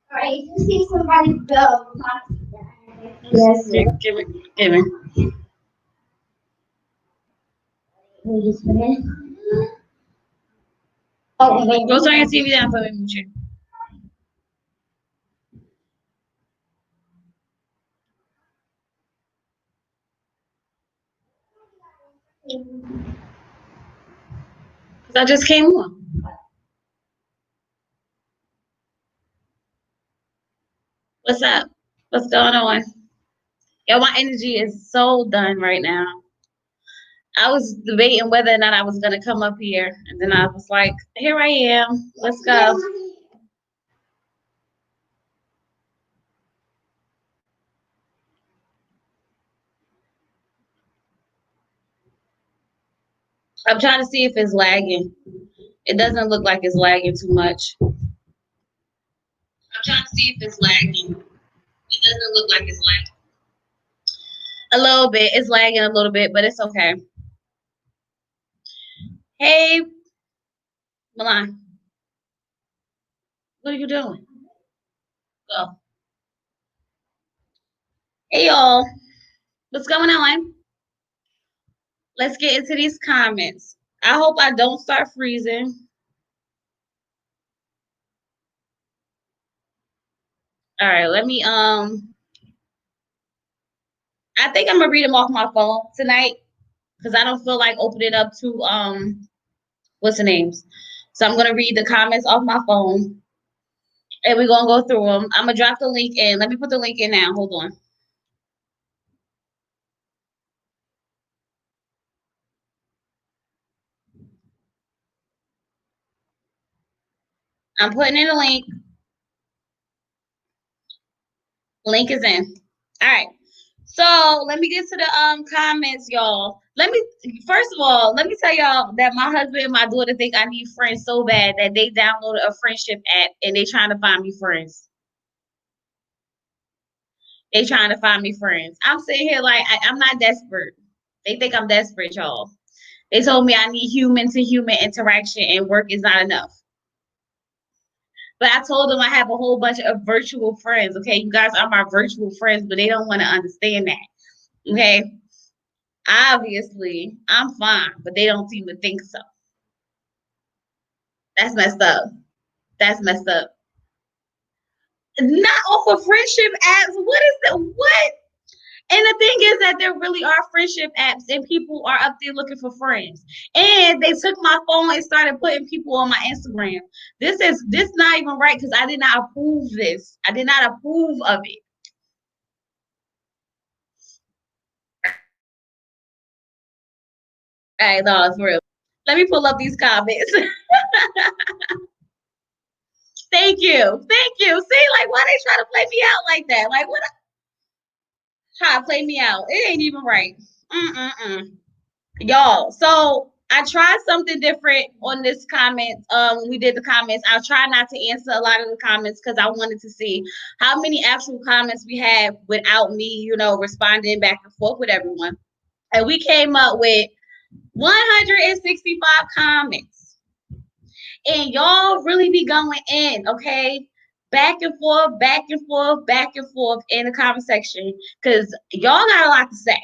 All right, you see somebody go. Yes, Here, give me. wait just a minute. Oh, wait, Go turn your TV down for me, Moochie. Cause I just came on. What's up? What's going on? Yo, my energy is so done right now. I was debating whether or not I was gonna come up here, and then I was like, "Here I am. Let's go." I'm trying to see if it's lagging. It doesn't look like it's lagging too much. I'm trying to see if it's lagging. It doesn't look like it's lagging. A little bit. It's lagging a little bit, but it's okay. Hey, Milan, what are you doing? Go. Hey, y'all. What's going on? Let's get into these comments. I hope I don't start freezing. All right, let me I think I'm gonna read them off my phone tonight because I don't feel like opening up to what's the names. So I'm gonna read the comments off my phone and we're gonna go through them. I'm gonna drop the link in. Let me put the link in now. Hold on. I'm putting in a link. Link is in. All right. So let me get to the comments, y'all. Let me first of all, let me tell y'all that my husband and my daughter think I need friends so bad that they downloaded a friendship app and they trying to find me friends. They trying to find me friends. I'm sitting here like I'm not desperate. They think I'm desperate, y'all. They told me I need human to human interaction and work is not enough. But I told them I have a whole bunch of virtual friends. Okay, you guys are my virtual friends, but they don't want to understand that. Okay, obviously I'm fine, but they don't seem to think so. That's messed up. That's messed up. Not off of friendship apps. What is that? What? And the thing is that there really are friendship apps and people are up there looking for friends. And they took my phone and started putting people on my Instagram. This not even right because I did not approve this. I did not approve of it. All right, no, it's real. Let me pull up these comments. Thank you. Thank you. See, like why they try to play me out like that? Like what try to play me out? It ain't even right. Mm-mm-mm. Y'all, so I tried something different on this comment. When we did the comments, I tried not to answer a lot of the comments because I wanted to see how many actual comments we had without me, responding back and forth with everyone. And we came up with 165 comments. And y'all really be going in, okay? Back and forth, back and forth, back and forth in the comment section because y'all got a lot to say.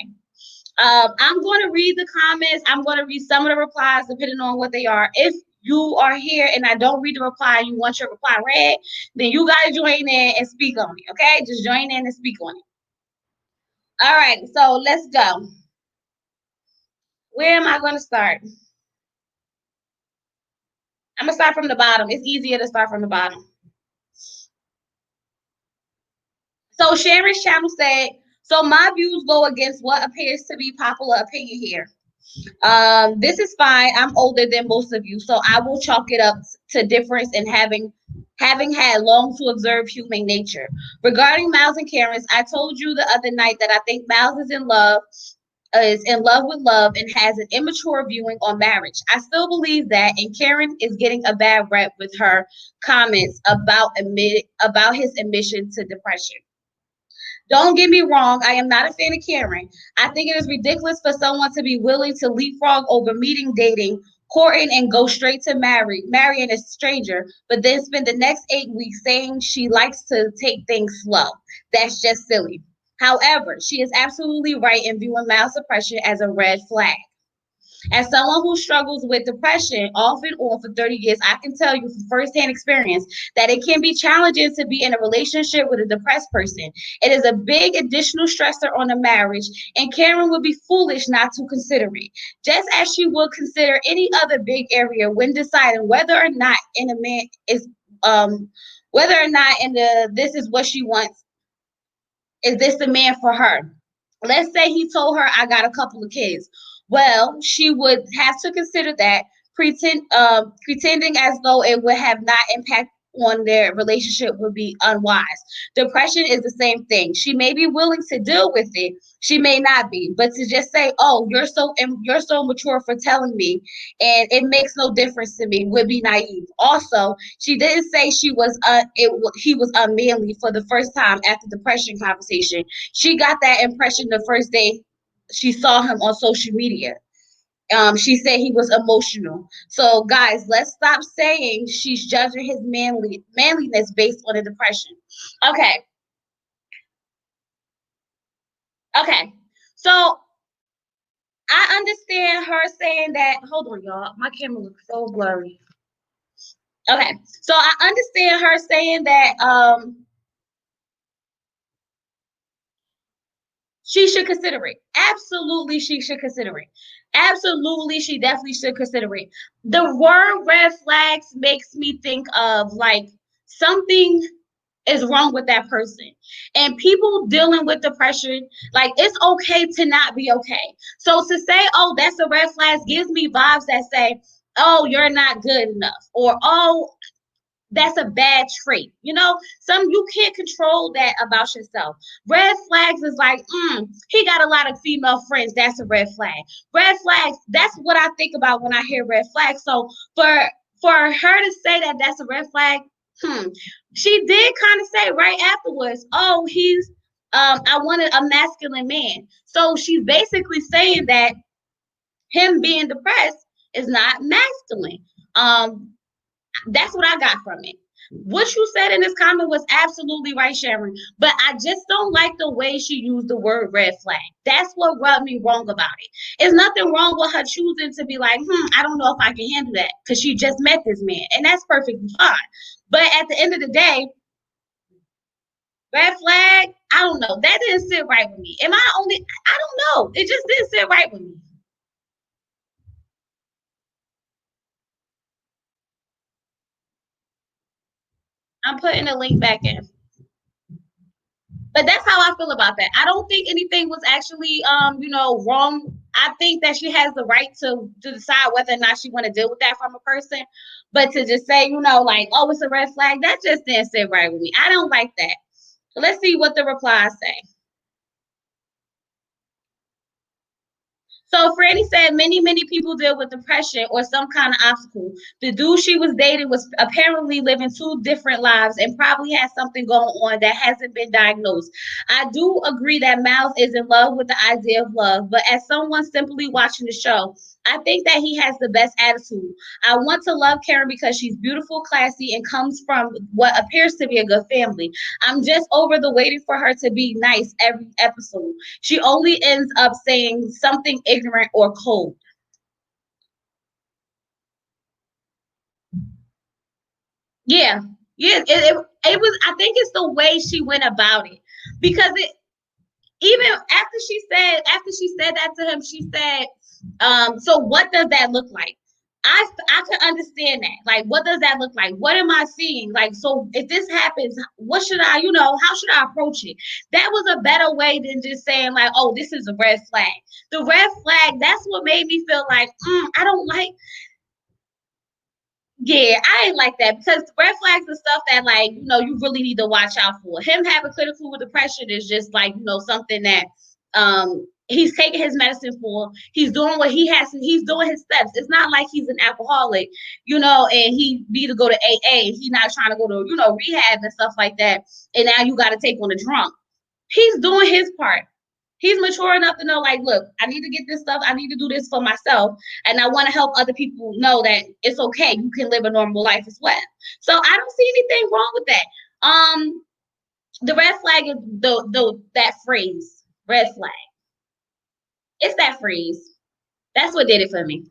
I'm going to read the comments. I'm going to read some of the replies depending on what they are. If you are here and I don't read the reply, you want your reply read, then you got to join in and speak on it. Okay? Just join in and speak on it. All right. So let's go. Where am I going to start? I'm going to start from the bottom. It's easier to start from the bottom. So Sharon's channel said, so my views go against what appears to be popular opinion here. This is fine. I'm older than most of you, so I will chalk it up to difference in having had long to observe human nature. Regarding Miles and Karen's, I told you the other night that I think Miles is in love with love and has an immature viewing on marriage. I still believe that, and Karen is getting a bad rep with her comments about his admission to depression. Don't get me wrong, I am not a fan of Karen. I think it is ridiculous for someone to be willing to leapfrog over meeting, dating, courting and go straight to marrying a stranger, but then spend the next 8 weeks saying she likes to take things slow. That's just silly. However, she is absolutely right in viewing mild suppression as a red flag. As someone who struggles with depression off and on for 30 years, I can tell you from firsthand experience that it can be challenging to be in a relationship with a depressed person. It is a big additional stressor on a marriage, and Karen would be foolish not to consider it, just as she would consider any other big area when deciding whether or not in a man is whether or not in the this is what she wants. Is this the man for her? Let's say he told her, I got a couple of kids. Well, she would have to consider that pretending as though it would have not impact on their relationship would be unwise. Depression is the same thing. She may be willing to deal with it. She may not be, but to just say, "Oh, you're so mature for telling me, and it makes no difference to me," would be naive. Also, she didn't say he was unmanly for the first time at the depression conversation. She got that impression the first day she saw him on social media. She said he was emotional. So, guys, let's stop saying she's judging his manliness based on a depression. Okay, okay. So I understand her saying that. Hold on, y'all. My camera looks so blurry. Okay, so I understand her saying that she should consider it. Absolutely, she should consider it. Absolutely, she definitely should consider it. The word red flags makes me think of like something is wrong with that person. And people dealing with depression, like it's okay to not be okay. So to say, oh, that's a red flag gives me vibes that say, oh, you're not good enough, or oh, that's a bad trait. You can't control that about yourself. Red flags is like, he got a lot of female friends. That's a red flag. Red flags, that's what I think about when I hear red flags. So for her to say that that's a red flag, she did kind of say right afterwards, oh, I wanted a masculine man. So she's basically saying that him being depressed is not masculine. That's what I got from it. What you said in this comment was absolutely right, Sharon. But I just don't like the way she used the word red flag. That's what rubbed me wrong about it. There's nothing wrong with her choosing to be like, I don't know if I can handle that because she just met this man. And that's perfectly fine. But at the end of the day, red flag, I don't know. That didn't sit right with me. I don't know. It just didn't sit right with me. I'm putting a link back in. But that's how I feel about that. I don't think anything was actually, wrong. I think that she has the right to decide whether or not she want to deal with that from a person. But to just say, like, oh, it's a red flag, that just didn't sit right with me. I don't like that. So let's see what the replies say. So Franny said many people deal with depression or some kind of obstacle. The dude she was dating was apparently living two different lives and probably has something going on that hasn't been diagnosed. I do agree that Miles is in love with the idea of love, but as someone simply watching the show, I think that he has the best attitude. I want to love Karen because she's beautiful, classy, and comes from what appears to be a good family. I'm just over the waiting for her to be nice every episode. She only ends up saying something ignorant or cold. Yeah, yeah. It was. I think it's the way she went about it because even after she said that to him, she said, so what does that look like? I could understand that. Like, what does that look like? What am I seeing? Like, so if this happens, what should I, how should I approach it? That was a better way than just saying like, oh, this is a red flag. The red flag, that's what made me feel like, I don't like. Yeah, I ain't like that because red flags and stuff that like, you really need to watch out for. Him having clinical depression is just like, something that he's taking his medicine for. He's doing what he has to, he's doing his steps. It's not like he's an alcoholic, and he need to go to AA. He's not trying to go to, rehab and stuff like that. And now you got to take on a drunk. He's doing his part. He's mature enough to know, like, look, I need to get this stuff. I need to do this for myself. And I want to help other people know that it's okay. You can live a normal life as well. So I don't see anything wrong with that. The red flag is that phrase, red flag. It's that phrase. That's what did it for me.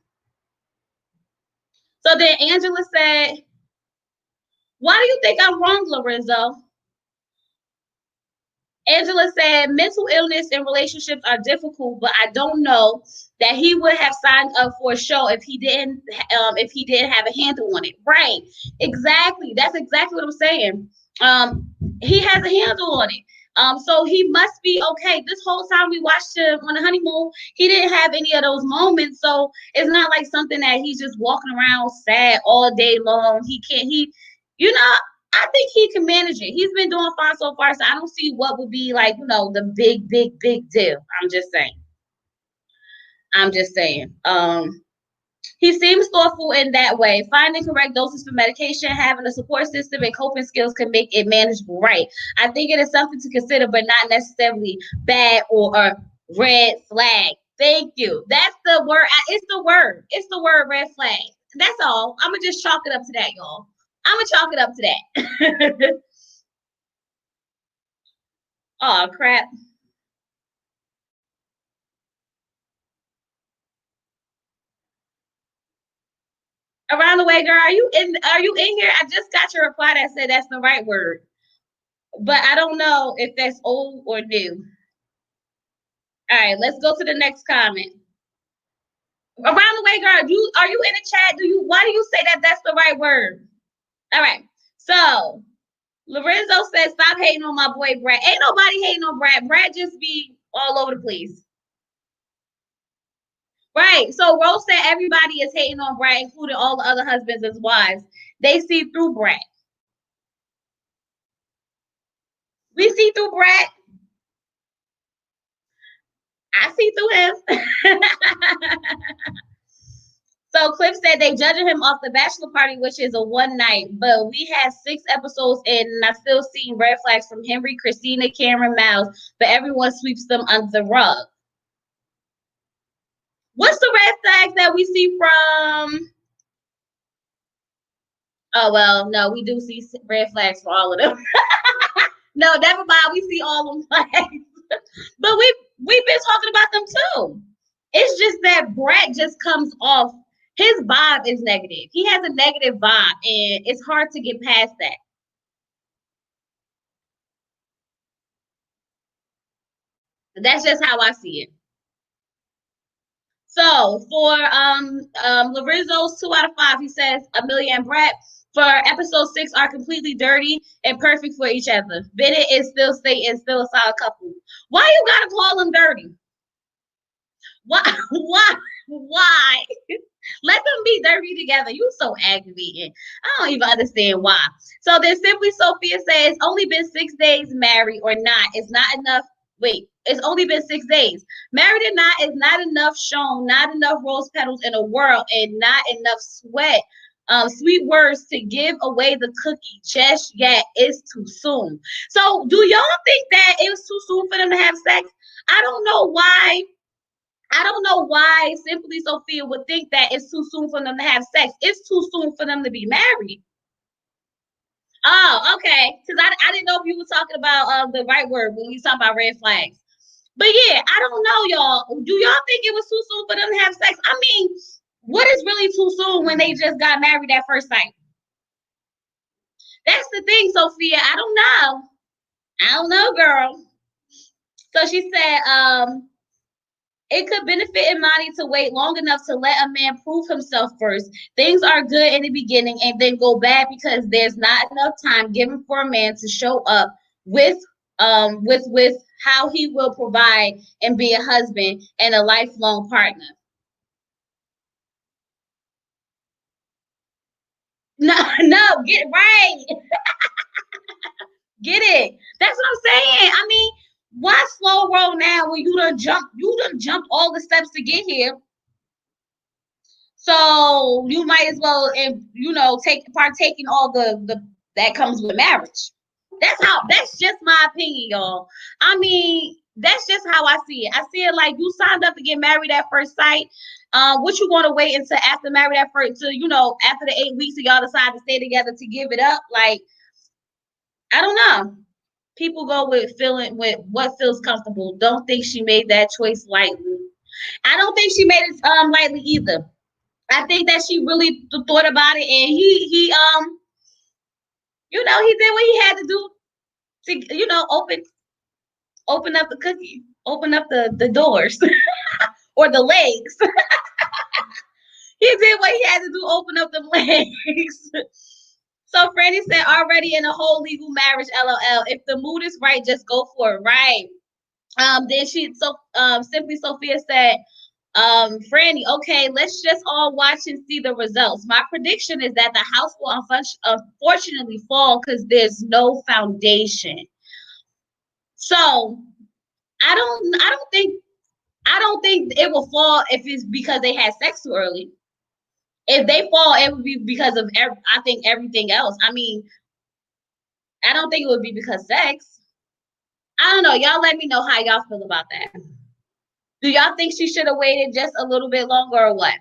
So then Angela said, why do you think I'm wrong, Lorenzo? Angela said, mental illness and relationships are difficult, but I don't know that he would have signed up for a show if he didn't have a handle on it. Right. Exactly. That's exactly what I'm saying. He has a handle on it. So he must be okay. This whole time we watched him on the honeymoon, he didn't have any of those moments. So it's not like something that he's just walking around sad all day long. I think he can manage it. He's been doing fine so far, so I don't see what would be like, the big, big, big deal. I'm just saying. He seems thoughtful in that way. Finding correct doses for medication, having a support system, and coping skills can make it manageable. Right. I think it is something to consider, but not necessarily bad or a red flag. Thank you. That's the word. It's the word. It's the word red flag. That's all. I'm going to just chalk it up to that, y'all. I'm going to chalk it up to that. Oh, crap. Around the way, girl, are you in here? I just got your reply that said that's the right word. But I don't know if that's old or new. All right, let's go to the next comment. Around the way, girl, are you in the chat? Why do you say that that's the right word? All right. So Lorenzo says, stop hating on my boy Brad. Ain't nobody hating on Brad. Brad just be all over the place. Right. So Rose said everybody is hating on Brad, including all the other husbands as wives. They see through Brad. We see through Brad. I see through him. So Cliff said they judging him off the bachelor party, which is a one night, but we had 6 episodes in, and I still seen red flags from Henry, Christina, Cameron, Miles, but everyone sweeps them under the rug. What's the red flags that we see from? Oh well, no, we do see red flags for all of them. No, never mind. We see all them flags, but we've been talking about them too. It's just that Brett just comes off. His vibe is negative. He has a negative vibe, and it's hard to get past that. That's just how I see it. So for Lorenzo's 2 out of 5, he says Amelia and Brett for episode 6 are completely dirty and perfect for each other. Bennett is still staying, still a solid couple. Why you gotta call them dirty? Why? Why? Let them be dirty together. You so aggravating. I don't even understand why. So then Simply Sophia says, only been 6 days married or not. It's not enough. Wait, it's only been 6 days. Married or not is not enough shown, not enough rose petals in the world, and not enough sweet words to give away the cookie just yet. It's too soon. So do y'all think that it was too soon for them to have sex? I don't know why Simply Sophia would think that it's too soon for them to have sex. It's too soon for them to be married. Oh, okay. Because I didn't know if you were talking about the right word when you talking about red flags. But yeah, I don't know, y'all. Do y'all think it was too soon for them to have sex? I mean, what is really too soon when they just got married at first sight? That's the thing, Sophia. I don't know, girl. So she said, it could benefit Imani to wait long enough to let a man prove himself first. Things are good in the beginning and then go bad because there's not enough time given for a man to show up with how he will provide and be a husband and a lifelong partner. No, get it right. Get it. That's what I'm saying. I mean, why slow roll now when you done jumped all the steps to get here? So you might as well, partake in all the that comes with marriage. That's just my opinion, y'all. I mean, That's just how I see it. I see it like you signed up to get married at first sight. What you going to wait until after married at first, till after the 8 weeks, and y'all decide to stay together to give it up? Like, I don't know. People go with feeling with what feels comfortable. Don't think she made that choice lightly. I don't think she made it lightly either. I think that she really thought about it, and he did what he had to do to open up the cookie, open up the doors or the legs. He did what he had to do, open up the legs. So Franny said, already in a whole legal marriage, LOL. If the mood is right, just go for it. Right. Then Simply Sophia said, Franny, okay, let's just all watch and see the results. My prediction is that the house will unfortunately fall because there's no foundation. So I don't think it will fall if it's because they had sex too early. If they fall, it would be because of I think everything else. I mean, I don't think it would be because sex. I don't know. Y'all let me know how y'all feel about that. Do y'all think she should have waited just a little bit longer or what?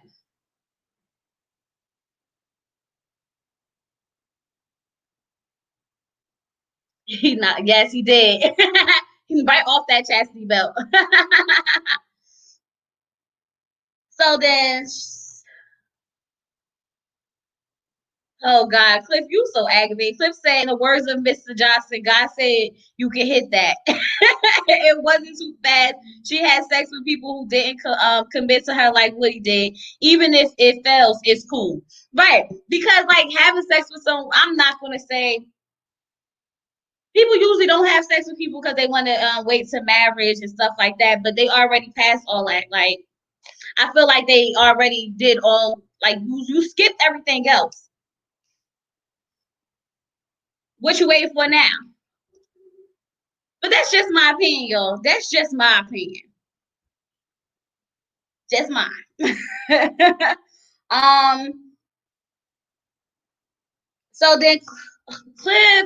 He not. Yes, he did. He right off that chastity belt. So then, oh God, Cliff, you so aggravated. Cliff said, in the words of Mr. Johnson, God said you can hit that. It wasn't too fast. She had sex with people who didn't commit to her like what he did. Even if it fails, it's cool. Right. Because like having sex with someone, I'm not gonna say people usually don't have sex with people because they want to wait to marriage and stuff like that, but they already passed all that. Like I feel like they already did all like you skipped everything else. What you waiting for now? But that's just my opinion, y'all. That's just my opinion. Just mine. um. So then, Cliff,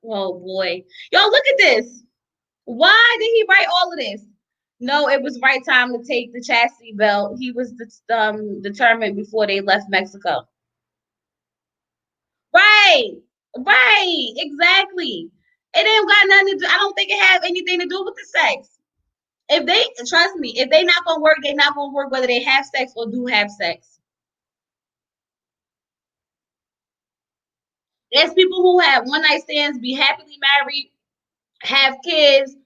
oh boy, y'all look at this. Why did he write all of this? No, it was right time to take the chastity belt. He was determined before they left Mexico. Right, right, exactly. It ain't got nothing to do. I don't think it has anything to do with the sex. If they trust me, if they not gonna work, they not gonna work whether they have sex or do have sex. There's people who have one night stands, be happily married, have kids,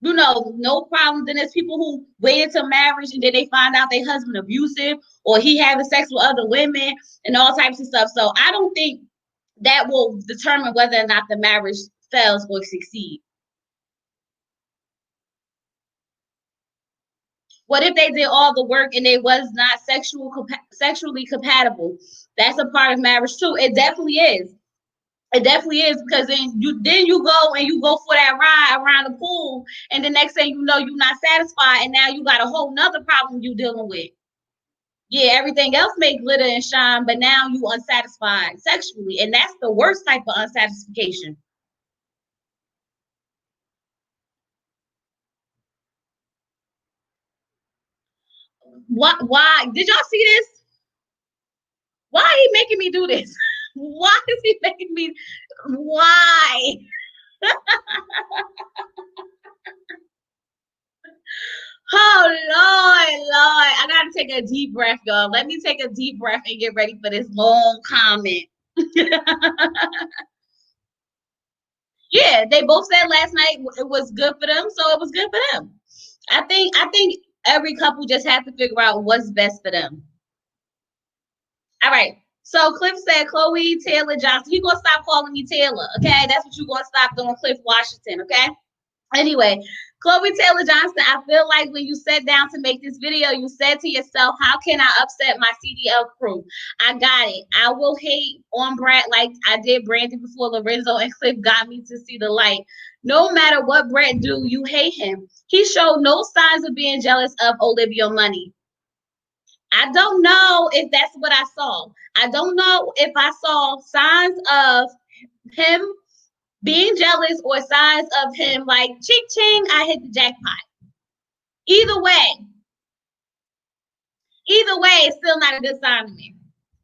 no problem. Then there's people who waited till marriage and then they find out their husband abusive or he having sex with other women and all types of stuff. So I don't think that will determine whether or not the marriage fails or succeed. What if they did all the work and they was not sexually compatible? That's a part of marriage too. It definitely is. It definitely is because then you go and you go for that ride around the pool, and the next thing you know, you're not satisfied, and now you got a whole nother problem you dealing with. Yeah, everything else may glitter and shine, but now you unsatisfied sexually, and that's the worst type of unsatisfaction. What? Why? Did y'all see this? Why are he making me do this? Why is he making me? Why? Oh Lord, Lord. I gotta take a deep breath, y'all. Let me take a deep breath and get ready for this long comment. Yeah, they both said last night it was good for them, so it was good for them. I think every couple just have to figure out what's best for them. All right. So Cliff said Chloe Taylor Johnson. You gonna stop calling me Taylor, okay? That's what you gonna stop doing, Cliff Washington, okay? Anyway, Chloe Taylor Johnson, I feel like when you sat down to make this video, you said to yourself, how can I upset my CDL crew? I got it. I will hate on Brett like I did Brandon before Lorenzo and Cliff got me to see the light. No matter what Brett do, you hate him. He showed no signs of being jealous of Olivia money. I don't know if that's what I saw. I don't know if I saw signs of him being jealous, or signs of him like, ching ching, I hit the jackpot. Either way, it's still not a good sign to me.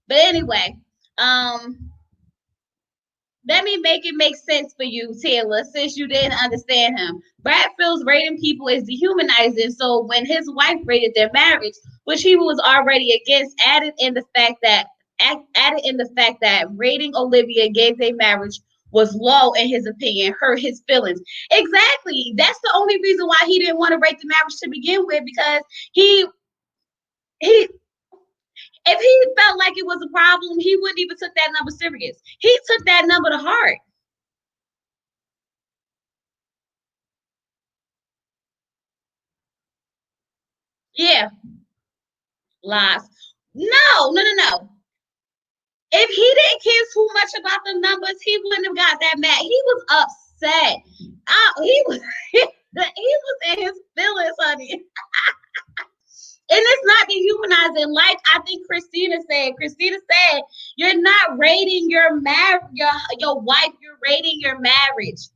But anyway, let me make it make sense for you, Taylor, since you didn't understand him. Brad feels rating people is dehumanizing, so when his wife rated their marriage, which he was already against, added in the fact that rating Olivia gave their marriage was low in his opinion, hurt his feelings. Exactly. That's the only reason why he didn't want to rate the marriage to begin with, because he if he felt like it was a problem, he wouldn't even took that number serious. He took that number to heart. Yeah, lies. No. If he didn't care too much about the numbers, he wouldn't have got that mad. He was upset. He was he was in his feelings, honey. And it's not dehumanizing. Like I think Christina said. You're not rating your your wife. You're rating your marriage.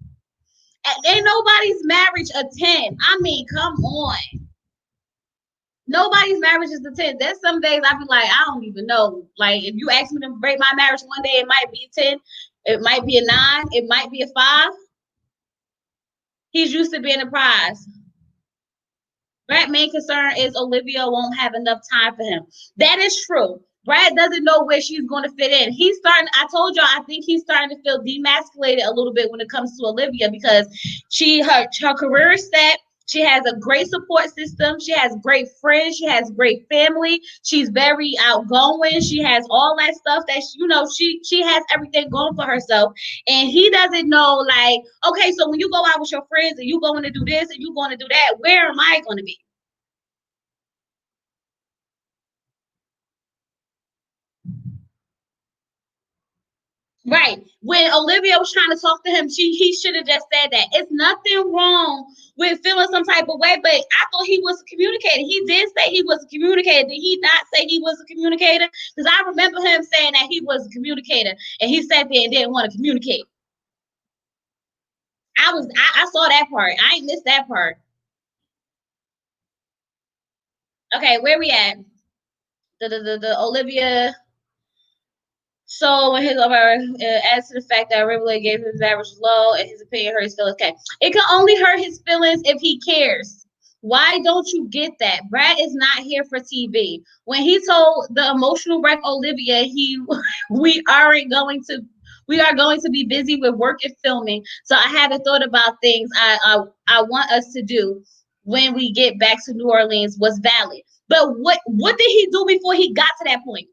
Ain't nobody's marriage a 10. I mean, come on. Nobody's marriage is a 10. There's some days I be like, I don't even know. Like, if you ask me to break my marriage one day, it might be a 10. It might be a 9. It might be a 5. He's used to being a prize. Brad's main concern is Olivia won't have enough time for him. That is true. Brad doesn't know where she's going to fit in. I told y'all, I think he's starting to feel demasculated a little bit when it comes to Olivia, because her career is set. She has a great support system. She has great friends. She has great family. She's very outgoing. She has all that stuff that, she has everything going for herself. And he doesn't know, like, okay, so when you go out with your friends and you going to do this and you going to do that, where am I going to be? Right. When Olivia was trying to talk to him, he should have just said that. It's nothing wrong with feeling some type of way, but I thought he was a communicator. He did say he was a communicator. Did he not say he was a communicator? Because I remember him saying that he was a communicator, and he sat there and didn't want to communicate. I saw that part. I ain't missed that part. Okay, where we at? The Olivia. So when his as to the fact that Riverlake gave his average low, and his opinion hurt his feelings. Okay, it can only hurt his feelings if he cares. Why don't you get that? Brad is not here for TV. When he told the emotional wreck Olivia, we aren't going to we are going to be busy with work and filming. So I haven't thought about things I want us to do when we get back to New Orleans was valid. But what did he do before he got to that point?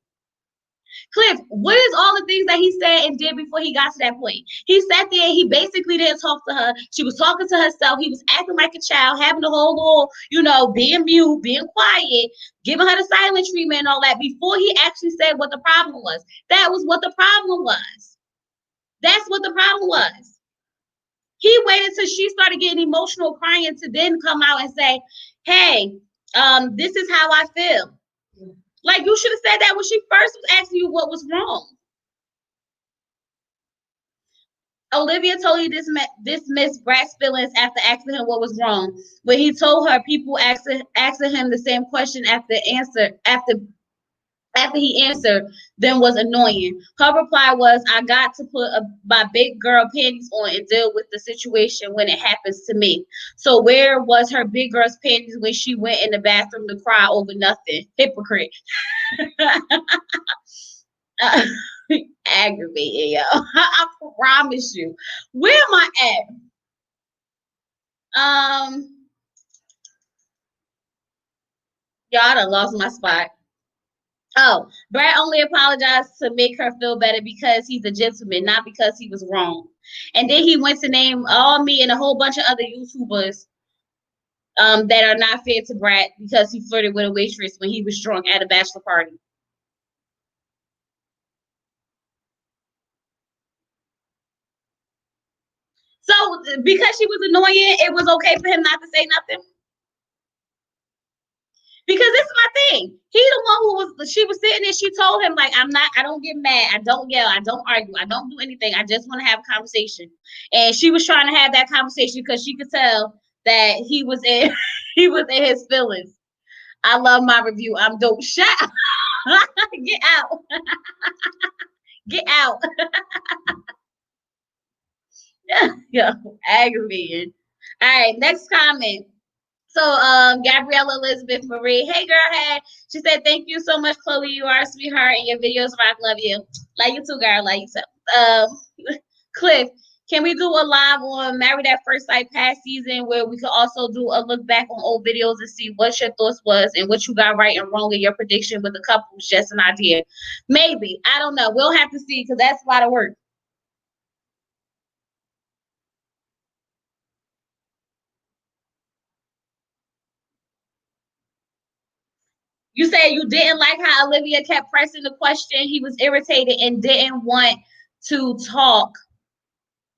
Cliff, what is all the things that he said and did before he got to that point? He sat there and he basically didn't talk to her. She was talking to herself. He was acting like a child, having the whole little, being mute, being quiet, giving her the silent treatment and all that before he actually said what the problem was. That was what the problem was. That's what the problem was. He waited till she started getting emotional, crying, to then come out and say, hey, this is how I feel. Like, you should have said that when she first was asking you what was wrong. Olivia totally dismissed Brad's feelings after asking him what was wrong. When he told her, people asking him the same question after he answered them was annoying. Her reply was, I got to put my big girl panties on and deal with the situation when it happens to me. So where was her big girl's panties when she went in the bathroom to cry over nothing? Hypocrite. Aggravating, yo. I promise you. Where am I at? Y'all, I done lost my spot. Oh, Brad only apologized to make her feel better because he's a gentleman, not because he was wrong. And then he went to name all me and a whole bunch of other YouTubers that are not fair to Brad because he flirted with a waitress when he was drunk at a bachelor party. So because she was annoying, it was okay for him not to say nothing. Because this is my thing. He the one she was sitting there, she told him, like, I don't get mad, I don't yell, I don't argue, I don't do anything. I just want to have a conversation. And she was trying to have that conversation because she could tell that he was in he was in his feelings. I love my review. I'm dope. Shut up. Get out. Get out. Yeah, aggravating. All right, next comment. So, Gabriella Elizabeth Marie, hey girl, hey. She said, thank you so much, Chloe. You are a sweetheart, and your videos rock. Love you. Like you too, girl. Like you too. Cliff, can we do a live on Married at First Sight past season where we could also do a look back on old videos and see what your thoughts was and what you got right and wrong in your prediction with the couples? Just an idea. Maybe. I don't know. We'll have to see because that's a lot of work. You said you didn't like how Olivia kept pressing the question. He was irritated and didn't want to talk.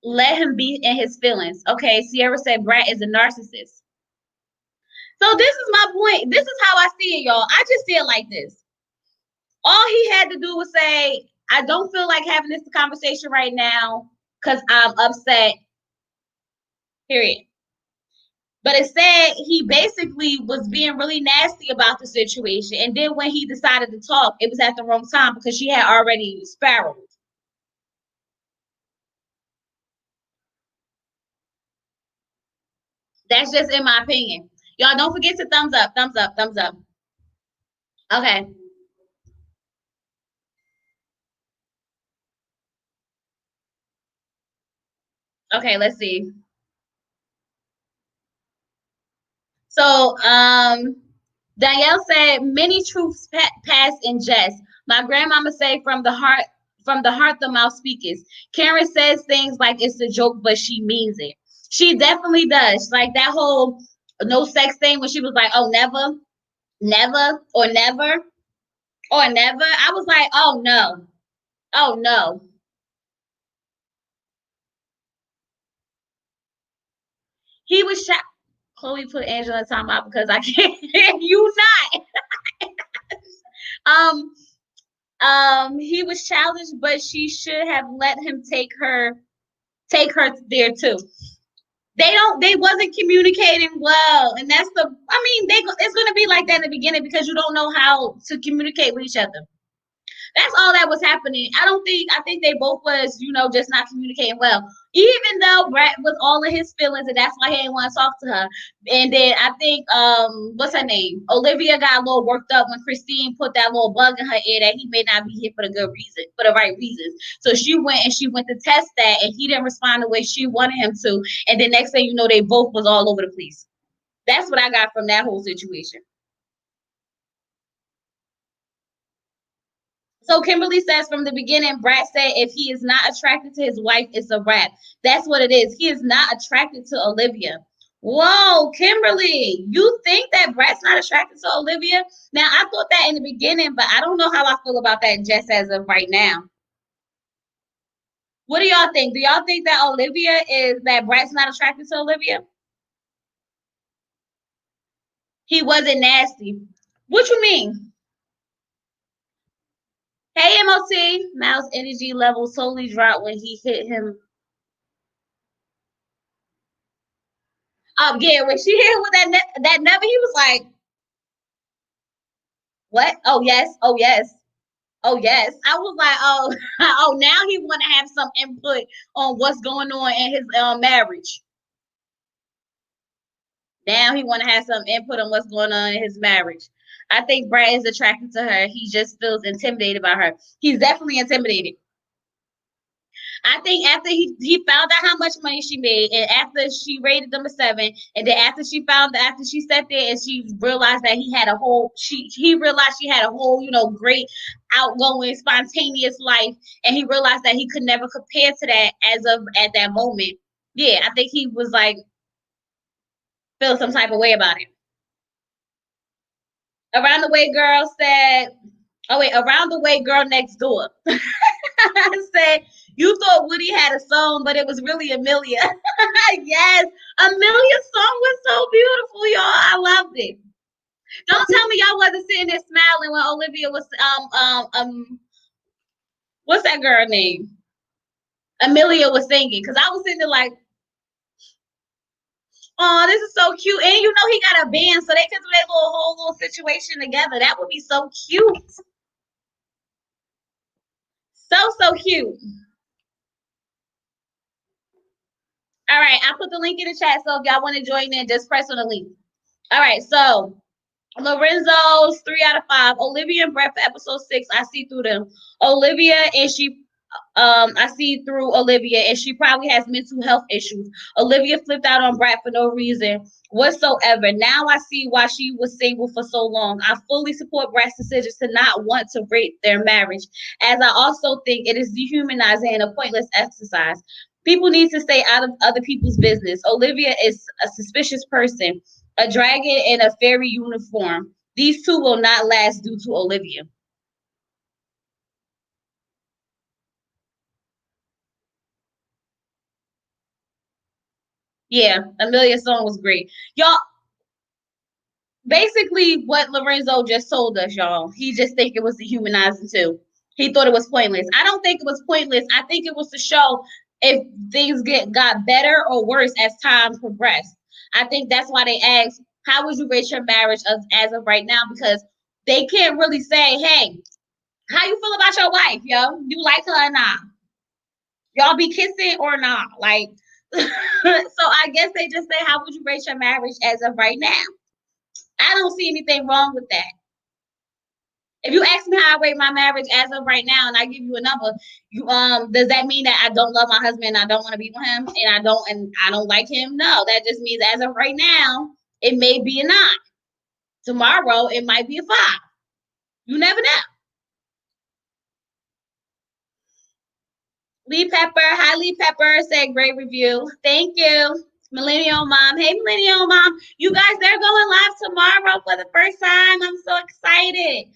Let him be in his feelings. Okay, Sierra said Brat is a narcissist. So this is my point. This is how I see it, y'all. I just see it like this. All he had to do was say, I don't feel like having this conversation right now because I'm upset. Period. But instead, he basically was being really nasty about the situation. And then when he decided to talk, it was at the wrong time because she had already spiraled. That's just in my opinion. Y'all don't forget to thumbs up, thumbs up, thumbs up. Okay. Okay, let's see. So, Danielle said, many truths pass in jest. My grandmama say, from the heart, the mouth speaketh. Karen says things like it's a joke, but she means it. She definitely does. Like that whole no sex thing when she was like, oh, never, never, or never, or never. I was like, oh, no. Oh, no. He was shot. Chloe put Angela in timeout because I can't. You not. He was childish, but she should have let him take her there too. They wasn't communicating well, and that's it's gonna be like that in the beginning because you don't know how to communicate with each other. That's all that was happening. I think they both was, just not communicating well. Even though Brett was all in his feelings and that's why he didn't want to talk to her. And then I think what's her name? Olivia got a little worked up when Christine put that little bug in her ear that he may not be here for the good reason, for the right reasons. So she went to test that and he didn't respond the way she wanted him to. And then next thing you know, they both was all over the place. That's what I got from that whole situation. So Kimberly says from the beginning, Brad said if he is not attracted to his wife, it's a wrap. That's what it is. He is not attracted to Olivia. Whoa, Kimberly, you think that Brad's not attracted to Olivia? Now, I thought that in the beginning, but I don't know how I feel about that just as of right now. What do y'all think? Do y'all think that Brad's not attracted to Olivia? He wasn't nasty. What you mean? Hey, MOT. Mal's energy level totally dropped when he hit him. Yeah, when she hit him with that never, he was like, "What? Oh yes, oh yes, oh yes." I was like, "Oh, oh." Now he want to have some input on what's going on in his marriage. Now he want to have some input on what's going on in his marriage. I think Brad is attracted to her. He just feels intimidated by her. He's definitely intimidated. I think after he found out how much money she made, and after she rated them a 7, and then after she sat there and she realized that he realized she had a whole, great outgoing, spontaneous life, and he realized that he could never compare to that as of at that moment. Yeah, I think he was like feel some type of way about it. Around the way girl said, oh wait, around the way girl next door. I said, you thought Woody had a song, but it was really Amelia. Yes, Amelia's song was so beautiful, y'all. I loved it. Don't tell me y'all wasn't sitting there smiling when Olivia was what's that girl name? Amelia was singing, because I was sitting there like, oh, this is so cute. And you know he got a band, so they could do that whole little situation together. That would be so cute. So cute. All right, I put the link in the chat, so if y'all want to join in, just press on the link. All right, so Lorenzo's 3 out of 5. Olivia and Brett for episode 6. I see through them. Olivia and she I see through Olivia, and she probably has mental health issues. Olivia flipped out on Brad for no reason whatsoever. Now I see why she was single for so long. I fully support Brad's decision to not want to break their marriage, as I also think it is dehumanizing and a pointless exercise. People need to stay out of other people's business. Olivia is a suspicious person, a dragon in a fairy uniform. These two will not last due to Olivia. Yeah, Amelia's song was great. Y'all, basically what Lorenzo just told us, y'all. He just think it was dehumanizing too. He thought it was pointless. I don't think it was pointless. I think it was to show if things got better or worse as time progressed. I think that's why they asked, how would you rate your marriage as of right now? Because they can't really say, hey, how you feel about your wife, yo? You like her or not? Y'all be kissing or not? Like, so I guess they just say, how would you rate your marriage as of right now? I don't see anything wrong with that. If you ask me how I rate my marriage as of right now, and I give you a number, you does that mean that I don't love my husband, and I don't want to be with him, and I don't like him? No, that just means as of right now, it may be a 9. Tomorrow, it might be a 5. You never know. Lee Pepper, hi Lee Pepper, said great review. Thank you. Millennial Mom. Hey, Millennial Mom. You guys, they're going live tomorrow for the first time. I'm so excited.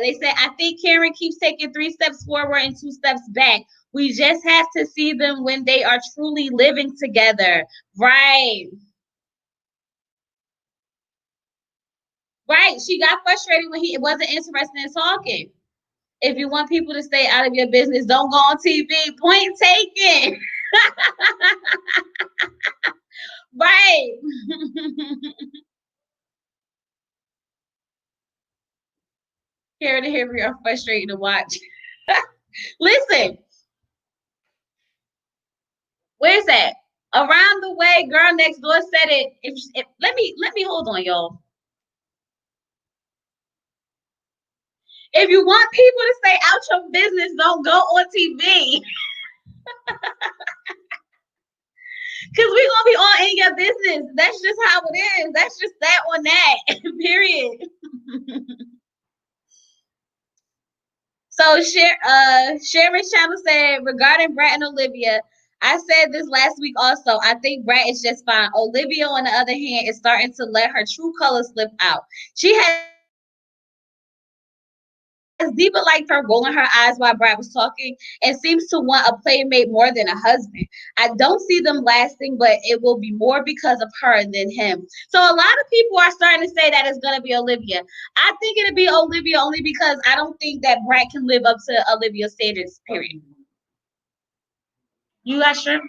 They said, I think Karen keeps taking 3 steps forward and 2 steps back. We just have to see them when they are truly living together. Right. Right. She got frustrated when he wasn't interested in talking. If you want people to stay out of your business, don't go on TV. Point taken. Right. Karen and Henry are frustrating to watch. Listen, where's that? Around the way, girl next door said it. If let me hold on, y'all. If you want people to stay out your business, don't go on TV. Cause we're gonna be all in your business. That's just how it is. That's just that on that. Period. So Sharon's channel said regarding Brett and Olivia, I said this last week also. I think Brett is just fine. Olivia, on the other hand, is starting to let her true colors slip out. She has deeper like her rolling her eyes while Brad was talking and seems to want a playmate more than a husband. I don't see them lasting, but it will be more because of her than him. So a lot of people are starting to say that it's going to be Olivia. I think it'll be Olivia only because I don't think that Brad can live up to Olivia's standards, period. You got sure?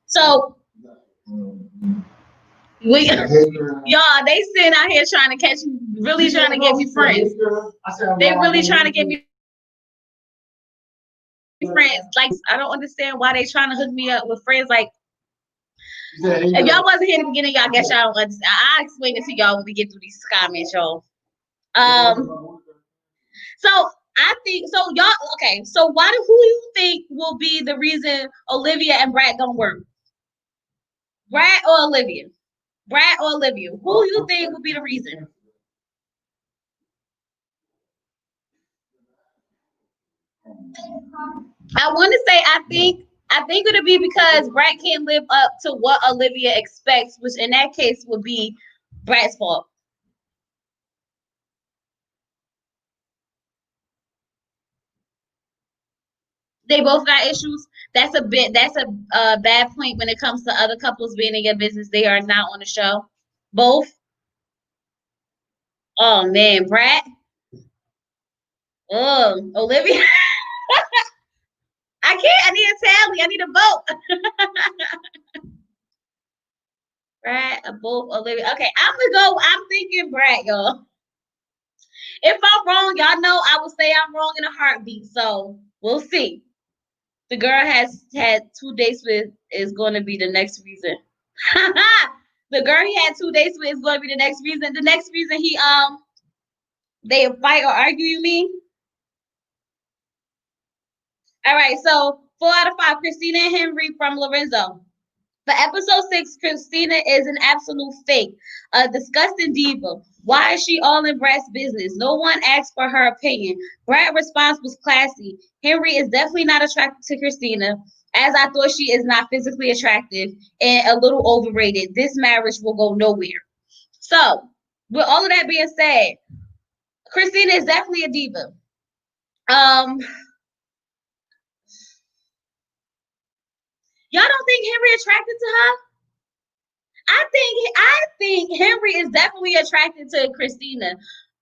So we y'all, they sitting out here trying to catch me, really trying to get me friends. They really trying to get me friends. Like, I don't understand why they trying to hook me up with friends. Like, if y'all wasn't here in the beginning, y'all guess y'all don't understand. I'll explain it to y'all when we get through these comments, y'all. So I think so, y'all. Okay, so who you think will be the reason Olivia and Brad don't work? Brad or Olivia? Brad or Olivia? Who you think will be the reason? I want to say I think it'll be because Brad can't live up to what Olivia expects, which in that case would be Brad's fault. They both got issues. That's a bad point when it comes to other couples being in your business. They are not on the show. Both. Oh man, Brad. Oh, Olivia. I can't. I need a tally. I need a vote. Brad, a both Olivia. Okay, I'm gonna go. I'm thinking Brad, y'all. If I'm wrong, y'all know I will say I'm wrong in a heartbeat. So we'll see. The girl has had 2 dates with is going to be the next reason. The girl he had 2 dates with is going to be the next reason. The next reason they fight or argue. You mean? All right. So 4 out of 5. Christina and Henry from Lorenzo. For episode 6, Christina is an absolute fake, a disgusting diva. Why is she all in Brad's business? No one asked for her opinion. Brad's response was classy. Henry is definitely not attracted to Christina, as I thought she is not physically attractive and a little overrated. This marriage will go nowhere. So, with all of that being said, Christina is definitely a diva. Um, y'all don't think Henry attracted to her? I think Henry is definitely attracted to Christina.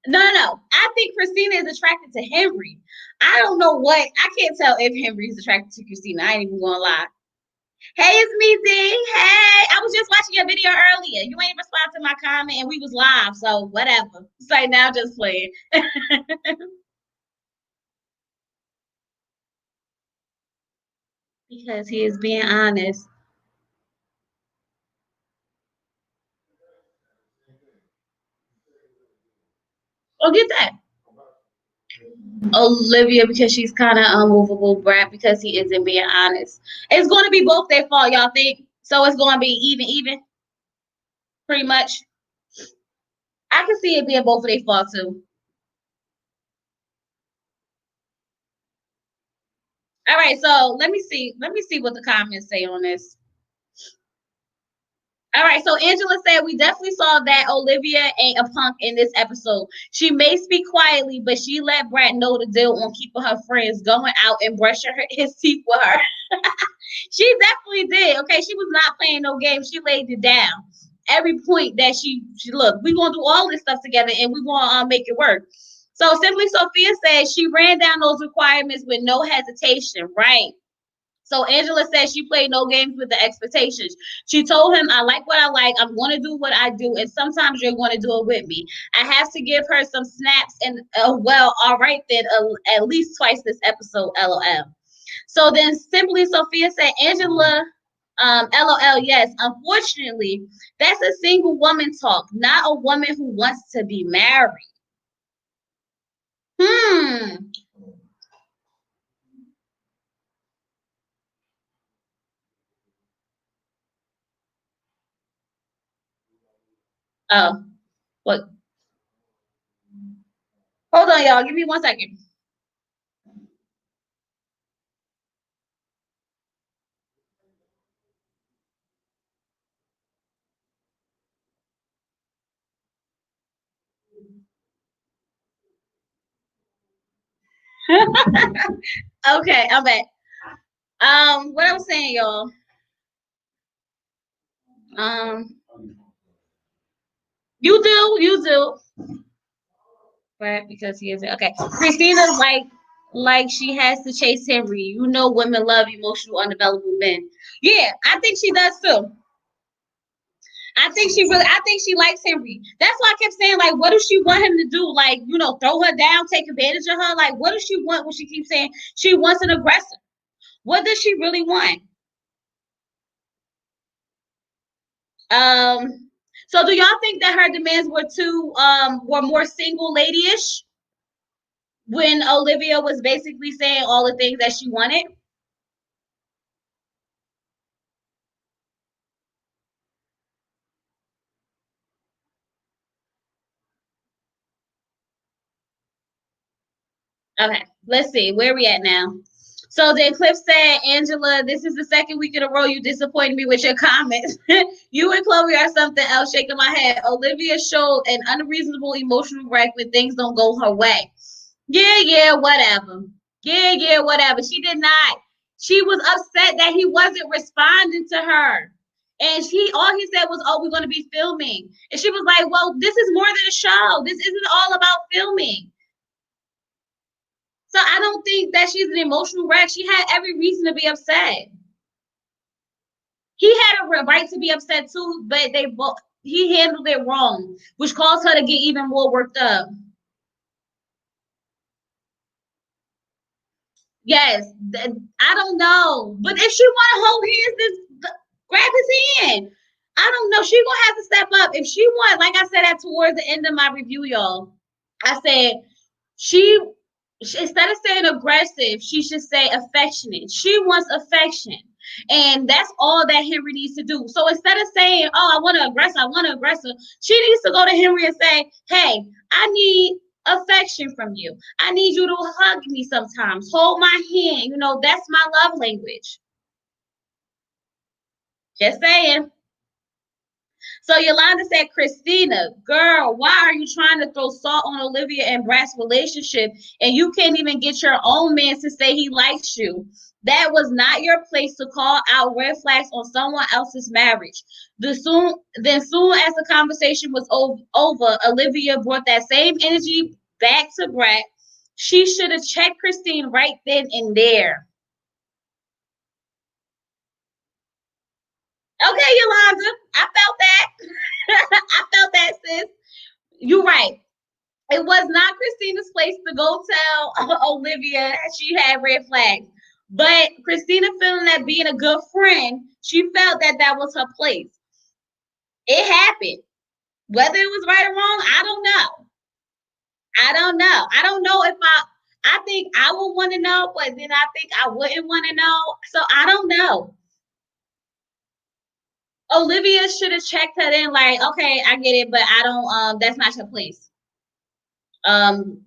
No. I think Christina is attracted to Henry. I don't know what. I can't tell if Henry is attracted to Christina. I ain't even gonna lie. Hey, it's me, D. Hey, I was just watching your video earlier. You ain't respond to my comment, and we was live, so whatever. Say now, just playing. Because he is being honest. Oh, get that. Olivia because she's kind of unmovable. Brad because he isn't being honest. It's going to be both their fault, y'all think? So it's going to be even, pretty much. I can see it being both of their fault too. All right, so let me see. Let me see what the comments say on this. All right, so Angela said we definitely saw that Olivia ain't a punk in this episode. She may speak quietly, but she let Brad know the deal on keeping her friends going out and brushing his teeth with her. She definitely did. Okay, she was not playing no games. She laid it down. Every point that she look, we gonna do all this stuff together and we gonna make it work. So Simply Sophia says she ran down those requirements with no hesitation, right? So Angela said she played no games with the expectations. She told him, I like what I like. I'm going to do what I do. And sometimes you're going to do it with me. I have to give her some snaps. And, well, all right, then, at least twice this episode, LOL. So then Simply Sophia said, Angela, LOL, yes. Unfortunately, that's a single woman talk, not a woman who wants to be married. Hmm. Oh, what? Hold on, y'all. Give me 1 second. Okay, I'm back. What I was saying, y'all. Um, you do, right? Because he isn't okay. Christina's like she has to chase Henry. You know, women love emotional, unavailable men. Yeah, I think she does too. I think she likes Henry. That's why I kept saying, like, what does she want him to do? Like, throw her down, take advantage of her? Like, what does she want when she keeps saying she wants an aggressor? What does she really want? So do y'all think that her demands were more single ladyish when Olivia was basically saying all the things that she wanted? Okay, let's see. Where we at now? So then Cliff said, Angela, this is the second week in a row you disappointed me with your comments. You and Chloe are something else, shaking my head. Olivia showed an unreasonable emotional wreck when things don't go her way. Yeah, whatever. Yeah, whatever. She did not. She was upset that he wasn't responding to her. And all he said was, "Oh, we're gonna be filming." And she was like, "Well, this is more than a show. This isn't all about filming." So I don't think that she's an emotional wreck. She had every reason to be upset. He had a right to be upset too, but he handled it wrong, which caused her to get even more worked up. Yes, I don't know, but if she want to hold hands, grab his hand. I don't know. She gonna have to step up if she want. Like I said, at towards the end of my review, y'all, I said she instead of saying aggressive, she should say affectionate. She wants affection. And that's all that Henry needs to do. So instead of saying, "Oh, I want to aggress her," she needs to go to Henry and say, "Hey, I need affection from you. I need you to hug me sometimes. Hold my hand. That's my love language." Just saying. So Yolanda said, "Christina, girl, why are you trying to throw salt on Olivia and Brat's relationship and you can't even get your own man to say he likes you? That was not your place to call out red flags on someone else's marriage." Then soon as the conversation was over, Olivia brought that same energy back to Brat. She should have checked Christine right then and there. Okay, Yolanda, I felt that. I felt that, sis. You're right. It was not Christina's place to go tell Olivia she had red flags. But Christina, feeling that being a good friend, she felt that was her place. It happened. Whether it was right or wrong, I don't know. I don't know if I think I would want to know, but then I think I wouldn't want to know. So I don't know. Olivia should have checked her in, like, okay, I get it, but I don't. That's not your place. Um,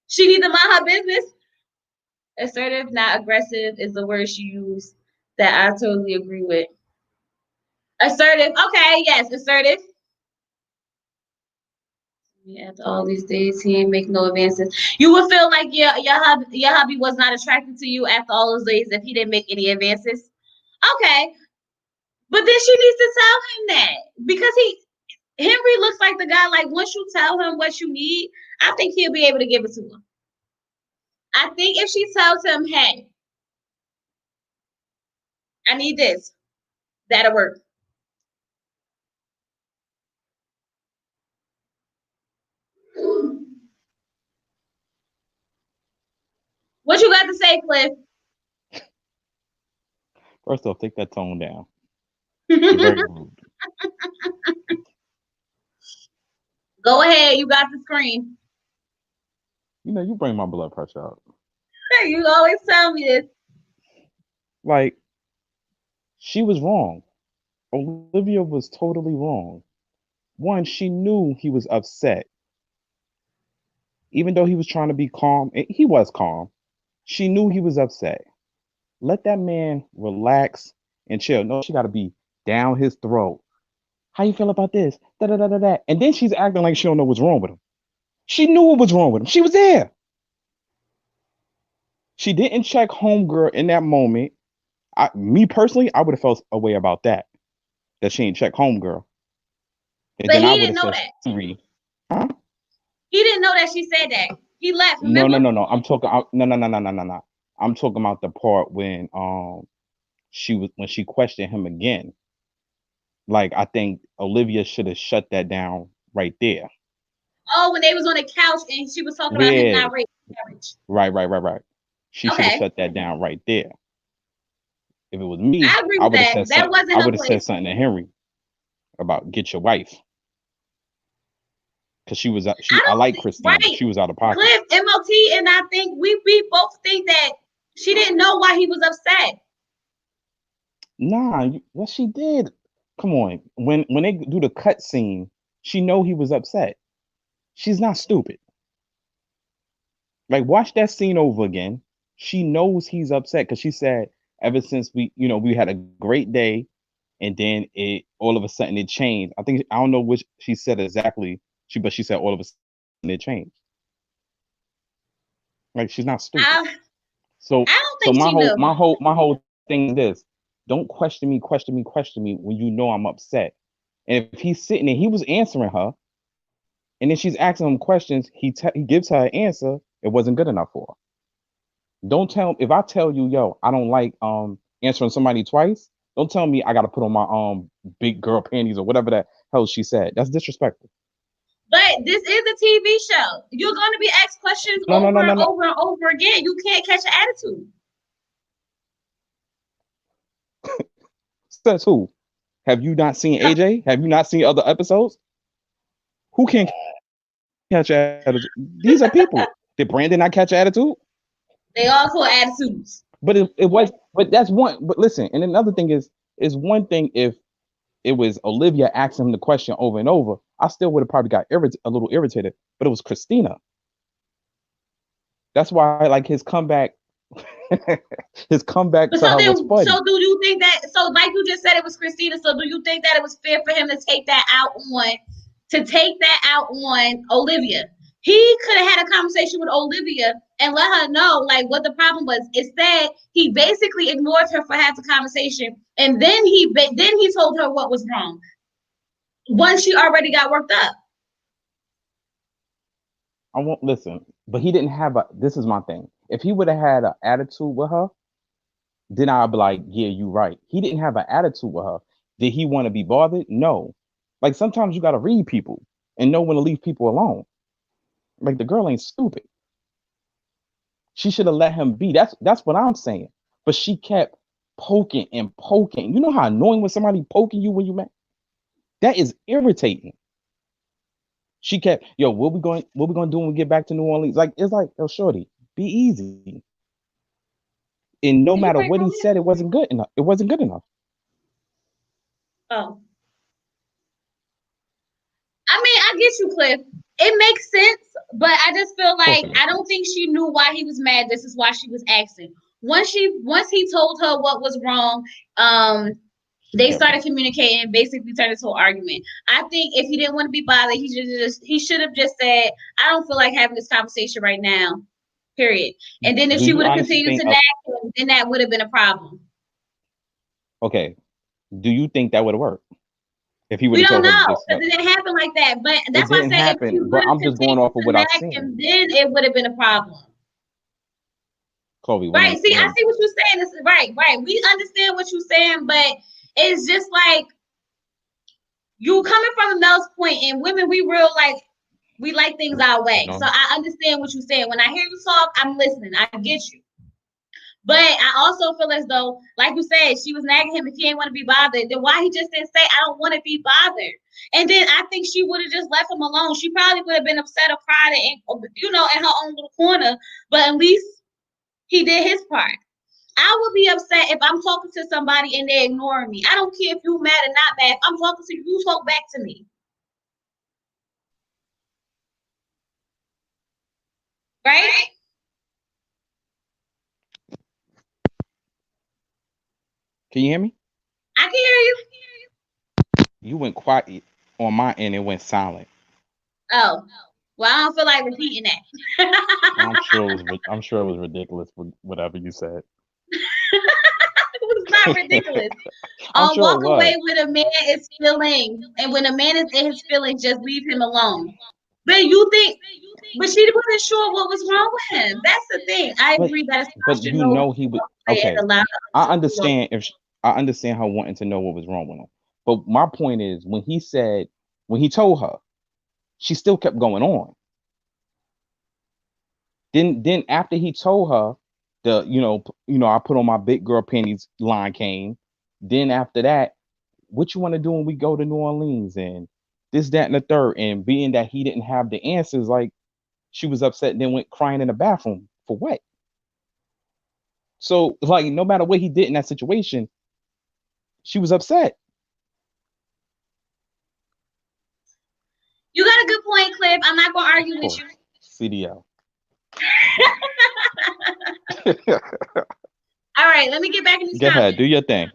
she need to mind her business. Assertive, not aggressive, is the word she used that I totally agree with. Assertive. Okay, yes, assertive. Yeah, after all these days, he ain't make no advances. You would feel like your hubby was not attracted to you after all those days if he didn't make any advances. Okay, but then she needs to tell him that because Henry looks like the guy. Like once you tell him what you need, I think he'll be able to give it to her. I think if she tells him, "Hey, I need this," that'll work. What you got to say, Cliff? First off, take that tone down. You're very rude. Go ahead, you got the screen. You bring my blood pressure up. You always tell me this. Like, she was wrong. Olivia was totally wrong. One, she knew he was upset. Even though he was trying to be calm, he was calm. She knew he was upset. Let that man relax and chill. No, she got to be down his throat. How you feel about this? Da da da da da. And then she's acting like she don't know what's wrong with him. She knew what was wrong with him. She was there. She didn't check homegirl in that moment. Me personally, I would have felt a way about that. That she ain't check homegirl. And But then I he would didn't have know said, that. Henry, huh? He didn't know that she said that. He left, No, remember? no, no, no. I'm talking. No, no, no, no, no, no, no. I'm talking about the part when when she questioned him again. Like I think Olivia should have shut that down right there. Oh, when they was on the couch and she was talking about him Yeah, not raping marriage. right. She should have Okay. shut that down right there. If it was me, I agree I with would have that. said That something. wasn't I her would have said place. something to Henry about get your wife because she was. I I don't like think, Christina. right. She was out of pocket. Cliff, MLT, and I think we both think that she didn't know why he was upset. Nah, what she did. Come on. When they do the cut scene, she know he was upset. She's not stupid. Like watch that scene over again. She knows he's upset because she said ever since we had a great day, and then it all of a sudden it changed. I don't know which she said exactly. But she said all of a sudden it changed. Like she's not stupid. I So I don't so think she knew. my whole thing is this. Don't question me when you know I'm upset. And if he's sitting there, he was answering her, and then she's asking him questions. He gives her an answer. It wasn't good enough for her. Don't tell if I tell you, yo, I don't like answering somebody twice. Don't tell me I got to put on my big girl panties or whatever that hell she said. That's disrespectful. But this is a TV show. You're going to be asked questions No, no, over no, no, and no. over and over again. You can't catch an attitude. Says who? Have you not seen AJ? Have you not seen other episodes? Who can catch attitude? These are people. Did Brandon not catch attitude? They all call attitudes. But it was. But that's one. But listen, and another thing is one thing if it was Olivia asking him the question over and over, I still would have probably got a little irritated. But it was Christina. That's why like his comeback, his comeback But to so her was then, funny. so do you think that? So like you just said, it was Christina. So do you think that it was fair for him to take that out on Olivia? He could have had a conversation with Olivia and let her know like what the problem was. Instead, he basically ignored her for half the conversation, and then he told her what was wrong once she already got worked up. I won't listen, but he didn't have a. This is my thing. If he would have had an attitude with her, then I'd be like, yeah, you right. He didn't have an attitude with her. Did he want to be bothered? No. Like sometimes you gotta read people and know when to leave people alone. Like the girl ain't stupid. She should have let him be. That's what I'm saying. But she kept poking and poking. You know how annoying when somebody poking you when you mad? That is irritating. She kept, yo, what we gonna do when we get back to New Orleans? Like it's like, yo, shorty, be easy. And no Did you matter break what he on said, it wasn't good enough. It wasn't good enough. Oh, I mean, I get you, Cliff. It makes sense, but I just feel Of course like it makes I don't sense. think she knew why he was mad. This is why she was asking. Once he told her what was wrong, She they kept started going. communicating and basically turned into an argument. I think if he didn't want to be bothered, he should have just said, "I don't feel like having this conversation right now." Period. And then if Do she you would have honestly continued think to nag him, then that would have been a problem. okay, do you think that would have worked? If he would We have don't told her to know just because it didn't happen like that. But it that's why I didn't say if she happen, but would have I'm just going continued off of to what I've nag seen. him, then it would have been a problem. Chloe, Right. See, I see what you're saying. It's right. We understand what you're saying, but it's just like you coming from a male's point, and women, we like things our way. So no, I understand what you're saying. When I hear you talk, I'm listening. I get you. But I also feel as though, like you said, she was nagging him if he ain't want to be bothered. Then why he just didn't say, I don't want to be bothered? And then I think she would have just left him alone. She probably would have been upset or cried, in her own little corner. But at least he did his part. I would be upset if I'm talking to somebody and they ignoring me. I don't care if you mad or not mad. If I'm talking to you, you talk back to me. Right? can you hear me? I can hear you. You went quiet on my end, it went silent. Oh. Well, I don't feel like repeating that. I'm sure it was ridiculous with whatever you said. It was not ridiculous. I'm sure it Walk away was. when a man is feeling, and when a man is in his feelings, just leave him alone. But you think, but she wasn't sure what was wrong with him. That's the thing. I But agree that but a should you know know he would and okay. allow I others to know. understand if sh I understand her wanting to know what was wrong with him. But my point is when he told her, she still kept going on. Then after he told her the I put on my big girl panties line came. Then after that, what you want to do when we go to New Orleans and this, that, and the third. And being that he didn't have the answers, like she was upset and then went crying in the bathroom for what? So like no matter what he did in that situation, she was upset. You got a good point, Cliff. I'm not gonna Of argue with you. course. CDL. All right, let me get back in these Go ahead, comments. do your thing.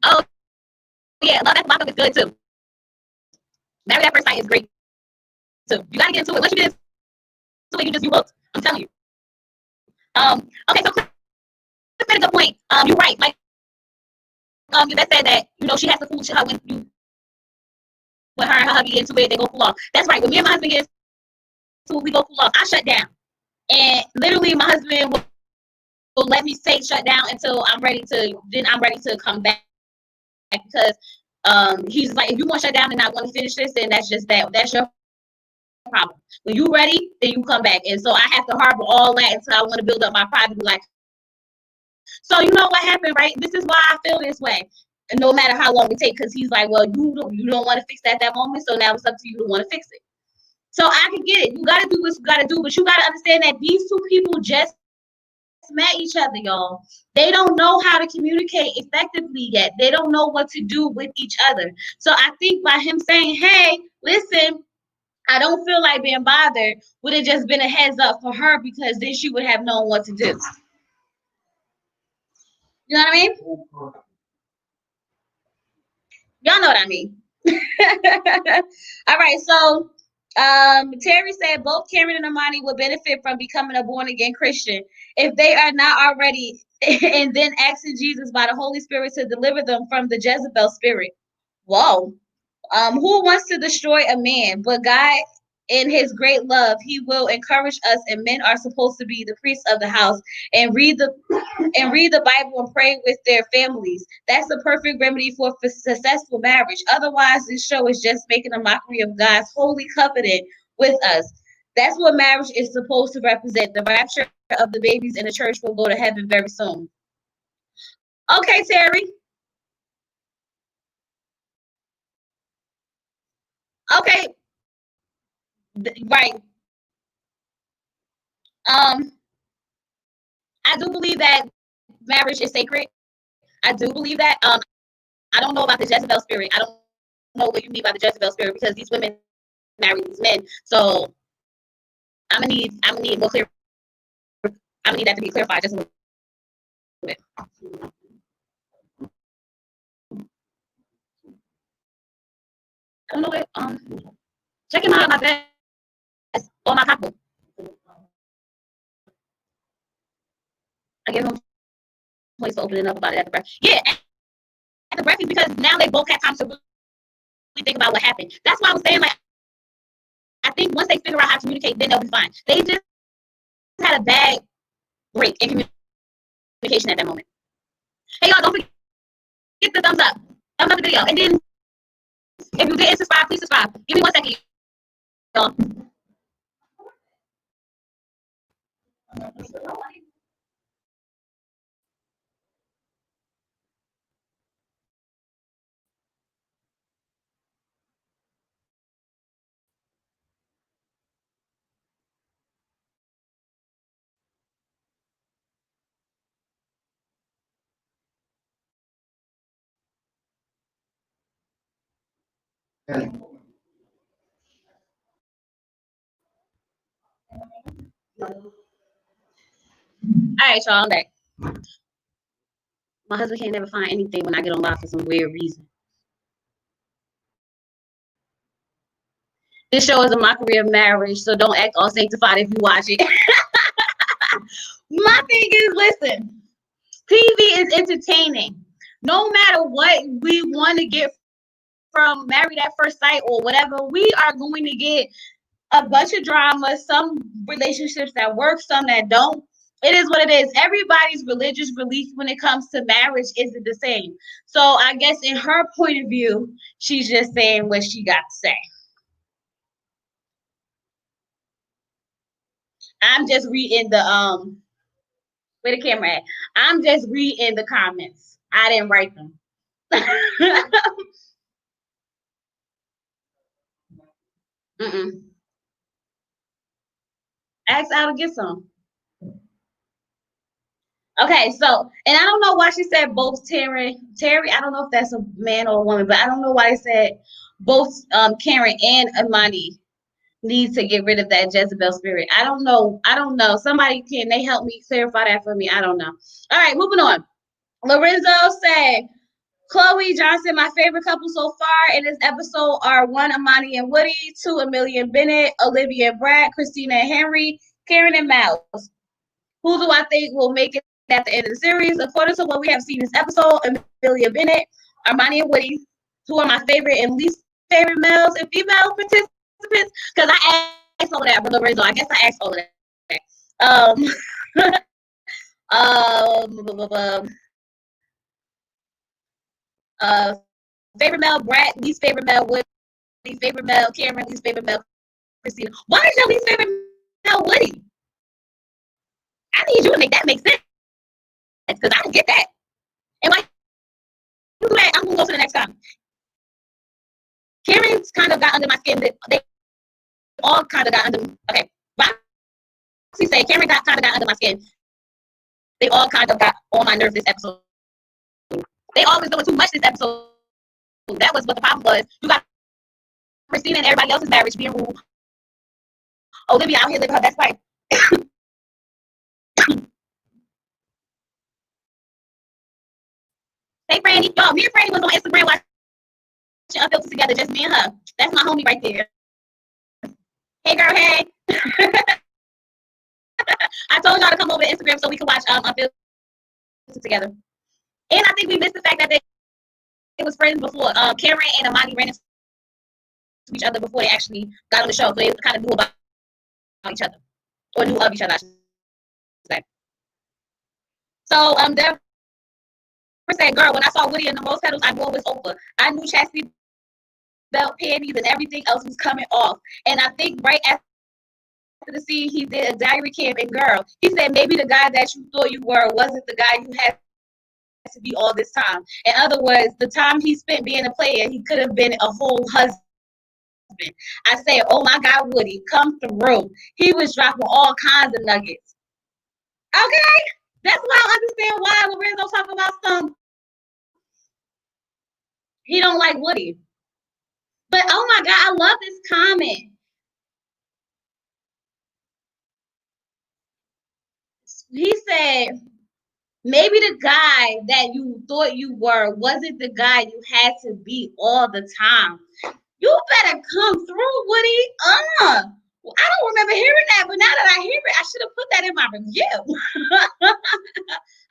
Oh yeah, love that's my focus too. good too. Married at first sight is great too. You gotta get into it. Once you get into it, you hooked. I'm telling you. Okay, so Chris made a good point. You're right. Like you that said that she has to fool her when her and her hubby get into it, they go cool off. That's right. When me and my husband get into it, we go cool off. I shut down, and literally my husband will let me stay shut down until I'm ready to come back, because he's like, if you want to shut down and not want to finish this, then that's your problem. When you ready, then you come back. And so I have to harbor all that until I want to build up my pride and be like, so you know what happened, right? This is why I feel this way. And no matter how long it takes, because he's like, well, you don't want to fix that at that moment, so now it's up to you to want to fix it. So I can get it. You got to do what you got to do, but you got to understand that these two people just met each other, y'all. They don't know how to communicate effectively yet. They don't know what to do with each other. So I think by him saying, hey, listen, I don't feel like being bothered, would have just been a heads up for her, because then she would have known what to do. You know what I mean? Y'all know what I mean. All right, so Terry said both Karen and Amani would benefit from becoming a born-again Christian if they are not already, and then asking Jesus by the Holy Spirit to deliver them from the Jezebel spirit. Whoa. Who wants to destroy a man? But God, in his great love, he will encourage us, and men are supposed to be the priests of the house and read the Bible and pray with their families. That's the perfect remedy for successful marriage. Otherwise, this show is just making a mockery of God's holy covenant with us. That's what marriage is supposed to represent. The rapture of the babies in the church will go to heaven very soon. Okay, Terry. Okay. Right. I do believe that marriage is sacred. I do believe that. I don't know about the Jezebel spirit. I don't know what you mean by the Jezebel spirit, because these women marry these men. So I'm gonna need more clear. I'm gonna need that to be clarified just a little bit. I don't know what. Checking out my vest or my couple. I give them a place to open it up about it at the breath. Yeah, at the breath is because now they both had time to really think about what happened. That's why I was saying, like, I think once they figure out how to communicate, then they'll be fine. They just had a bad break in communication at that moment. Hey, y'all, don't forget the thumbs up. Thumbs up the video. And then if you didn't subscribe, please subscribe. Give me 1 second, y'all. All right, y'all, I'm back. My husband can't never find anything when I get on live for some weird reason. This show is a mockery of marriage, so don't act all sanctified if you watch it. My thing is, listen, TV is entertaining. No matter what we want to get from Married at First Sight or whatever, we are going to get a bunch of drama, some relationships that work, some that don't. It is what it is. Everybody's religious belief when it comes to marriage isn't the same. So I guess in her point of view, she's just saying what she got to say. I'm just reading the where the camera at? I'm just reading the comments. I didn't write them. Mm-mm. Ask Al to get some. Okay, so, and I don't know why she said both Terry, I don't know if that's a man or a woman, but I don't know why they said both Karen and Amani need to get rid of that Jezebel spirit. I don't know. Somebody, can they help me clarify that for me? I don't know. All right, moving on. Lorenzo said, Chloe Johnson, my favorite couple so far in this episode are 1, Amani and Woody, 2, Amelia and Bennett, Olivia and Brad, Christina and Henry, Karen and Miles. Who do I think will make it at the end of the series? According to what we have seen in this episode, Amelia Bennett, Armani and Woody, who are my favorite and least favorite males and female participants, because I asked all of that, but no reason. I guess I asked all of that. Favorite male, Brad, least favorite male, Woody, favorite male, Cameron, least favorite male, Christina. Why is your least favorite male Woody? I need you to make that make sense, because I don't get that. And why you do that, I'm going to go to the next comment. Karen's kind of got under my skin. They all kind of got under, okay. Roxy said Karen kind of got under my skin. They all kind of got on my nerves this episode. They always doing too much this episode. That was what the problem was. You got Christina and everybody else's marriage being rude. Olivia out here living her best life. Hey, Franny. Y'all, me and Franny was on Instagram watching Unfiltered together, just me and her. That's my homie right there. Hey, girl, hey. I told y'all to come over to Instagram so we can watch Unfiltered together. And I think we missed the fact that they was friends before. Karen and Amani ran into each other before they actually got on the show, so they kind of knew about each other, or knew of each other, I should say. So Deborah said, "Girl, when I saw Woody in the rose petals, I knew it was over. I knew chastity belt, panties, and everything else was coming off. And I think right after the scene, he did a diary cam, and girl, he said maybe the guy that you thought you were wasn't the guy you had to be all this time. In other words, the time he spent being a player, he could have been a whole husband." I said, oh my God, Woody, come through. He was dropping all kinds of nuggets. Okay, that's why I understand why Lorenzo talking about some. He don't like Woody. But oh my God, I love this comment. He said, maybe the guy that you thought you were wasn't the guy you had to be all the time. You better come through, Woody. I don't remember hearing that, but now that I hear it, I should have put that in my review.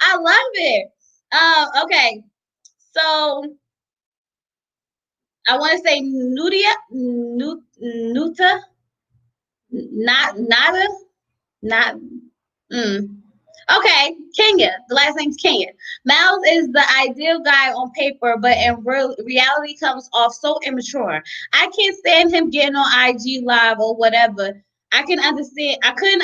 I love it. Okay, so I want to say Nuta, not. Okay, Kenya. The last name's Kenya. Miles is the ideal guy on paper, but in reality comes off so immature. I can't stand him getting on IG Live or whatever. I can understand. I couldn't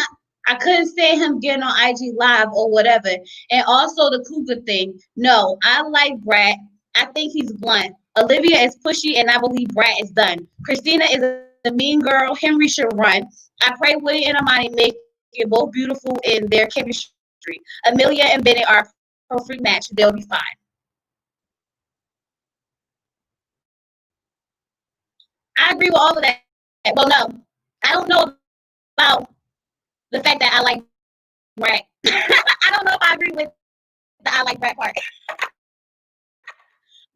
stand him getting on IG Live or whatever. And also the cougar thing. No, I like Brad. I think he's blunt. Olivia is pushy, and I believe Brad is done. Christina is a mean girl. Henry should run. I pray Woody and Amani make it both beautiful in their chemistry. Amelia and Bennett are a perfect match. They'll be fine. I agree with all of that. Well, no, I don't know about the fact that I like Brad. I don't know if I agree with the I like Brad part.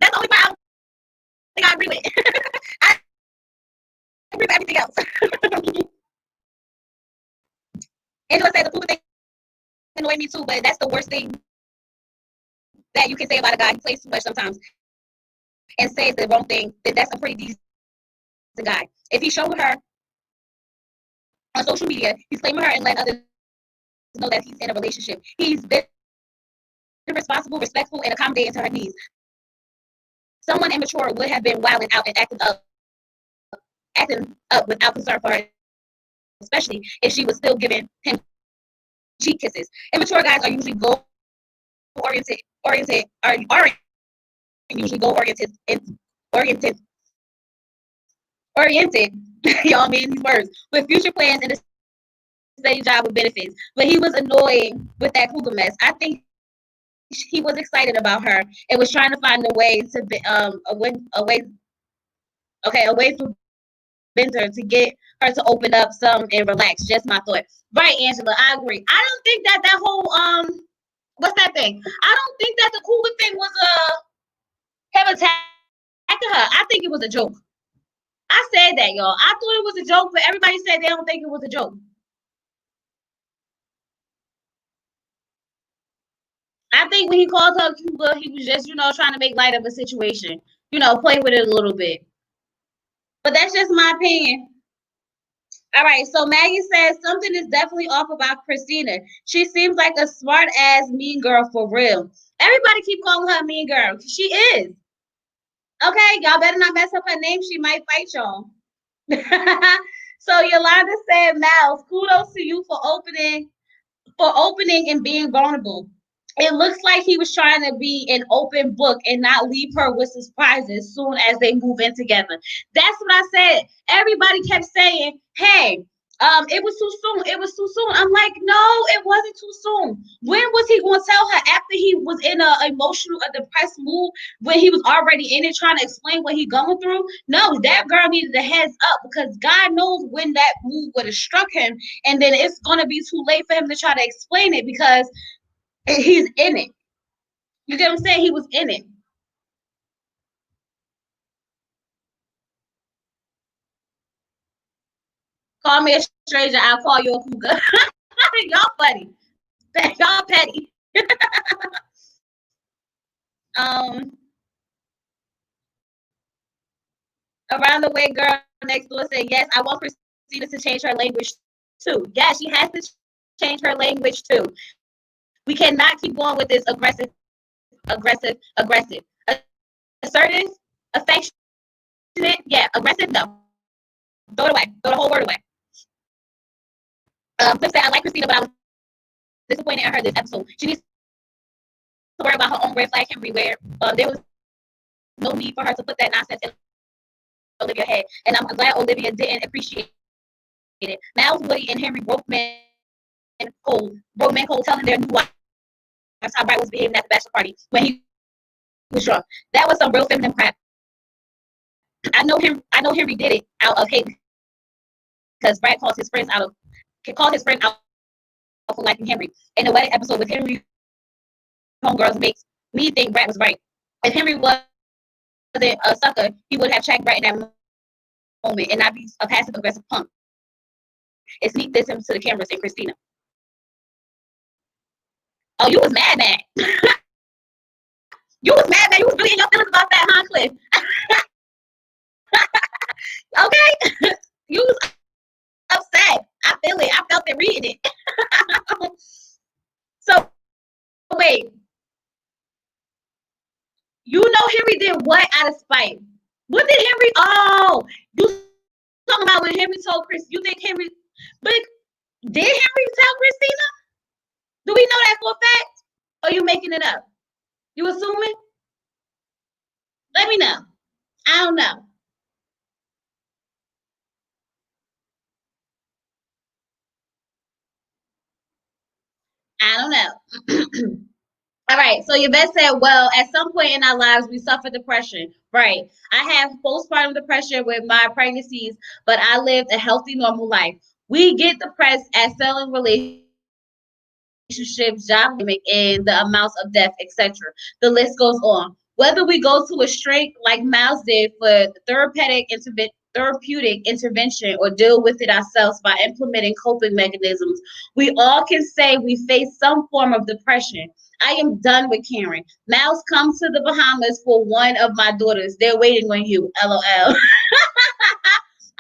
That's the only part I don't think I agree with. I agree with everything else. Angela said the food thing annoy me too, but that's the worst thing that you can say about a guy who plays too much sometimes and says the wrong thing. That's a pretty decent guy. If he's showing her on social media, he's claiming her and letting others know that he's in a relationship. He's been responsible, respectful, and accommodating to her needs. Someone immature would have been wilding out and acting up without concern for her, especially if she was still giving him cheek kisses. Immature guys are usually goal oriented, y'all mean these words, with future plans and a steady job with benefits. But he was annoyed with that cougar mess. I think he was excited about her and was trying to find a way to be, a way for Bender to get her to open up some and relax. Just my thought. Right, Angela, I agree. I don't think that whole what's that thing? I don't think that the cougar thing was kept attacking her. I think it was a joke. I said that, y'all. I thought it was a joke, but everybody said they don't think it was a joke. I think when he called her Cuba, he was just, trying to make light of a situation. Play with it a little bit. But that's just my opinion. All right, so Maggie says something is definitely off about Christina. She seems like a smart ass mean girl for real. Everybody keep calling her a mean girl. She is. Okay, y'all better not mess up her name. She might fight y'all. So Yolanda said, Mouse, kudos to you for opening and being vulnerable. It looks like he was trying to be an open book and not leave her with surprises soon as they move in together. That's what I said. Everybody kept saying, hey, it was too soon. It was too soon. I'm like, no, it wasn't too soon. When was he going to tell her after he was in a emotional, a depressed mood, when he was already in it trying to explain what he's going through? No, that girl needed a heads up because God knows when that mood would have struck him, and then it's going to be too late for him to try to explain it because he's in it. You get what I'm saying? He was in it. Call me a stranger, I'll call you a cougar. Y'all funny. Y'all petty. Around the way, girl next door said, yes, I want Christina to change her language too. Yeah, she has to change her language too. We cannot keep going with this aggressive. Assertive, affectionate, yeah, aggressive, no. Throw it away. Throw the whole word away. Cliff said, I like Christina, but I was disappointed in her this episode. She needs to worry about her own red flag everywhere. There was no need for her to put that nonsense in Olivia's head. And I'm glad Olivia didn't appreciate it. Miles, Woody, and Henry broke men cold, telling their new wives how Bright was behaving at the bachelor party when he was drunk. That was some real feminine crap. I know Henry did it out of hate because Brad called his friend out for liking Henry. In the wedding episode with Henry homegirls makes me think Brad was right. If Henry wasn't a sucker, he would have checked Brad in that moment and not be a passive aggressive punk. And sneak this into the cameras and Christina. Oh, you was mad. You was mad. You was really in your feelings about that, huh, Cliff? Okay? You was upset. I feel it. I felt it reading it. So, wait. You know Henry did what out of spite? What did Henry? Oh, you talking about when Henry told Chris? You think Henry? But did Henry tell Christina? Do we know that for a fact? Or are you making it up? You assuming? Let me know. I don't know. I don't know. All right. So Yvette said, well, at some point in our lives, we suffer depression. Right. I have postpartum depression with my pregnancies, but I lived a healthy, normal life. We get depressed at selling relationships, job and the amounts of death, etc. The list goes on. Whether we go to a straight like Miles did for therapeutic intervention or deal with it ourselves by implementing coping mechanisms, we all can say we face some form of depression. I am done with Karen. Miles, come to the Bahamas for one of my daughters. They're waiting on you. LOL.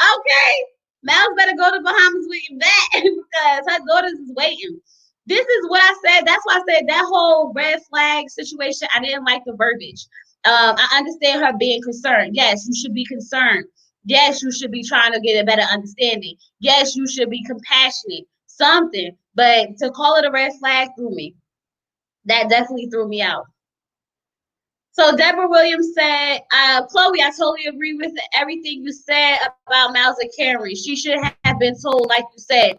Okay. Miles better go to Bahamas with you back because her daughters is waiting. This is what I said. That's why I said that whole red flag situation, I didn't like the verbiage. I understand her being concerned. Yes, you should be concerned. Yes, you should be trying to get a better understanding. Yes, you should be compassionate. Something. But to call it a red flag threw me. That definitely threw me out. So Deborah Williams said, Chloe, I totally agree with everything you said about Miles and Karen. She should have been told, like you said.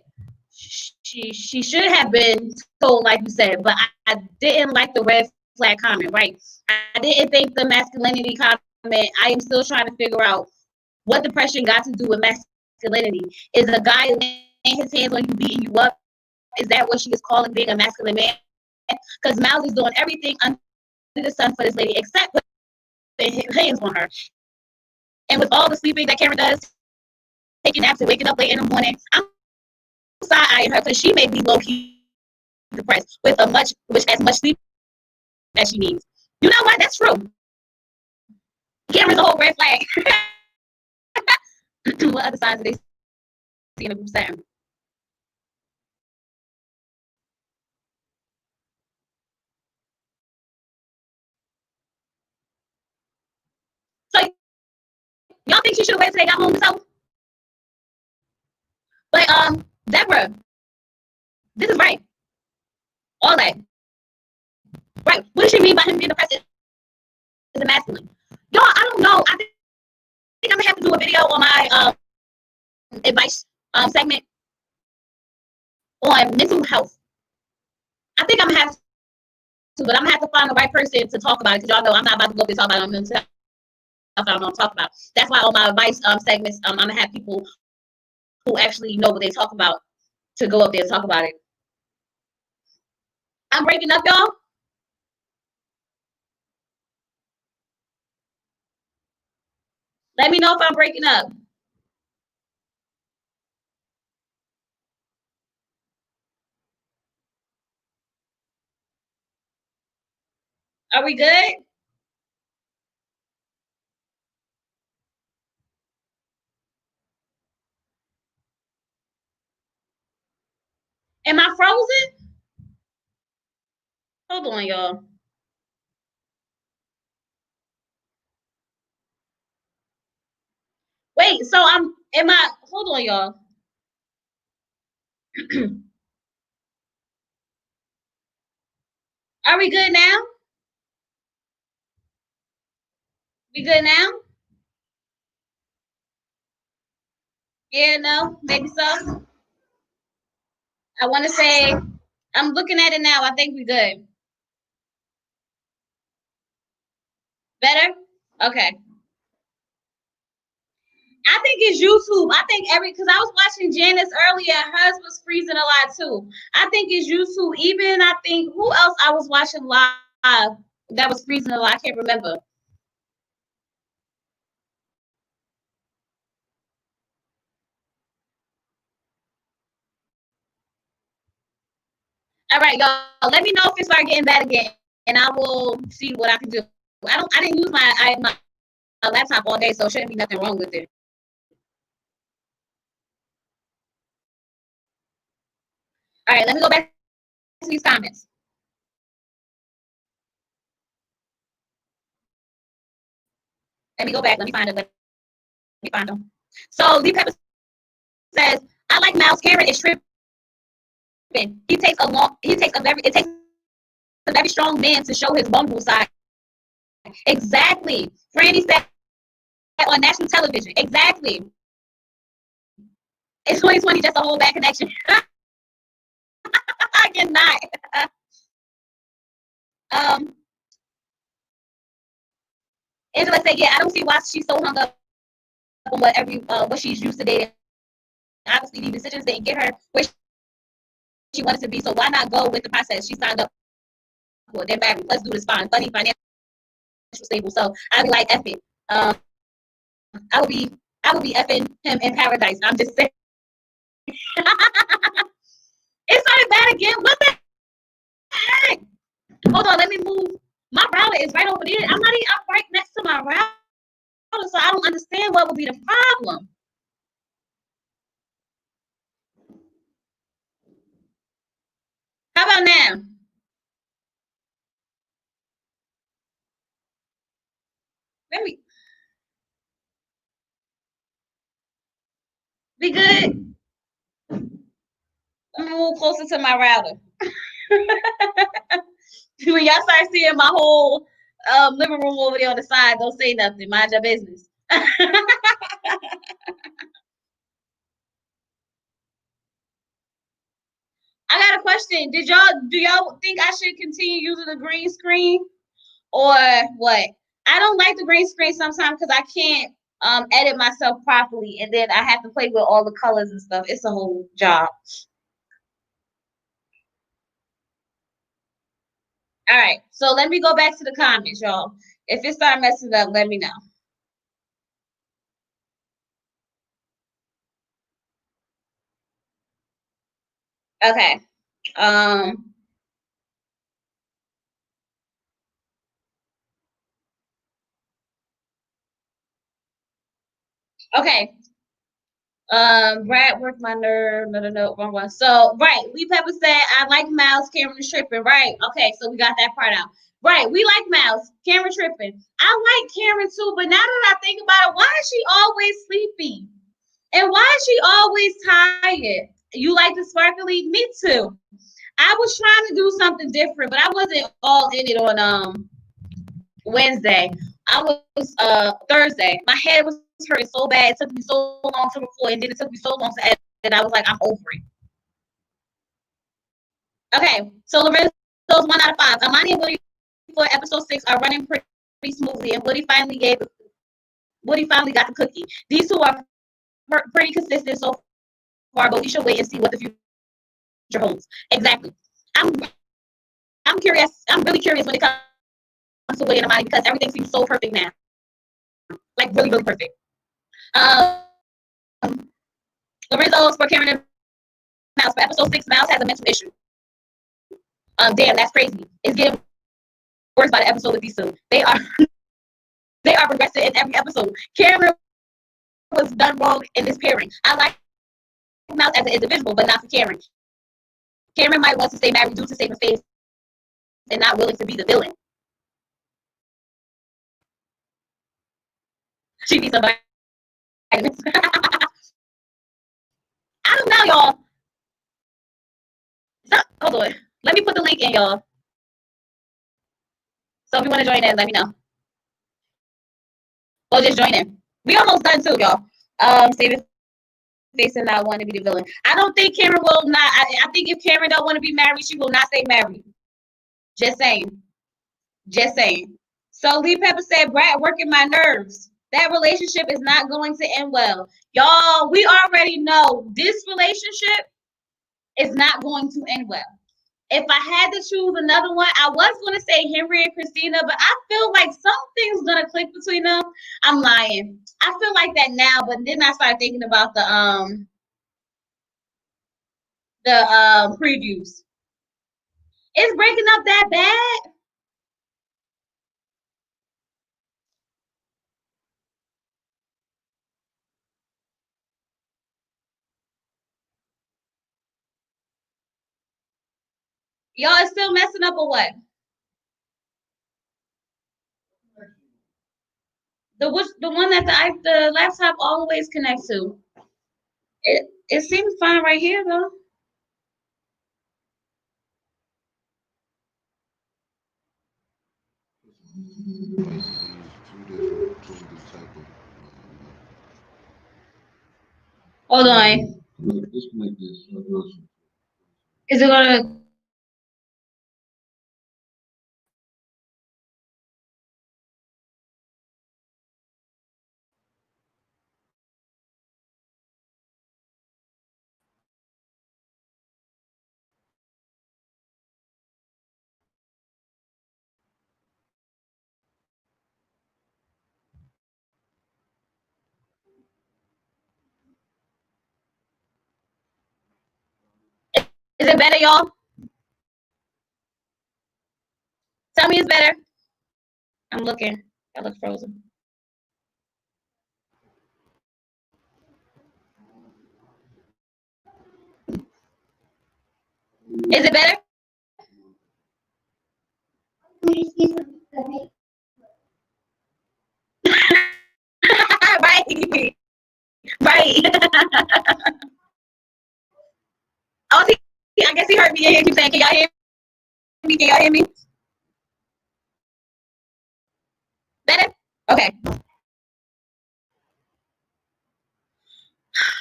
She should have been told, like you said, but I didn't like the red flag comment, right? I didn't think the masculinity comment. I am still trying to figure out what depression got to do with masculinity. Is a guy laying his hands on you, beating you up? Is that what she is calling being a masculine man? Because Miles is doing everything under the sun for this lady, except hands on her. And with all the sleeping that Karen does, taking naps and waking up late in the morning, I'm side-eyeing her because she may be low-key depressed with as much sleep as she needs. You know what? That's true. Karen's a whole red flag. What other signs do they see in a group setting? So y'all think she should have waited till they got home herself? But Deborah, this is right. All that. Right. What does she mean by him being depressed is masculine? Y'all, I don't know. I think I'm gonna have to do a video on my advice segment on mental health. I think I'm gonna have to, but I'm gonna have to find the right person to talk about it because y'all know I'm not about to go up and talk about mental health. I don't know what I'm talking about. That's why on my advice segments, I'm gonna have people who actually know what they talk about to go up there and talk about it. I'm breaking up, y'all. Let me know if I'm breaking up. Are we good? Am I frozen? Hold on, y'all. Wait, so hold on, y'all. Are we good now? We good now? Yeah, no, maybe so. I want to say, I'm looking at it now. I think we good. Better? Okay. I think it's YouTube. I think because I was watching Janice earlier, hers was freezing a lot too. I think it's YouTube. Even I think who else I was watching live that was freezing a lot. I can't remember. All right, y'all. Let me know if it start getting bad again, and I will see what I can do. I didn't use my laptop all day, so it shouldn't be nothing wrong with it. All right, let me go back to these comments. Let me go back. Let me find it. Let me find them. So Lee Pepper says, "I like Miles. Karen is tripping. It takes a very strong man to show his vulnerable side." Exactly. Franny said on national television. Exactly. It's 2020, just a whole bad connection. I cannot. Angela said, "Yeah, I don't see why she's so hung up on what she's used to dating. Obviously, these decisions didn't get her where she wanted to be, so why not go with the process she signed up for? They're married. Let's do this fine, funny, financial stable." So I'd be like, "F it." I would be effing him in paradise. I'm just saying. It started bad again. What the heck? Hold on, let me move. My router is right over there. I'm right next to my router, so I don't understand what would be the problem. How about now? Let me. We good? Let me move closer to my router. When y'all start seeing my whole living room over there on the side, don't say nothing. Mind your business. I got a question. Do y'all think I should continue using the green screen or what? I don't like the green screen sometimes because I can't edit myself properly, and then I have to play with all the colors and stuff. It's a whole job. All right, so let me go back to the comments, y'all. If it start messing up, let me know. Okay. Um, okay. Brad worked my nerve. No, wrong one. So, right. Lee Pepper said, I like Miles. Cameron tripping. Right. Okay. So we got that part out. Right. We like Miles. Cameron tripping. I like Cameron too, but now that I think about it, why is she always sleepy? And why is she always tired? You like the sparkly? Me too. I was trying to do something different, but I wasn't all in it on Wednesday. I was Thursday. My head was hurting so bad. It took me so long to record, and then it took me so long to edit that I was like, I'm over it. Okay, so Lorenzo's 1 out of 5. Amani and Woody for episode 6 are running pretty smoothly, and Woody finally got the cookie. These two are pretty consistent so far, but we should wait and see what the future holds. Exactly. I'm I'm curious. I'm really curious when it comes to Woody and Amani because everything seems so perfect now, like really, really perfect. Um, Lorenzo's for Karen and Mouse for episode 6. Mouse has a mental issue. Damn, that's crazy. It's getting worse by the episode with these two. They are progressing in every episode. Karen was done wrong in this pairing. I like Mouse as an individual, but not for Karen. Karen might want to stay married due to saving face and not willing to be the villain. She needs some vitamins. I don't know, y'all. So, hold on. Let me put the link in, y'all. So if you want to join in, let me know. Or just join in. We almost done too, y'all. Saving face and not want to be the villain. I don't think Karen will not. I think if Karen don't want to be married, she will not stay married. Just saying. Just saying. So Lee Pepper said, Brad working my nerves. That relationship is not going to end well. Y'all, we already know this relationship is not going to end well. If I had to choose another one, I was going to say Henry and Christina, but I feel like something's going to click between them. I'm lying. I feel like that now, but then I started thinking about the previews. It's breaking up that bad. Y'all is still messing up or what? The one that the laptop always connects to. It seems fine right here though. Hold on. Is it gonna? Is it better, y'all? Tell me it's better. I'm looking. I look frozen. Is it better? Right. Right. Oh, see, I guess he heard me and he keep saying, can y'all hear me? Can y'all hear me? Better? Okay.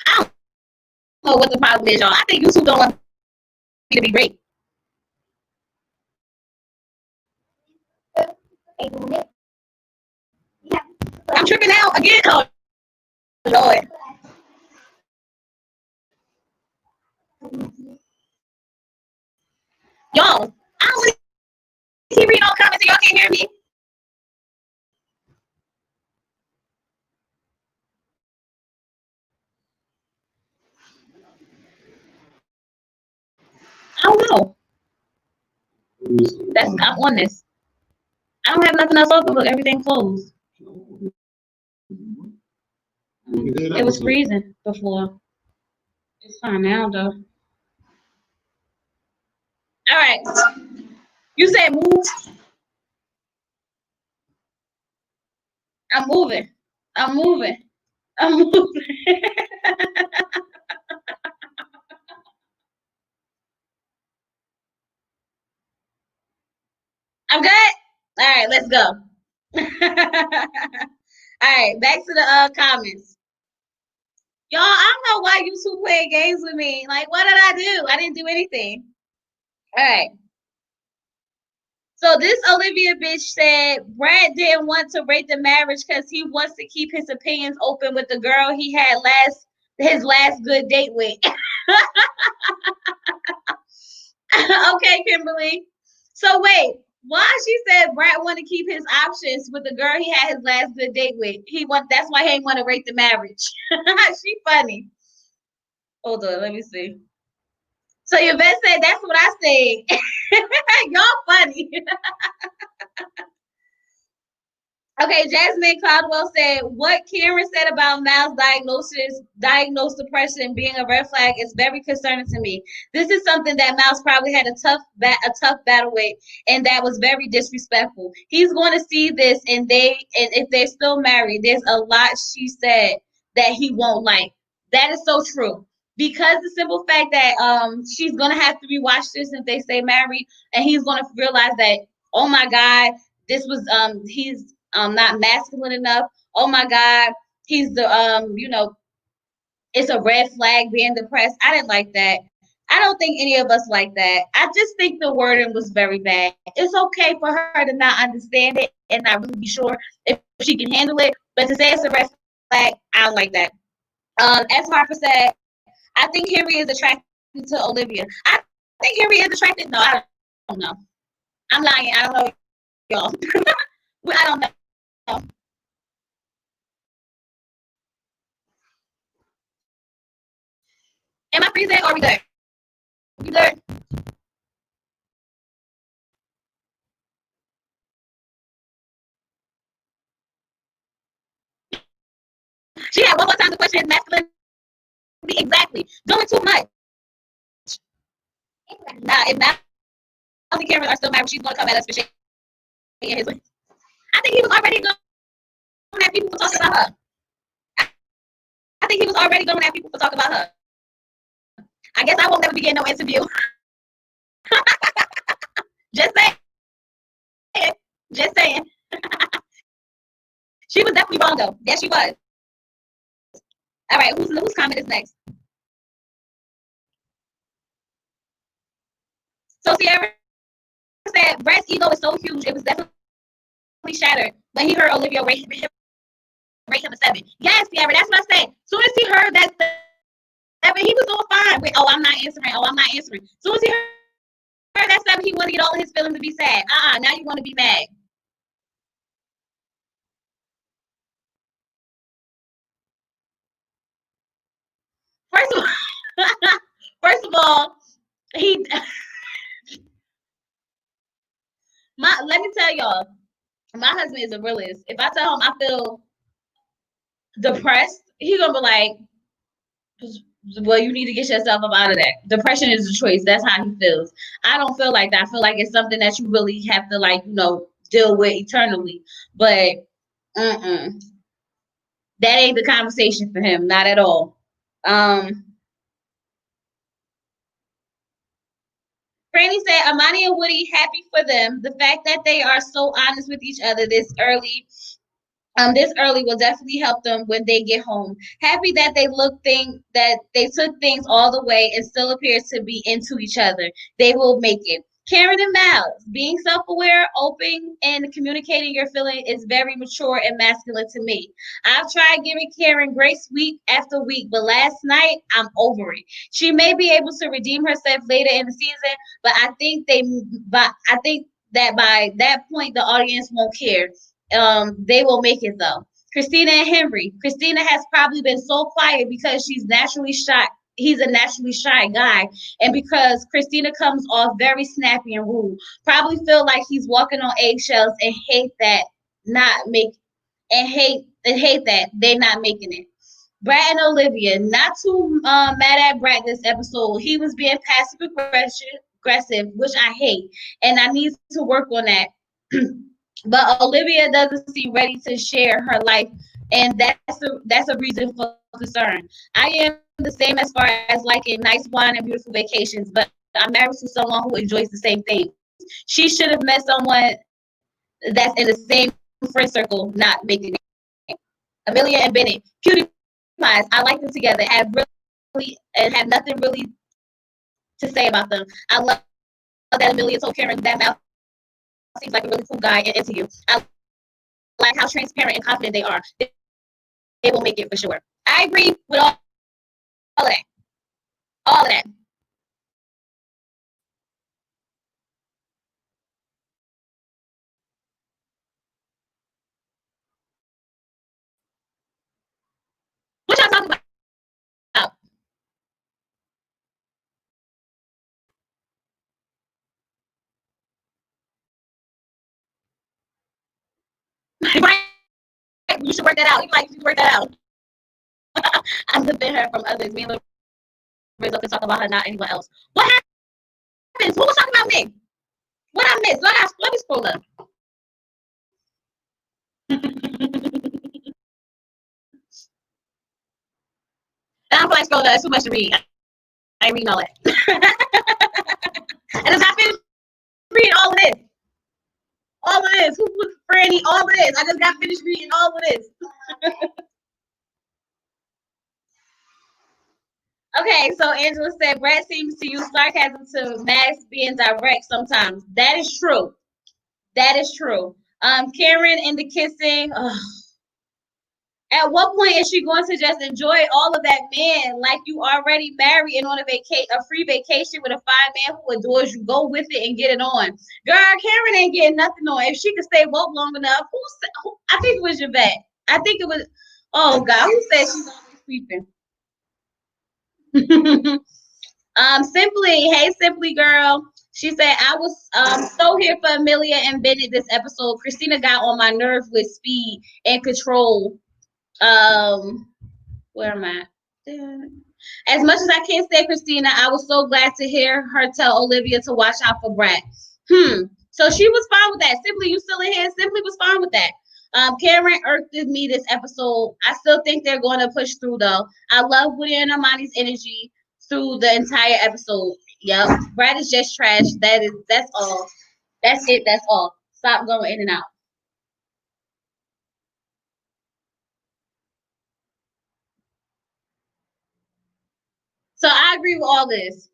I don't know what the problem is, y'all. I think YouTube don't want me to be great. I'm tripping out again. Oh, Lord. Y'all, I don't want to keep reading all comments and y'all can't hear me. I'm on this. I don't have nothing else open. Look, everything closed. It was freezing before. It's fine now, though. All right. You said move. I'm moving. I'm moving. I'm moving. I'm good. All right, let's go. All right, back to the comments. Y'all, I don't know why you two playing games with me. Like, what did I do? I didn't do anything. All right. So this Olivia bitch said Brad didn't want to rate the marriage because he wants to keep his opinions open with the girl he had his last good date with. Okay, Kimberly. So wait, why she said Brad want to keep his options with the girl he had his last good date with? That's why he ain't want to rate the marriage. She funny. Hold on, let me see. So your vet said that's what I said. Y'all funny. Okay, Jasmine Caldwell said what Karen said about Mal's diagnosed depression being a red flag is very concerning to me. This is something that Mal's probably had a tough battle with, and that was very disrespectful. He's going to see this, and if they're still married, there's a lot she said that he won't like. That is so true. Because the simple fact that she's gonna have to rewatch this if they stay married, and he's gonna realize that, oh my God, this was he's not masculine enough. Oh my God, he's the it's a red flag being depressed. I didn't like that. I don't think any of us like that. I just think the wording was very bad. It's okay for her to not understand it and not really be sure if she can handle it, but to say it's a red flag, I don't like that. As Harper said, I think Henry is attracted to Olivia. I think Henry is attracted. No, I don't know. I'm lying. I don't know, y'all. I don't know. Am I freezing or we good? We good? She had one more time to question his masculinity. Exactly. Doing too much. Now, if Mal and Karen are still married, she's going to come at us for shaking his way. I think he was already going to have people talk about her. I think he was already going to have people talk about her. I guess I won't never be getting no interview. Just saying. Just saying. She was definitely wrong, though. Yes, she was. All right, whose comment is next? So Sierra said Brad's ego is so huge, it was definitely shattered when he heard Olivia rate him a 7. Yes, Sierra, that's what I said. As soon as he heard that 7, he was doing fine with, I'm not answering. As soon as he heard that 7, he wanted to get all of his feelings to be sad. Now you want to be mad. First of all, let me tell y'all, my husband is a realist. If I tell him I feel depressed, he's gonna be like, well, you need to get yourself up out of that. Depression is a choice. That's how he feels. I don't feel like that. I feel like it's something that you really have to deal with eternally. But that ain't the conversation for him. Not at all. Franny said, Amani and Woody, happy for them. The fact that they are so honest with each other this early will definitely help them when they get home. Happy that they took things all the way and still appears to be into each other. They will make it. Karen and Mal, being self-aware, open, and communicating your feeling is very mature and masculine to me. I've tried giving Karen grace week after week, but last night I'm over it. She may be able to redeem herself later in the season, but I think that by that point the audience won't care. They will make it though. Christina and Henry. Christina has probably been so quiet because she's naturally shocked he's a naturally shy guy, and because Christina comes off very snappy and rude, probably feel like he's walking on eggshells and hate that not make and hate that they're not making it. Brad and Olivia, not too mad at Brad this episode. He was being aggressive, which I hate, and I need to work on that. But Olivia doesn't seem ready to share her life, and that's a reason for concern. I am the same as far as liking nice wine and beautiful vacations, but I'm married to someone who enjoys the same thing. She should have met someone that's in the same friend circle, not making it. Amelia and Bennett, cutie pies. I like them together. Have nothing really to say about them. I love that Amelia told Karen that Mal seems like a really cool guy and into you. I like how transparent and confident they are. They will make it for sure. I agree with all of that. All of that. What y'all talking about? Right? You should work that out. You should work that out. I'm defending her from others. Me and Rizzo can talk about her, not anyone else. What happens? Who was talking about me? What I missed? Let me scroll up. And I'm like, scroll up. It's too much to read. I ain't reading all that. And as I finished reading all of this, who was Franny? All of this. I just got finished reading all of this. Okay, so Angela said Brad seems to use sarcasm to mask being direct sometimes. That is true. That is true. Karen and the kissing. Ugh. At what point is she going to just enjoy all of that man like you already married and on a free vacation with a fine man who adores you? Go with it and get it on. Girl, Karen ain't getting nothing on. If she could stay woke long enough, I think it was Yvette. I think it was, oh God, who said she's always sleeping? Simply, hey, Simply girl. She said, I was so here for Amelia and Bennett this episode. Christina got on my nerve with speed and control. Where am I? As much as I can't say Christina, I was so glad to hear her tell Olivia to watch out for Brad. So she was fine with that. Simply, you still in here? Simply was fine with that. Karen irked me this episode. I still think they're going to push through though. I love Woody and Amani's energy through the entire episode. Yep. Brad is just trash. That's all. That's it. That's all. Stop going in and out. So I agree with all this.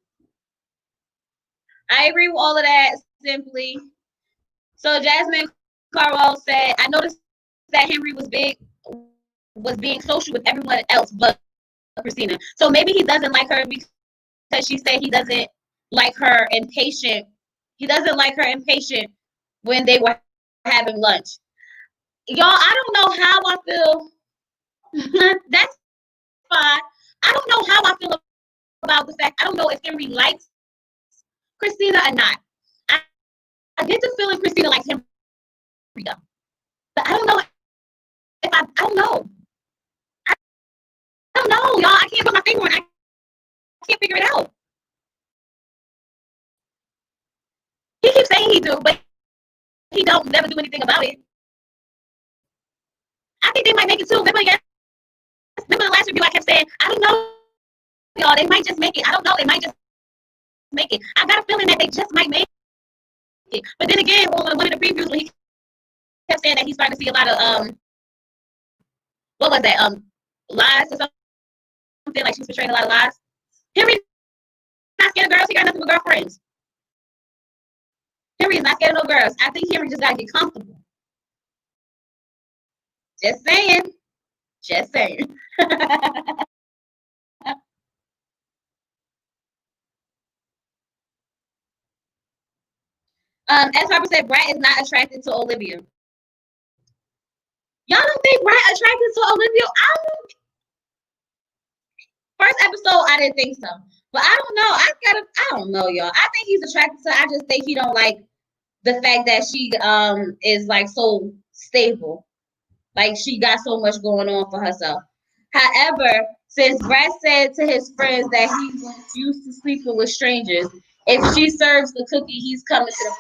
I agree with all of that, Simply. So Jasmine Carwell said, I noticed that Henry was being social with everyone else but Christina. So maybe he doesn't like her because she said he doesn't like her impatient. He doesn't like her impatient when they were having lunch. Y'all, I don't know how I feel. That's fine. I don't know how I feel about the fact. I don't know if Henry likes Christina or not. I get the feeling Christina likes Henry though. But I don't know if I don't know. I don't know, y'all. I can't put my finger on it. I can't figure it out. He keeps saying he do, but he don't never do anything about it. I think they might make it too. Remember the last review I kept saying, I don't know, y'all. They might just make it. I don't know. They might just make it. I got a feeling that they just might make it. But then again, on one of the previews when he kept saying that he's starting to see a lot of what was that? Lies or something, like she's portraying a lot of lies. Henry's not scared of girls. He got nothing but girlfriends. Henry is not scared of no girls. I think Henry just gotta get comfortable. Just saying. Just saying. As Robert said, Brad is not attracted to Olivia. Y'all don't think Brad attracted to Olivia? First episode, I didn't think so. But I don't know. I don't know, y'all. I think he's attracted to her. I just think he don't like the fact that she is like so stable. Like she got so much going on for herself. However, since Brad said to his friends that he was used to sleeping with strangers, if she serves the cookie, he's coming to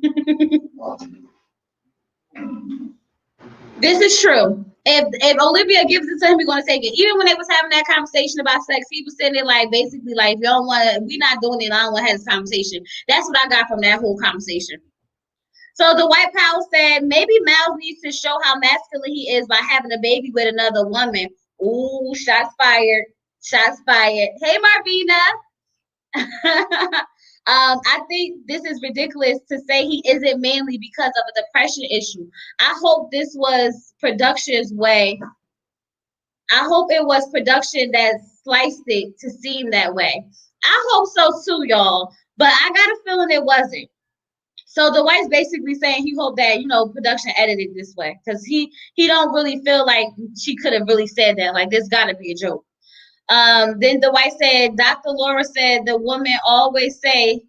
the party. This is true. If Olivia gives it to him, he's gonna take it. Even when they was having that conversation about sex, he was sitting there like basically like, if y'all wanna, we not doing it, I don't wanna have this conversation. That's what I got from that whole conversation. So the White House said maybe Miles needs to show how masculine he is by having a baby with another woman. Ooh, shots fired. Shots fired. Hey, Marvina. I think this is ridiculous to say he isn't manly because of a depression issue. I hope this was production's way. I hope it was production that sliced it to seem that way. I hope so too, y'all. But I got a feeling it wasn't. So the White's basically saying he hoped that production edited this way because he don't really feel like she could have really said that. Like this got to be a joke. Then the White said, Dr. Laura said the women always say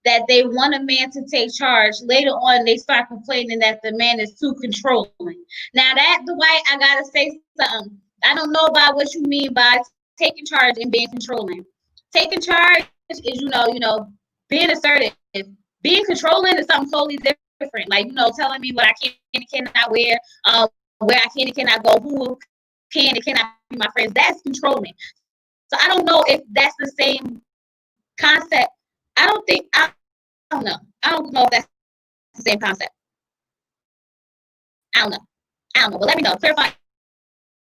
that they want a man to take charge. Later on, they start complaining that the man is too controlling. Now that the White, I gotta say something. I don't know about what you mean by taking charge and being controlling. Taking charge is, being assertive. Being controlling is something totally different. Like, telling me what I can and cannot wear, where I can and cannot go, who can and cannot be my friends. That's controlling. So I don't know if that's the same concept. I don't know. I don't know if that's the same concept. I don't know. But let me know. Clarify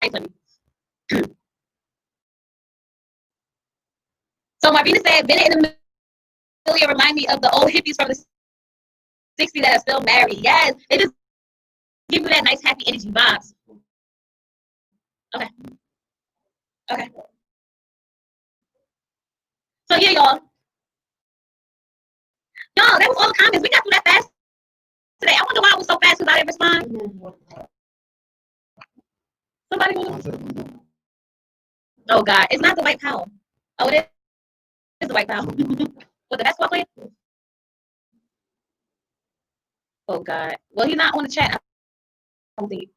for me. So Marvina said, Bennett and Amelia remind me of the old hippies from the 60s that are still married. Yes, they just give you that nice happy energy vibes. Okay. So yeah, y'all. Y'all, that was all the comments. We got through that fast today. I wonder why it was so fast because I didn't respond. Somebody was. Oh God, it's not the White Power. Oh, it is the White Power. What, the basketball player? Oh God. Well, he's not on the chat. I don't think.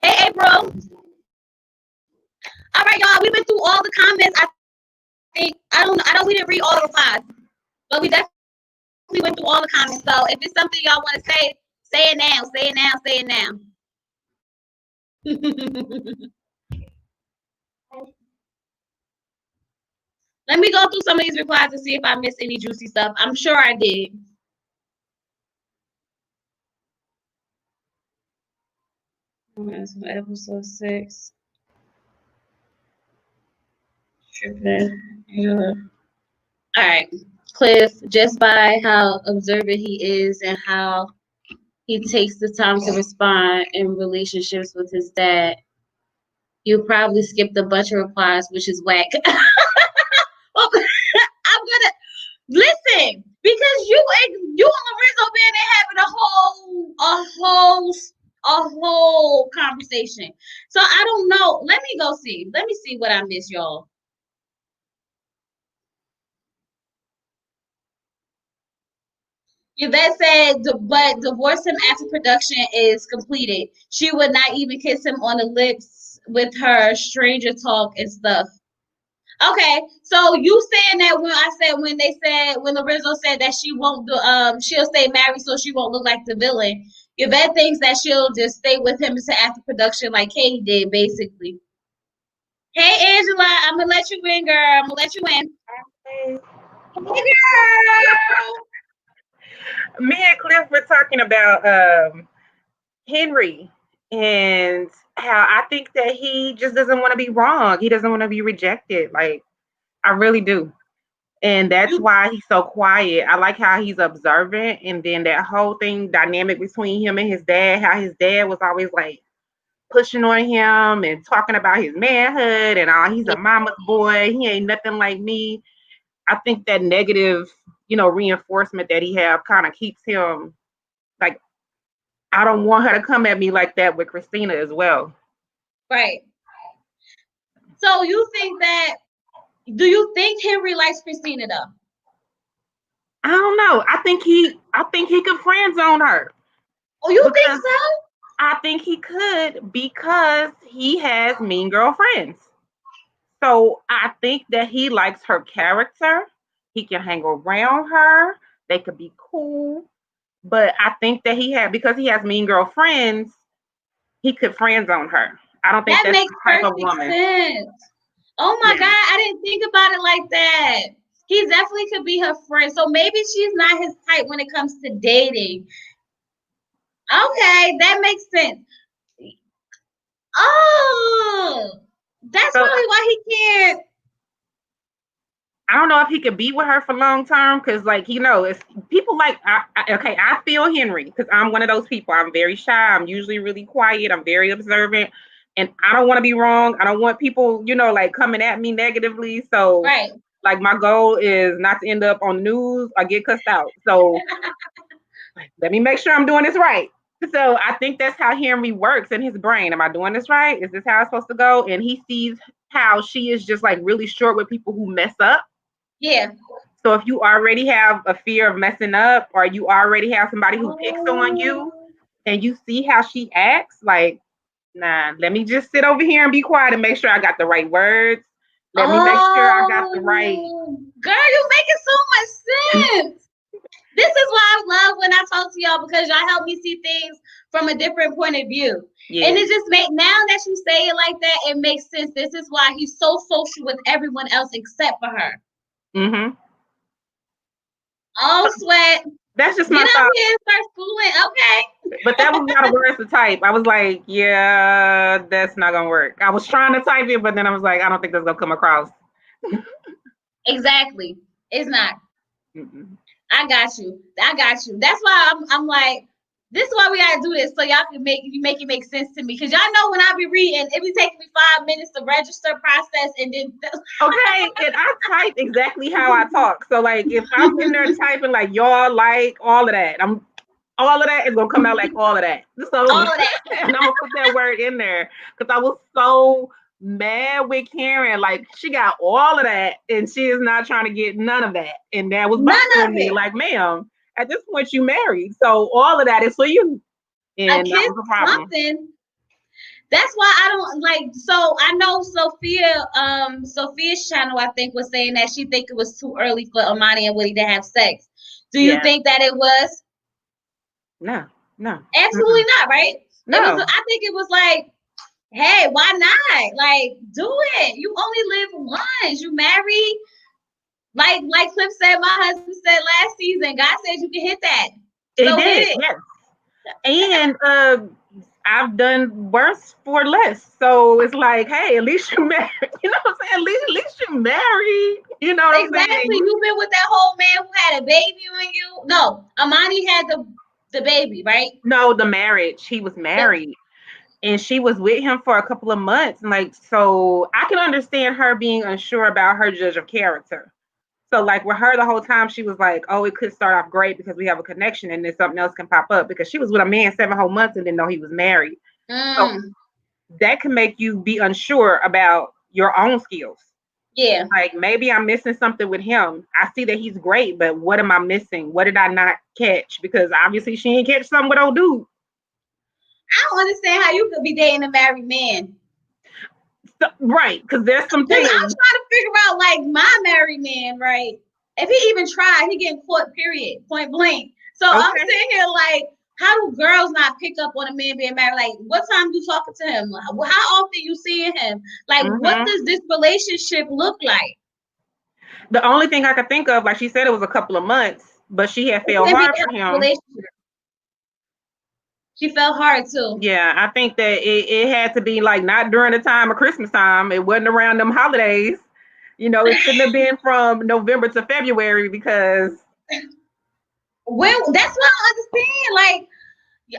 Hey, April. All right, y'all. We went through all the comments. We didn't read all the replies, but we definitely went through all the comments. So if it's something y'all want to say it now. Say it now. Let me go through some of these replies and see if I missed any juicy stuff. I'm sure I did. Episode 6. All right. Cliff, just by how observant he is and how he takes the time to respond in relationships with his dad, you probably skipped a bunch of replies, which is whack. Well, I'm gonna listen because you and Lorenzo been there having a whole conversation. So I don't know. Let me go see. Let me see what I missed, y'all. Yvette said, but divorce him after production is completed. She would not even kiss him on the lips with her stranger talk and stuff. Okay, so you saying that when Lorenzo said that she won't do she'll stay married so she won't look like the villain. Yvette thinks that she'll just stay with him until after production like Katie did, basically. Hey Angela, I'm gonna let you in, girl. I'm gonna let you in. Hey girl. Me and Cliff were talking about Henry and how I think that he just doesn't want to be wrong. He doesn't want to be rejected. Like, I really do. And that's why he's so quiet. I like how he's observant. And then that whole thing dynamic between him and his dad, how his dad was always like pushing on him and talking about his manhood and all. He's a mama's boy. He ain't nothing like me. I think that negative, reinforcement that he have kind of keeps him like, I don't want her to come at me like that with Christina as well. Right. So you think that? Do you think Henry likes Christina though? I don't know. I think he could friend zone her. Oh, you think Because so? I think he could because he has mean girl friends. So I think that he likes her character. He can hang around her. They could be cool. But I think that because he has mean girl friends, he could friend zone her. I don't think That that's makes the type of perfect woman. sense. Oh my Yeah. God, I didn't think about it like that. He definitely could be her friend. So maybe she's not his type when it comes to dating. Okay, that makes sense. Oh, that's So probably why he can't. I don't know if he could be with her for long term because, like, it's people like, I feel Henry because I'm one of those people. I'm very shy. I'm usually really quiet. I'm very observant. And I don't want to be wrong. I don't want people, like coming at me negatively. So, Right. like, my goal is not to end up on news or get cussed out. So, let me make sure I'm doing this right. So, I think that's how Henry works in his brain. Am I doing this right? Is this how it's supposed to go? And he sees how she is just like really short with people who mess up. Yeah. So if you already have a fear of messing up or you already have somebody who picks on you and you see how she acts, like, nah, let me just sit over here and be quiet and make sure I got the right words. Let me make sure I got the right. Girl, you making so much sense. This is why I love when I talk to y'all because y'all help me see things from a different point of view. Yeah. And it just now that you say it like that, it makes sense. This is why he's so social with everyone else except for her. Mm-hmm. Oh, Sweat. That's just Get my up thought. here and start schooling. Okay. But that was not a words to type. I was like, yeah, that's not gonna work. I was trying to type it, but then I was like, I don't think that's gonna come across. Exactly. It's not. Mm-mm. I got you. That's why I'm like, this is why we gotta do this so y'all can make it make sense to me. Cause y'all know when I be reading, it be taking me 5 minutes to register, process, and then Okay, and I type exactly how I talk. So like if I'm in there typing like y'all like all of that, all of that is gonna come out like all of that. So all of that. and I'm gonna put that word in there because I was so mad with Karen. Like she got all of that and she is not trying to get none of that. And that was bothering me. Like, ma'am, at this point you married. So all of that is for you. And A that kiss was a problem. something. That's why I don't like. So I know Sophia's channel, I think, was saying that she think it was too early for Amani and Woody to have sex. Do you think that it was? No. Absolutely not, right? No. I think it was like, hey, why not? Like, do it. You only live once. You married. Like Cliff said, my husband said last season, God said you can hit that. So hit it. Yes. And I've done worse for less. So it's like, hey, at least you're married. You know what I'm saying? At least you're married. You know what I'm saying? Exactly. You've been with that whole man who had a baby on you. No, Amani had the baby, right? No, the marriage. He was married. And she was with him for a couple of months. And like, so I can understand her being unsure about her judge of character. So like with her the whole time, she was like, oh, it could start off great because we have a connection and then something else can pop up because she was with a man 7 whole months and didn't know he was married. So that can make you be unsure about your own skills. Yeah. Like maybe I'm missing something with him. I see that he's great, but what am I missing? What did I not catch? Because obviously she ain't catch something with old dude. I don't understand how you could be dating a married man. So, right, because there's some things. I'm trying to figure out like my married man, right? If he even tried, he getting caught, period, point blank. So I'm sitting here like, how do girls not pick up on a man being married? Like, what time you talking to him? How often you seeing him? Like, what does this relationship look like? The only thing I could think of, like she said, it was a couple of months, but she had fell hard for him. She fell hard too. Yeah, I think that it had to be like not during the time of Christmas time. It wasn't around them holidays. You know, it shouldn't have been from November to February because. Well, that's what I understand. Like,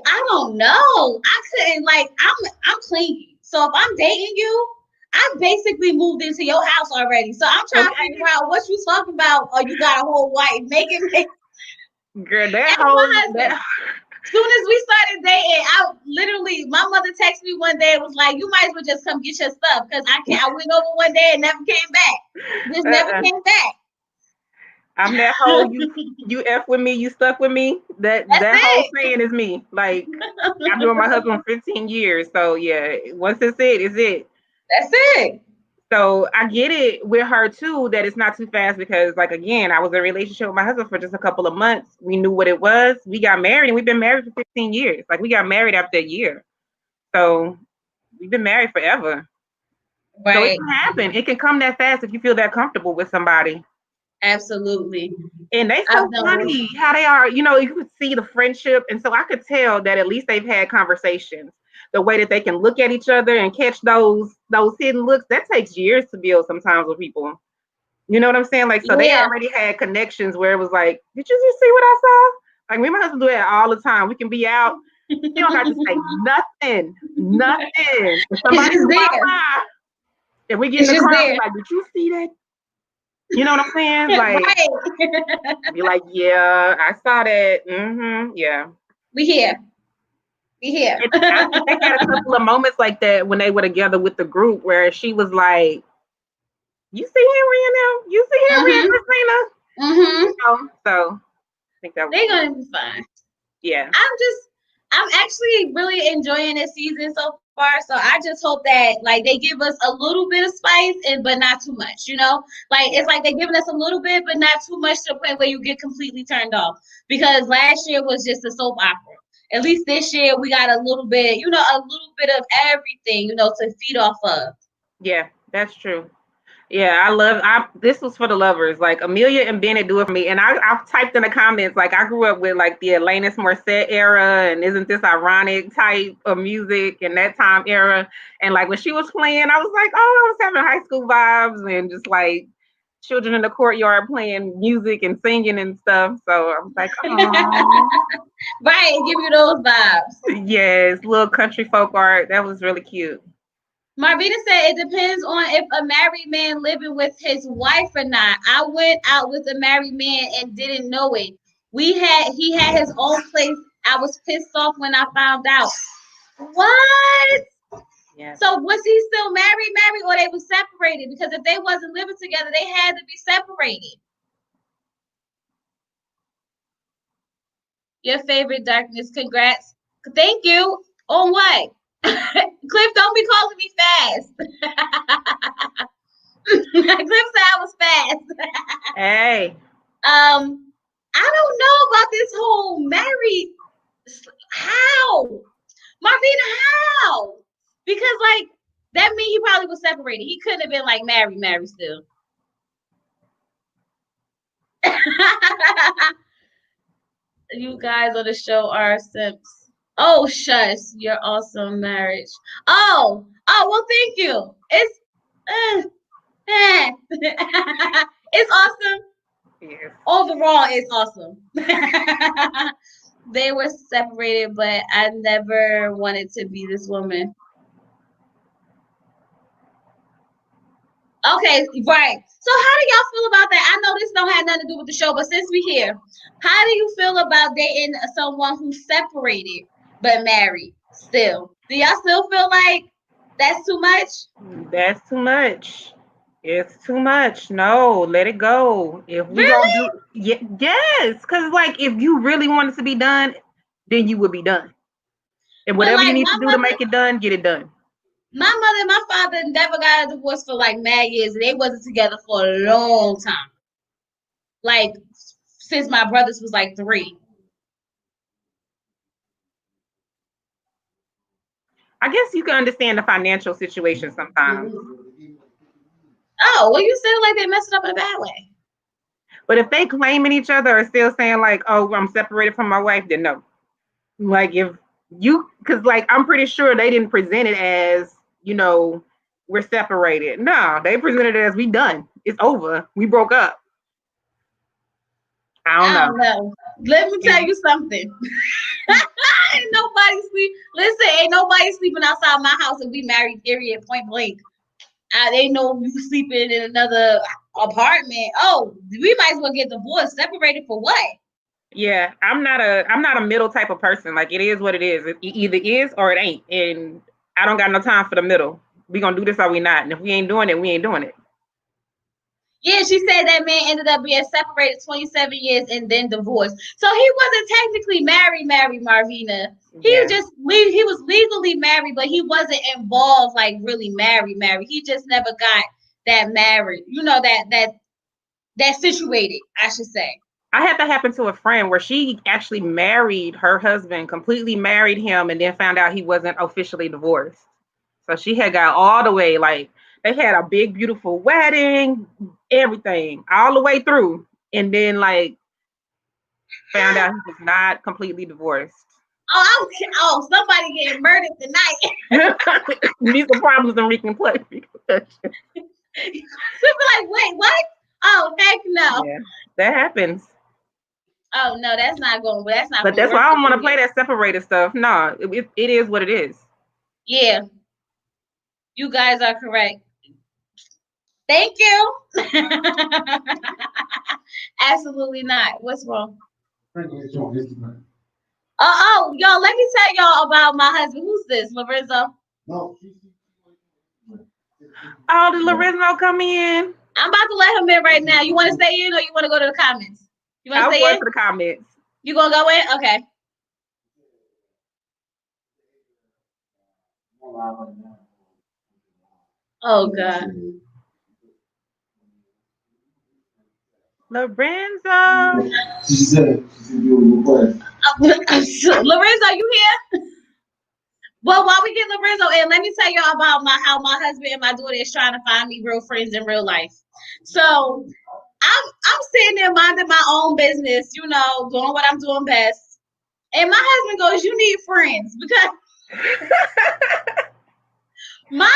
I don't know. I couldn't like. I'm clingy. So if I'm dating you, I basically moved into your house already. So I'm trying to figure out what you talking about. Or you got a whole wife. Make it. Girl, Soon as we started dating, my mother texted me one day and was like, "You might as well just come get your stuff because I can't." I went over one day and never came back. Just never came back. I'm that whole you F with me, you stuck with me. That whole saying is me. Like I've been with my husband 15 years. So yeah, once it's it, it's it. That's it. So I get it with her too, that it's not too fast because like again, I was in a relationship with my husband for just a couple of months. We knew what it was. We got married and we've been married for 15 years. Like we got married after a year. So we've been married forever. Right. So it can happen. It can come that fast if you feel that comfortable with somebody. Absolutely. And they so funny how they are, you could see the friendship. And so I could tell that at least they've had conversations. The way that they can look at each other and catch those hidden looks, that takes years to build sometimes with people. You know what I'm saying? Like, so they already had connections where it was like, did you just see what I saw? Like me and my husband do that all the time. We can be out. You don't have to say nothing. If somebody's walk by and we get in the car, like, did you see that? You know what I'm saying? Like, be like, yeah, I saw that. Mm-hmm. Yeah. We here. I think they had a couple of moments like that when they were together with the group where she was like, you see Henry and them? You see Henry and Christina? Mm-hmm. So I think that was they're gonna be fine. Yeah. I'm actually really enjoying this season so far. So I just hope that like they give us a little bit of spice but not too much, Like it's like they're giving us a little bit, but not too much to the point where you get completely turned off. Because last year was just a soap opera. At least this year we got a little bit, a little bit of everything, to feed off of. Yeah, that's true. Yeah, this was for the lovers. Like Amelia and Bennett do it for me. And I've typed in the comments, like I grew up with like the Alanis Morissette era and isn't this ironic type of music and that time era. And like when she was playing, I was like, oh, I was having high school vibes and just like children in the courtyard playing music and singing and stuff. So I was like, oh. Right, give you those vibes. Yes, little country folk art. That was really cute. Marvina said it depends on if a married man living with his wife or not. I went out with a married man and didn't know it. He had his own place. I was pissed off when I found out. What? Yeah. So was he still married, or they were separated? Because if they wasn't living together, they had to be separated. Your favorite darkness. Congrats. Thank you. On what? Cliff, don't be calling me fast. Cliff said I was fast. Hey. I don't know about this whole married. How? Marvina, how? Because like that means he probably was separated. He couldn't have been like married still. You guys on the show are simps. Oh, shush! Your awesome marriage. Oh, well, thank you. It's it's awesome. Yes. Overall, it's awesome. They were separated, but I never wanted to be this woman. Okay, right. So how do y'all feel about that? I know this don't have nothing to do with the show, but since we here, how do you feel about dating someone who's separated but married still? Do y'all still feel like that's too much? That's too much. It's too much. No, let it go. If we really? gonna do yes, because like if you really want it to be done, then you would be done. And whatever like, you need to do to make it done, get it done. My mother and my father never got a divorce for like mad years, and they wasn't together for a long time. Like since my brothers was like 3. I guess you can understand the financial situation sometimes. Oh, well, you said it like they messed it up in a bad way. But if they claiming each other or still saying like, oh, I'm separated from my wife, then no. Like if you, because like I'm pretty sure they didn't present it as, we're separated. No, they presented it as we done. It's over. We broke up. I don't know. Let me tell you something. Ain't nobody sleeping outside my house if we married, period, point blank. They know you sleeping in another apartment. Oh, we might as well get divorced. Separated for what? Yeah, I'm not a middle type of person. Like it is what it is. It either is or it ain't. And I don't got no time for the middle. We gonna do this or we not. And if we ain't doing it, we ain't doing it. Yeah, she said that man ended up being separated 27 years and then divorced. So he wasn't technically married, Marvina. He was legally married, but he wasn't involved like really married. He just never got that married. You know, that situated, I should say. I had that happen to a friend where she actually married her husband, completely married him, and then found out he wasn't officially divorced. So she had got all the way, like they had a big, beautiful wedding, everything, all the way through, and then like found out he was not completely divorced. Somebody getting murdered tonight. These are problems in reconstruction. People like, wait, what? Oh, heck no. Yeah, that happens. Oh no, that's not going. That's not. But that's why I don't want to play that separated stuff. No, it is what it is. Yeah, you guys are correct. Thank you. Absolutely not. What's wrong? Y'all, let me tell y'all about my husband. Who's this, Lorenzo? No. Oh, did Lorenzo come in? I'm about to let him in right now. You want to stay in or you want to go to the comments? You want to stay in? I'll go to the comments. You gonna go in? Okay. Oh God. Lorenzo. Lorenzo, you here? Well, while we get Lorenzo in, let me tell y'all about how my husband and my daughter is trying to find me real friends in real life. So I'm sitting there minding my own business, you know, doing what I'm doing best. And my husband goes, "You need friends," because my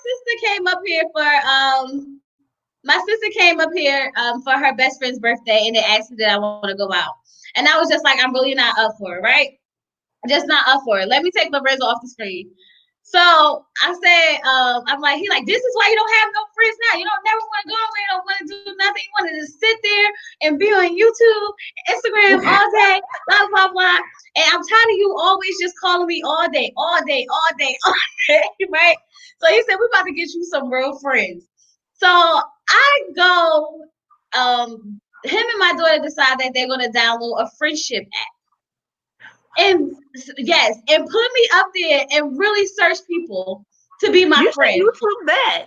sister came up here for her best friend's birthday, and they asked me that I want to go out, and I was just like, I'm really not up for it, right? Just not up for it. Let me take Lorenzo off the screen. So I said, I'm like, he like, this is why you don't have no friends now. You don't never want to go away. You don't want to do nothing. You want to just sit there and be on YouTube, Instagram all day, blah, blah, blah. And I'm tired of you always just calling me all day, right? So he said, we're about to get you some real friends. So I go, him and my daughter decide that they're going to download a friendship app. And yes, and put me up there and really search people to be my friend. You took that.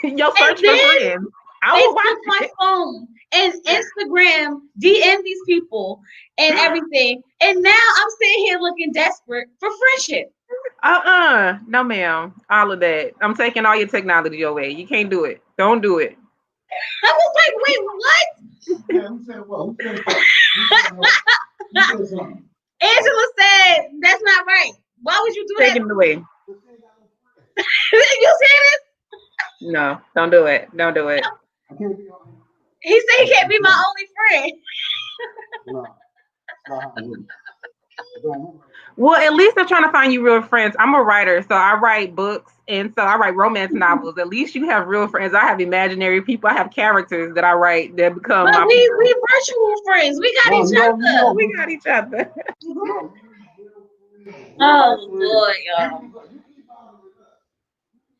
Your search for friends. I will watch my phone and Instagram, DM these people and everything. And now I'm sitting here looking desperate for friendship. No, ma'am. All of that. I'm taking all your technology away. You can't do it. Don't do it. I was like, wait, what? Angela said that's not right. Why would you do that? Take it away. You see this? No, don't do it. Don't do it. He said he can't be my only friend. Well, at least they're trying to find you real friends. I'm a writer, so I write books, and so I write romance novels. At least you have real friends. I have imaginary people. I have characters that I write that become my we virtual friends. We got each other. We got each other. Oh Lord, y'all.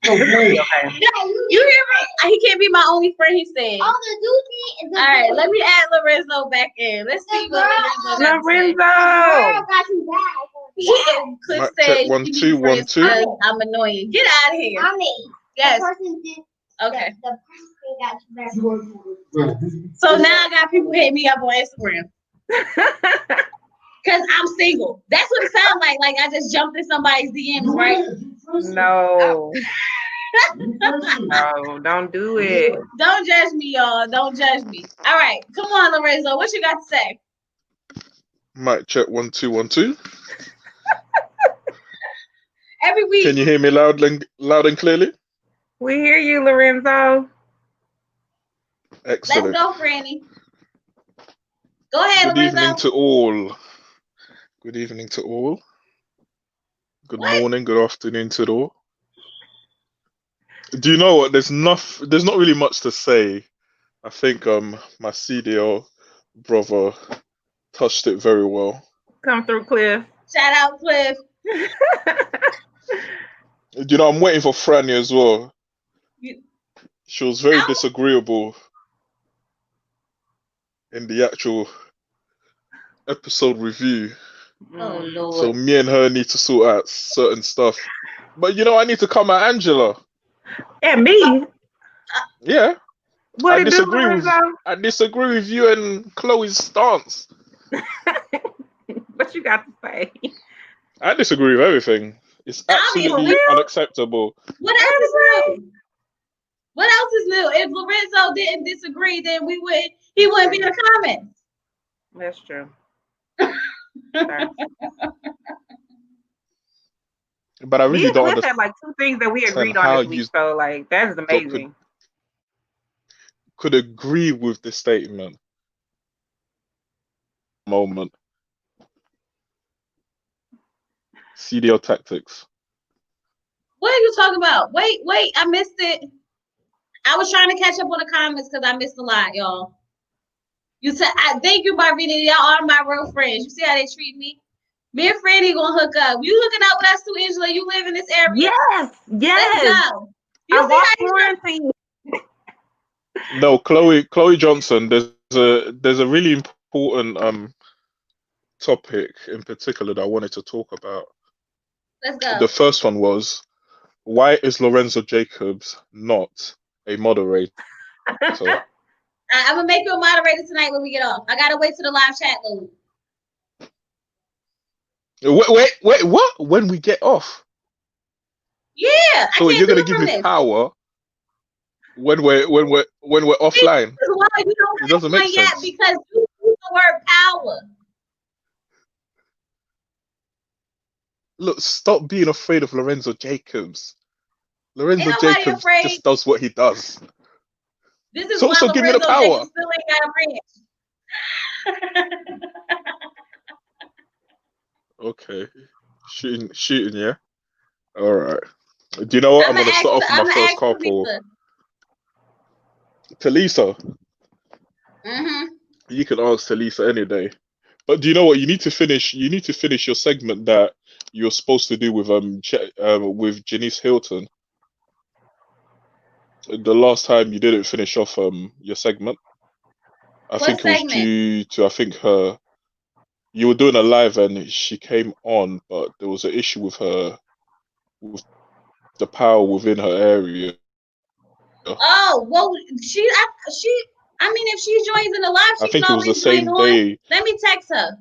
Okay. You hear me? He can't be my only friend, he said. Oh, the dude is the All right, let me add Lorenzo back in. Let's see what Lorenzo got you back. Cliff said, 1 2 1 2. I'm annoying. Get out of here. Mommy. Yes. The person did. Okay. The person got you back. So now I got people hitting me up on Instagram. Because I'm single. That's what it sounds like. Like I just jumped in somebody's DMs, right? No. No, don't do it. Don't judge me, y'all. Don't judge me. All right. Come on, Lorenzo. What you got to say? Mic check 1 2 1 2. Every week. Can you hear me loud and clearly? We hear you, Lorenzo. Excellent. Let's go, Franny. Go ahead, Good Lorenzo. evening to all. Good evening to all. Good morning, good afternoon to all. Do you know what? There's not really much to say. I think my CDL brother touched it very well. Come through, Cliff. Shout out, Cliff. You know, I'm waiting for Franny as well. You- She was very Ow. disagreeable in the actual episode review. Oh, Lord. So me and her need to sort out certain stuff. But you know, I need to come at Angela. And me. Yeah. What I it do, disagree with Lorenzo? I disagree with you and Chloe's stance. What you got to say? I disagree with everything. It's I mean, absolutely for real? unacceptable. What else is new? What else is new? If Lorenzo didn't disagree, then he wouldn't be in the comments. That's true. But I Me really and don't Cliff understand had like 2 things that we agreed how on this week, you so like that's amazing. could agree with the statement. Moment. CDL tactics. What are you talking about? Wait, I missed it. I was trying to catch up on the comments because I missed a lot, y'all. You said, thank you, Barbina. Y'all are my real friends. You see how they treat me? Me and Franny gonna hook up. You hooking up with us too, Angela? You live in this area? Yes. Let's go. You I see walked how you quarantine. No, Chloe Johnson, there's a really important topic in particular that I wanted to talk about. Let's go. The first one was, why is Lorenzo Jacobs not a moderator? I'm gonna make you a moderator tonight when we get off. I gotta wait till the live chat load. Wait, what? When we get off? Yeah, So I you're can't gonna do give from me this. power when we're offline? This is why you It don't have doesn't make one yet sense. because you use the word power. Look, stop being afraid of Lorenzo Jacobs. Lorenzo Ain't nobody Jacobs afraid. just does what he does. This is So why give me the Lorenzo power. Jacobs still ain't got a branch. Okay, shooting, yeah. All right. Do you know what? I'm gonna start off with my first couple. Talisa. You can ask Talisa any day. But do you know what? You need to finish your segment that you're supposed to do with Janice Hilton. The last time you didn't finish off your segment. I think it was due to her. You were doing a live and she came on, but there was an issue with her, with the power within her area. Oh well, I mean, if she joins in the live, she I think can it was the always same join day. on. Let me text her.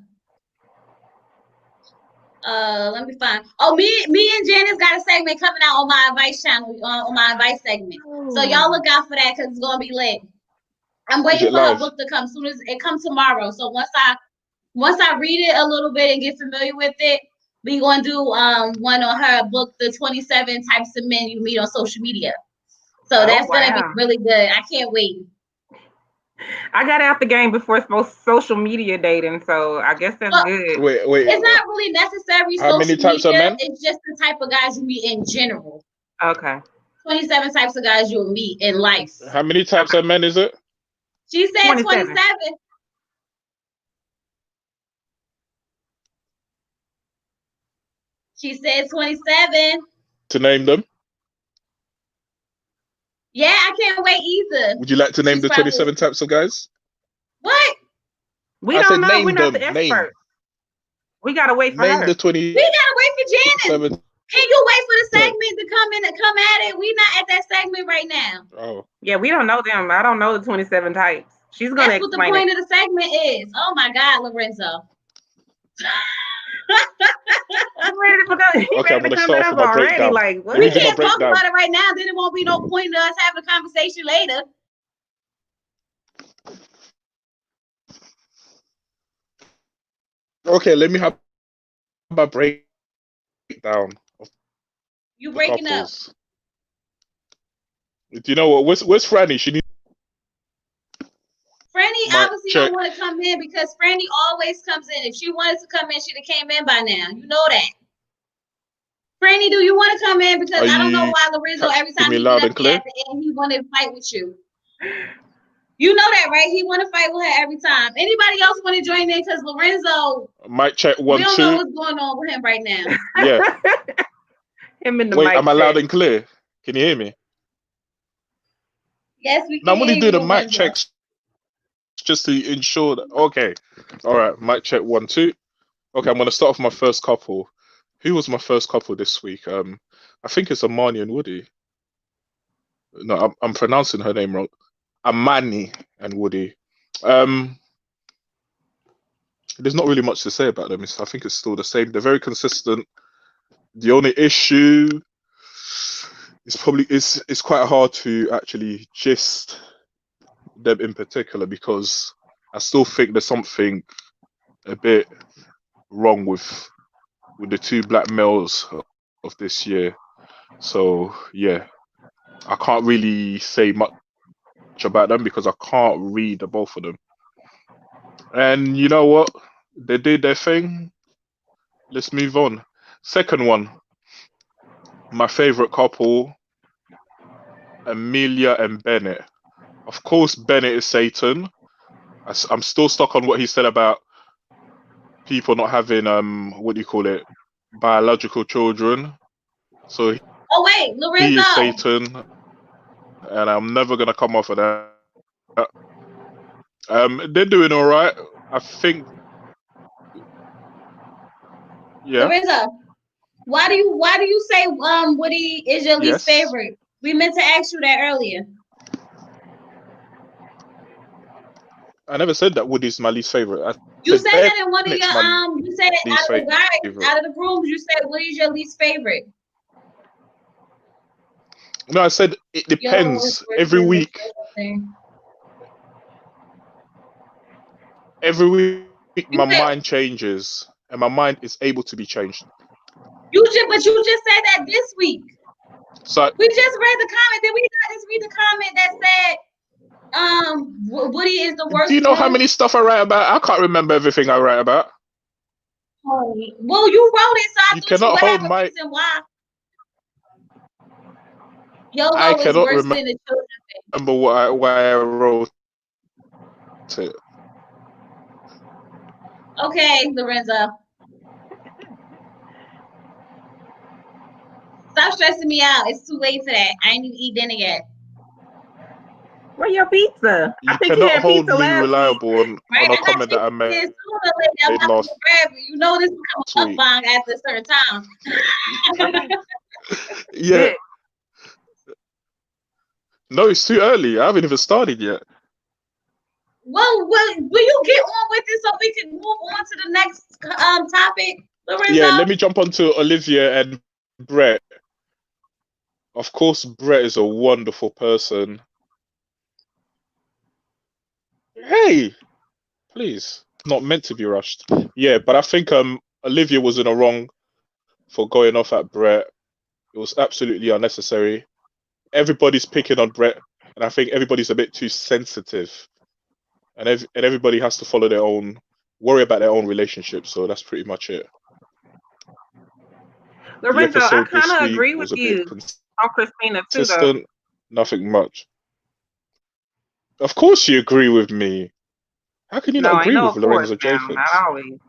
Let me find. Oh, me and Janice got a segment coming out on my advice channel, on my advice segment. So y'all look out for that because it's gonna be lit. I'm waiting for her book to come. Soon as it comes tomorrow. So once I read it a little bit and get familiar with it, we gonna do one on her book, The 27 Types of Men You Meet on Social Media. So that's gonna be really good. I can't wait. I got out the game before social media dating, so I guess that's good. Wait. It's not really necessary. How many types of men? It's just the type of guys you meet in general. Okay. 27 types of guys you'll meet in life. How many types of men is it? She said 27. She said 27. To name them? Yeah, I can't wait either. Would you like to name the 27 types of guys? What? We don't know. We're not the expert. We gotta wait for her. Name the 20. We gotta wait for Janice. Can you wait for the segment to come in and come at it? We're not at that segment right now. Oh. Yeah, we don't know them. I don't know the 27 types. She's gonna That's what the point of the segment is. Oh my God, Lorenzo. I'm gonna start off with my breakdown. Like, what? We can't talk about it right now. Then it won't be no point in us having a conversation later. Okay, let me have my breakdown. You breaking up. Do you know what? Where's Franny? She needs. Franny obviously don't want to come in because Franny always comes in. If she wanted to come in, she'd have came in by now. You know that. Franny, do you want to come in? Because I don't know why Lorenzo every time he get up at the end, he want to fight with you. You know that, right? He want to fight with her every time. Anybody else want to join in? Because Lorenzo, Mic check we 1 don't know 2. what's going on with him right now. Yeah. Him in the Wait, mic am I loud check. and clear? Can you hear me? Yes, we No, can I'm only hear you, doing the mic Lorenzo. checks just to ensure that. Okay. All right. Mic check 1 2. Okay, I'm gonna start off my first couple. Who was my first couple this week? I think it's Amani and Woody. No, I'm pronouncing her name wrong. Amani and Woody. There's not really much to say about them. I think it's still the same. They're very consistent. The only issue is probably it's quite hard to actually gist them in particular because I still think there's something a bit wrong with the two black males of this year. So yeah, I can't really say much about them because I can't read the both of them. And you know what? They did their thing. Let's move on. Second one, my favorite couple, Amelia and Bennett. Of course, Bennett is Satan. I'm still stuck on what he said about people not having what do you call it, biological children. So Oh wait, he Lorenzo. is Satan, and I'm never gonna come off of that. They're doing all right. I think. Yeah. Lorenzo, why do you say Woody is your least Yes. favorite? We meant to ask you that earlier. I never said that Woody's my least favorite. You said said that in one of Bennett's your my you said it least out of the guys, favorite. out of the grooms, you said Woody's your least favorite. No, I said it depends. Every week, my mind changes, and my mind is able to be changed. But you just said that this week. So we just read the comment. Did we not just read the comment that said Woody is the worst? Do you know how many stuff I write about? I can't remember everything I write about. Oh, well, you wrote it, so you cannot hold my. Why? I cannot remember why I wrote it. Okay, Lorenzo. Stop stressing me out. It's too late for that. I ain't even eat dinner yet. Where your pizza? You cannot hold me reliable on a comment that I made last You know this becomes mukbang after a certain time. Yeah. No, it's too early. I haven't even started yet. Well, will you get on with it so we can move on to the next topic, Lorenzo? Yeah, let me jump on to Olivia and Brett. Of course, Brett is a wonderful person. Hey, please, not meant to be rushed. Yeah, but I think Olivia was in the wrong for going off at Brett. It was absolutely unnecessary. Everybody's picking on Brett, and I think everybody's a bit too sensitive. And everybody has to follow their own, worry about their own relationship. So that's pretty much it. Lorenzo, I kind of agree with you on Christina too, though. Nothing much. Of course you agree with me. How can you not agree with Lorenzo Jacobs? Not always.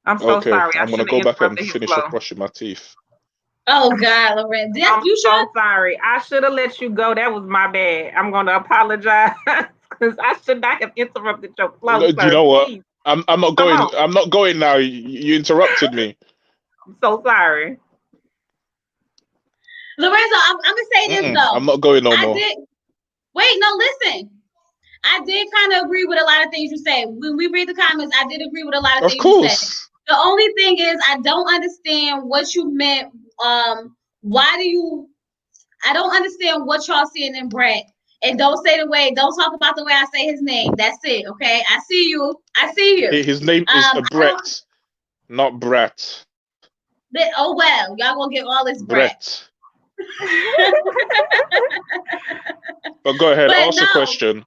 I'm so sorry. I'm going to go back and finish off brushing my teeth. Oh, God, Lorenzo. I'm so sorry. I should have let you go. That was my bad. I'm going to apologize because I should not have interrupted your flow. No, do you know what? I'm not going. I'm not going now. You interrupted me. I'm so sorry. Lorenzo, I'm going to say this, though. I'm not going no more. Wait, no, listen. I did kind of agree with a lot of things you said. When we read the comments, I did agree with a lot of things you said. The only thing is, I don't understand what you meant. I don't understand what y'all seeing in Brett. And don't talk about the way I say his name. That's it, okay? I see you. His name is Brett, not Brat. Oh, well, y'all gonna get all this Brett. But go ahead, ask a question.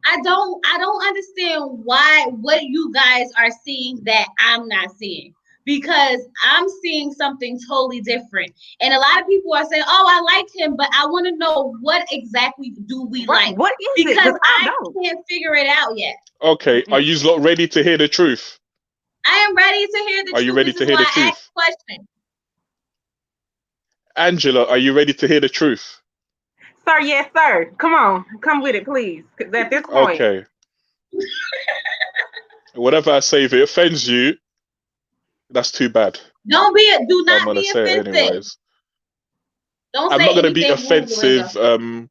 I don't understand what you guys are seeing that I'm not seeing. because I'm seeing something totally different. And a lot of people are saying, "Oh, I like him," but I want to know what exactly do we like? What is it? Because I don't know. can't figure it out yet. Okay, are you not ready to hear the truth? I am ready to hear the truth. Are you ready This to is hear why the I truth? asked the question. Angela, are you ready to hear the truth? Sir, yes, sir. Come on. Come with it, please. 'Cause at this point. Okay. Whatever I say, if it offends you, that's too bad. Do I'm not gonna be say it offensive. anyways. Don't I'm say not gonna be anything rude, offensive. Lorinda.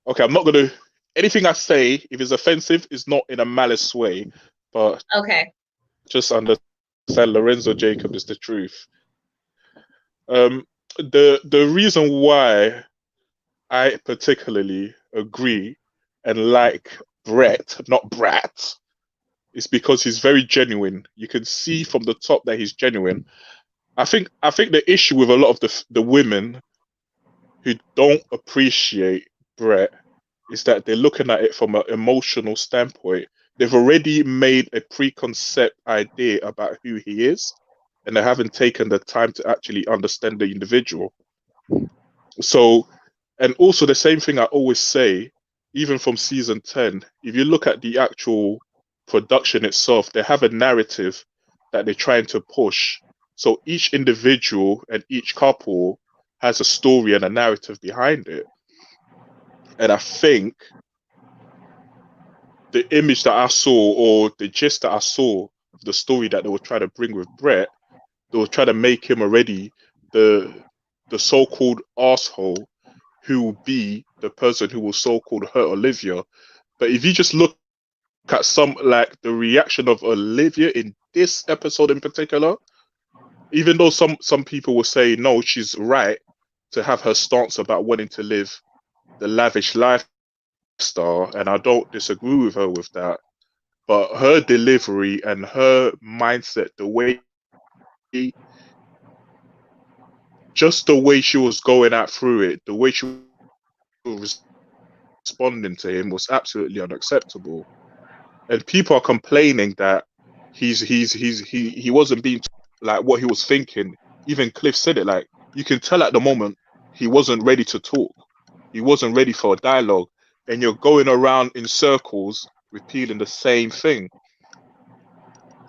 Okay, I'm not gonna. Anything I say, if it's offensive, is not in a malice way, but Okay. just understand Lorenzo Jacob is the truth. The reason why I particularly agree and like Brett, not Brat, is because he's very genuine. You can see from the top that he's genuine. I think the issue with a lot of the women who don't appreciate Brett is that they're looking at it from an emotional standpoint. They've already made a preconceived idea about who he is, and they haven't taken the time to actually understand the individual. So, and also the same thing I always say, even from season 10, if you look at the actual production itself, they have a narrative that they're trying to push. So each individual and each couple has a story and a narrative behind it. And I think the image that I saw, or the gist that I saw of the story that they were trying to bring with Brett, they were trying to make him already the so-called asshole who will be the person who will so-called hurt Olivia. But if you just look at like the reaction of Olivia in this episode in particular, even though some people will say no, she's right to have her stance about wanting to live the lavish lifestyle, and I don't disagree with her with that, but her delivery and her mindset, the way she was going out through it, the way she was responding to him was absolutely unacceptable. And people are complaining that he wasn't being like what he was thinking. Even Cliff said it, like you can tell at the moment he wasn't ready to talk. He wasn't ready for a dialogue, and you're going around in circles repeating the same thing,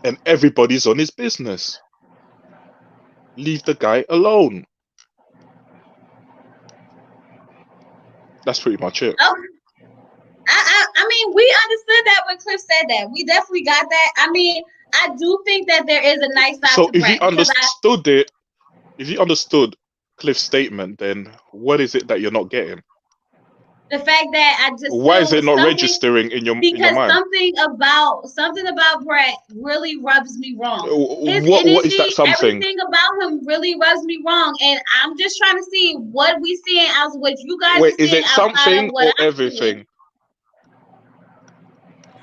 and everybody's on his business. Leave the guy alone. That's pretty much it. Oh, I mean, we understood that when Cliff said that. We definitely got that. I mean, I do think that there is a nice side So to if you Brett. understood if you understood Cliff's statement, then what is it that you're not getting? The fact that I just why is it not registering in your mind? Because something about Brett really rubs me wrong. His what energy, is that something? Everything about him really rubs me wrong, and I'm just trying to see what we seeing as what you guys are seeing. Is it something or everything? Seeing.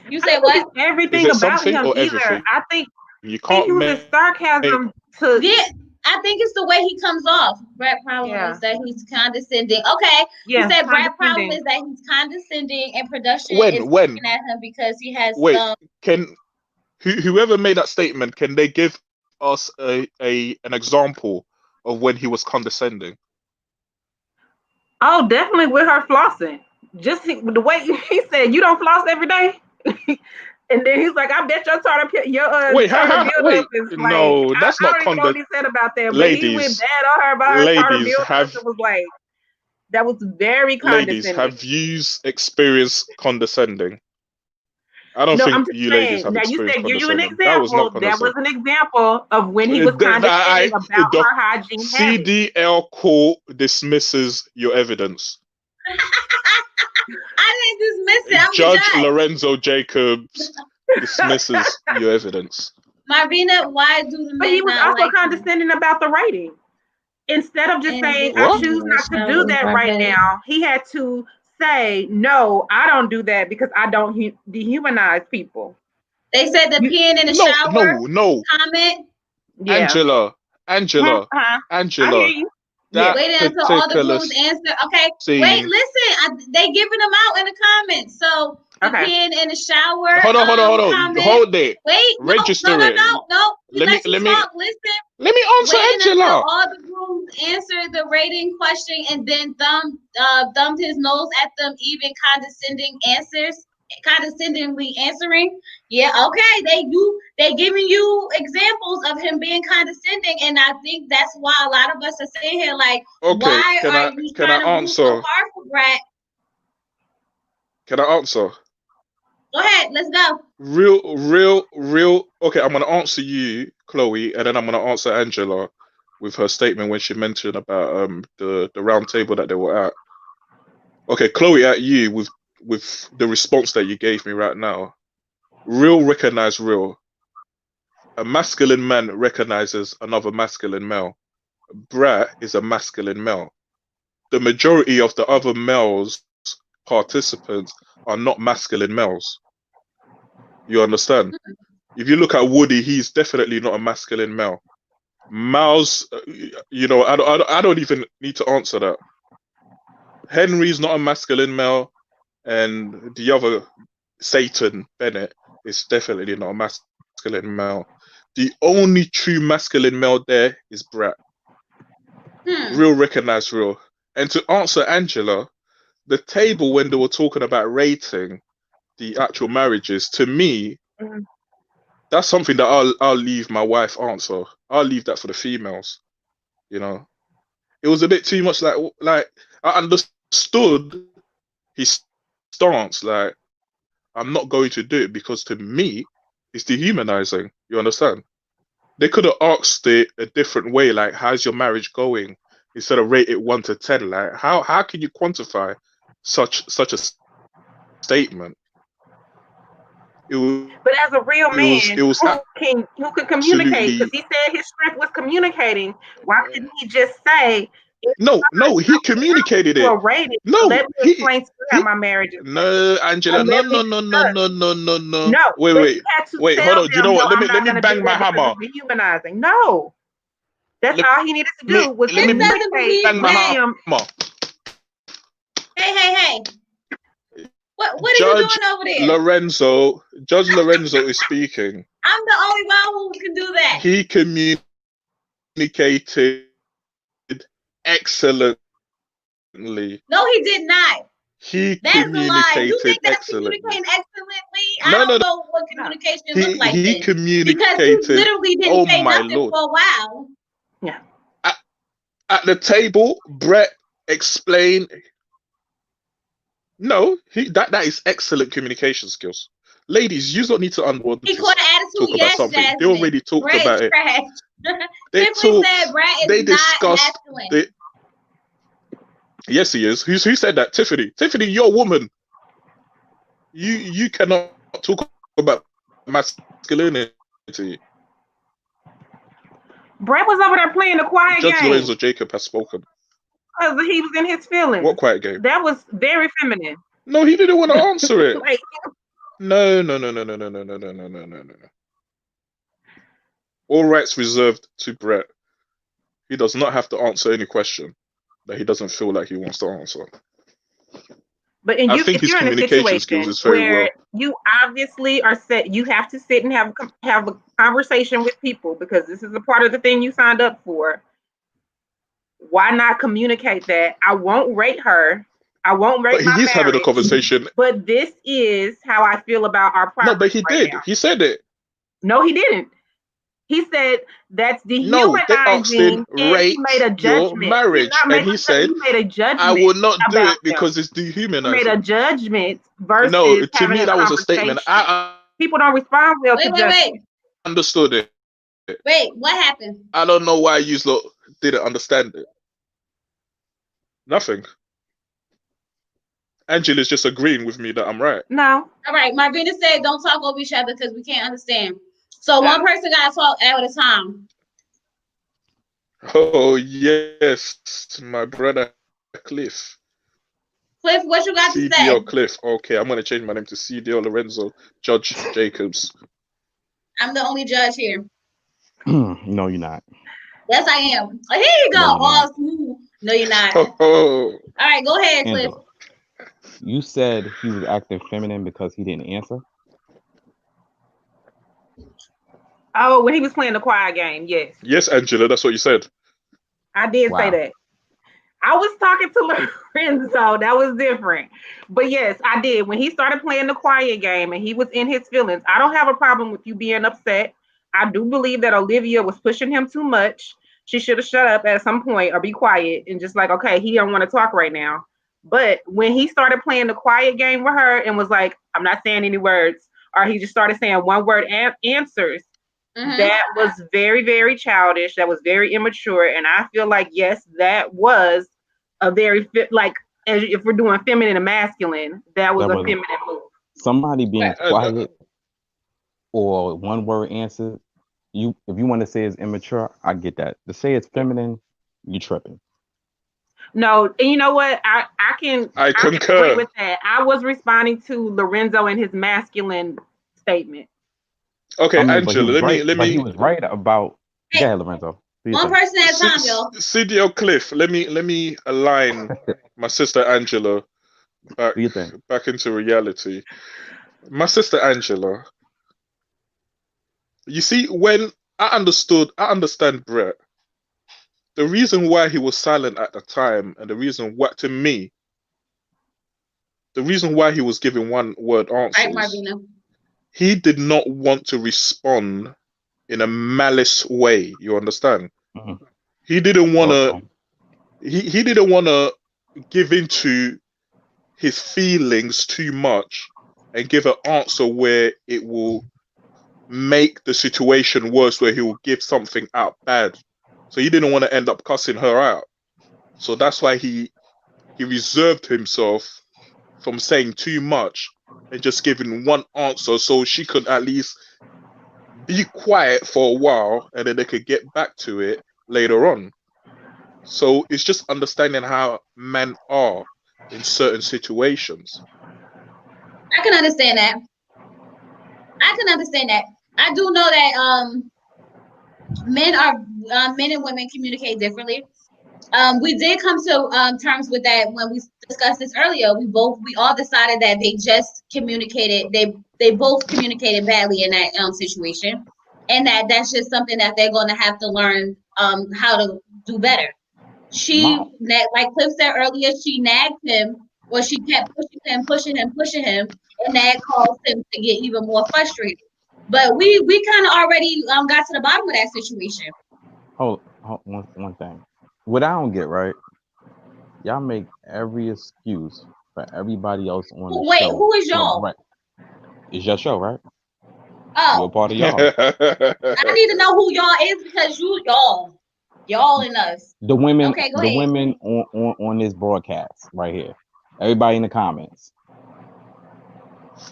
You say what? Everything about him either. Everything? I think you can't use sarcasm to. Yeah, I think it's the way he comes off. Brett's problem is that he's condescending. Okay, you said Brett's problem is that he's condescending, and production is looking at him because he has Can whoever made that statement, can they give us an example of when he was condescending? Oh, definitely with her flossing. Just the way he said, "You don't floss every day." And then he's like, "I bet your tartar buildup is like." No, that's not condescending. I don't even know what he said about that, ladies, but he went bad on her about her tartar buildup. It was like that was very condescending. Ladies, have you experienced condescending? I don't think you ladies have experienced condescending. You an example. That was an example of when he was condescending about her hygiene. CDL court dismisses your evidence. I didn't dismiss it. I'm Judge Lorenzo Jacobs dismisses your evidence. Marvina, why do the But he was also condescending about the writing. Instead of just saying, "I choose not to do that right now," he had to say, "No, I don't do that because I don't dehumanize people." They said the peeing in the shower. No. Comment. Yeah. Angela. I hear you. Waiting until all the rules answer. Okay. Wait, listen. They giving them out in the comments. So peeing in the shower. Hold on. Comment. Hold it. Wait, Register it. No. Let me talk. Listen. Let me answer Waiting until Angela. all the rooms answered the rating question and then thumbed his nose at them, even condescendingly answering. Yeah, okay. They giving you examples of him being condescending, and I think that's why a lot of us are sitting here like, Okay, why can are you I trying to move so answer? hard for Brad? Can I answer? Go ahead, let's go. Real. Okay, I'm gonna answer you, Chloe, and then I'm gonna answer Angela with her statement when she mentioned about the round table that they were at. Okay, Chloe, at you with the response that you gave me right now. Real recognize real. A masculine man recognizes another masculine male. Brat is a masculine male. The majority of the other males participants are not masculine males. You understand? If you look at Woody, he's definitely not a masculine male. Males, I don't even need to answer that. Henry's not a masculine male, and the other Satan Bennett is definitely not a masculine male. The only true masculine male there is Brat. Real recognize real. And to answer Angela, the table when they were talking about rating the actual marriages, to me, that's something that I'll leave my wife answer. I'll leave that for the females. You know, it was a bit too much. Like I understood his stance. Like, I'm not going to do it because to me, it's dehumanizing. You understand? They could have asked it a different way. Like, how's your marriage going? Instead of rate it 1 to 10. Like, how can you quantify such a statement? But as a real man, who could communicate? Because he said his strength was communicating. Why couldn't he just say? No, he communicated it. No, let me explain to you how my marriage is. No, Angela, no. No, wait, hold on. You know what? Let me bang my hammer. Dehumanizing. No, that's all he needed to do was let me bang my hammer. Hey. What are you doing over there? Judge Lorenzo is speaking. I'm the only one who can do that. He communicated excellently. No, he did not. That's a lie. You think that's communicating excellently? I don't know what communication looks like. He communicated. Because he literally didn't say nothing for a while. Yeah. At the table, Brett explained. No, that is excellent communication skills. Ladies, you don't need to unboard. He caught an attitude. Talk about something. Jasmine. They already talked about it. They discussed it. Yes, he is. Who said that? Tiffany. Tiffany, you're a woman. You cannot talk about masculinity. Brett was over there playing the quiet game. Judge Lorenzo Jacob has spoken. Because he was in his feelings. What quiet game? That was very feminine. No, he didn't want to answer it. Like, No. All rights reserved to Brett. He does not have to answer any question that he doesn't feel like he wants to answer. But I think his communication skills is very well. You obviously are set. You have to sit and have a conversation with people because this is a part of the thing you signed up for. Why not communicate that? I won't rate her. I won't rate my marriage. But he's having a conversation. But this is how I feel about our property. No, but he did. Now. He said it. No, he didn't. He said that's dehumanizing. No, rate he made a judgment. Your marriage, and he said, he made a judgment. I will not do it because it's dehumanizing. He made a judgment versus no. To me, that was a statement. People don't respond well to judgment. Wait. Understood it. Wait, what happened? I don't know why you lot didn't understand it. Nothing. Angela's just agreeing with me that I'm right. No. All right. Marvina said don't talk over each other because we can't understand. So one person got to talk at a time. Oh, yes. My brother Cliff. Cliff, what you got to say? CDL Cliff. Okay, I'm going to change my name to CDL Lorenzo Judge Jacobs. I'm the only judge here. No, you're not. Yes, I am. Oh, here you go. All smooth. No, you're not. Oh. All right, go ahead, Cliff. You said he was acting feminine because he didn't answer. Oh, when he was playing the quiet game, yes. Yes, Angela, that's what you said. I did say Wow. that. I was talking to Lorenzo. That was different. But yes, I did. When he started playing the quiet game and he was in his feelings, I don't have a problem with you being upset. I do believe that Olivia was pushing him too much. She should have shut up at some point or be quiet and just like, okay, he don't want to talk right now. But when he started playing the quiet game with her and was like, I'm not saying any words, or he just started saying one word answers, that was very, very childish. That was very immature. And I feel like, yes, that was a very, like, as if we're doing feminine and masculine, that was a feminine move. Somebody being quiet or one word answer, if you want to say it's immature, I get that. To say it's feminine, you tripping. No, and you know what? I concur. can agree with that. I was responding to Lorenzo and his masculine statement. Okay, Angela, let me. But he was right about. Hey, go ahead, Lorenzo. One person at a time, y'all. CDL Cliff, let me align my sister Angela back into reality. My sister Angela, you see, when I understand Brett. The reason why he was silent at the time, and the reason why, to me, the reason why he was giving one word answers, Marvina. He did not want to respond in a malice way. You understand? Mm-hmm. He didn't want to. He didn't want to give into his feelings too much and give an answer where it will make the situation worse, where he will give something out bad. So he didn't want to end up cussing her out. So that's why he reserved himself from saying too much and just giving one answer so she could at least be quiet for a while and then they could get back to it later on. So it's just understanding how men are in certain situations. I can understand that. I do know that men and women communicate differently. We did come to terms with that when we discussed this earlier. We all decided that they just communicated. They both communicated badly in that situation, and that's just something that they're going to have to learn how to do better. Like Cliff said earlier, she nagged him, or she kept pushing him, and that caused him to get even more frustrated. But we kind of already got to the bottom of that situation. Hold one thing. What I don't get, right? Y'all make every excuse for everybody else on the show. Wait, who is y'all? Right. It's your show, right? Oh, you're a part of y'all. I need to know who y'all is because y'all and us. The women, okay, go ahead. Women on this broadcast right here. Everybody in the comments.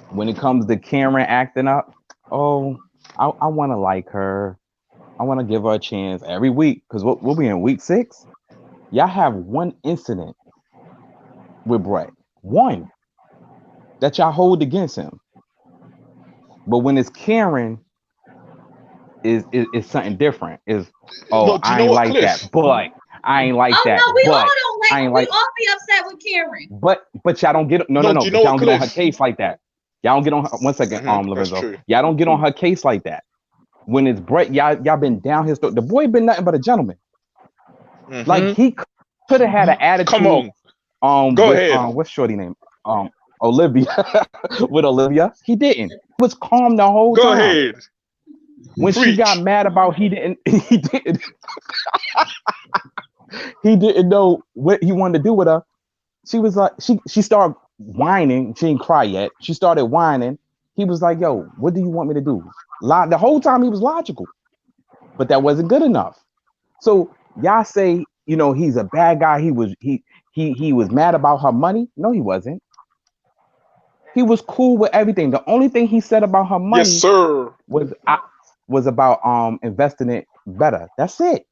When it comes to Karen acting up, oh, I want to like her. I want to give her a chance every week because we'll be in week 6. Y'all have one incident with Brett, one that y'all hold against him. But when it's Karen, is something different. I ain't like Cliff? That, but I ain't like that. No, we but all don't like. We all be upset with Karen. But y'all don't get no. Y'all don't get on her case like that. Y'all don't get on her, one second, Lorenzo. Y'all don't get on her case like that. When it's Brett, y'all been down his throat. The boy been nothing but a gentleman. Like he could have had an attitude. Come on. Go ahead. What's shorty name? Olivia. With Olivia, he didn't. He was calm the whole time. Go ahead. When she got mad about he didn't he didn't know what he wanted to do with her. She was like, she started whining. She didn't cry yet. She started whining. He was like, yo, what do you want me to do? The whole time he was logical, but that wasn't good enough. So y'all say, he's a bad guy. He was mad about her money. No, he wasn't. He was cool with everything. The only thing he said about her money, yes, sir, was about investing it better. That's it.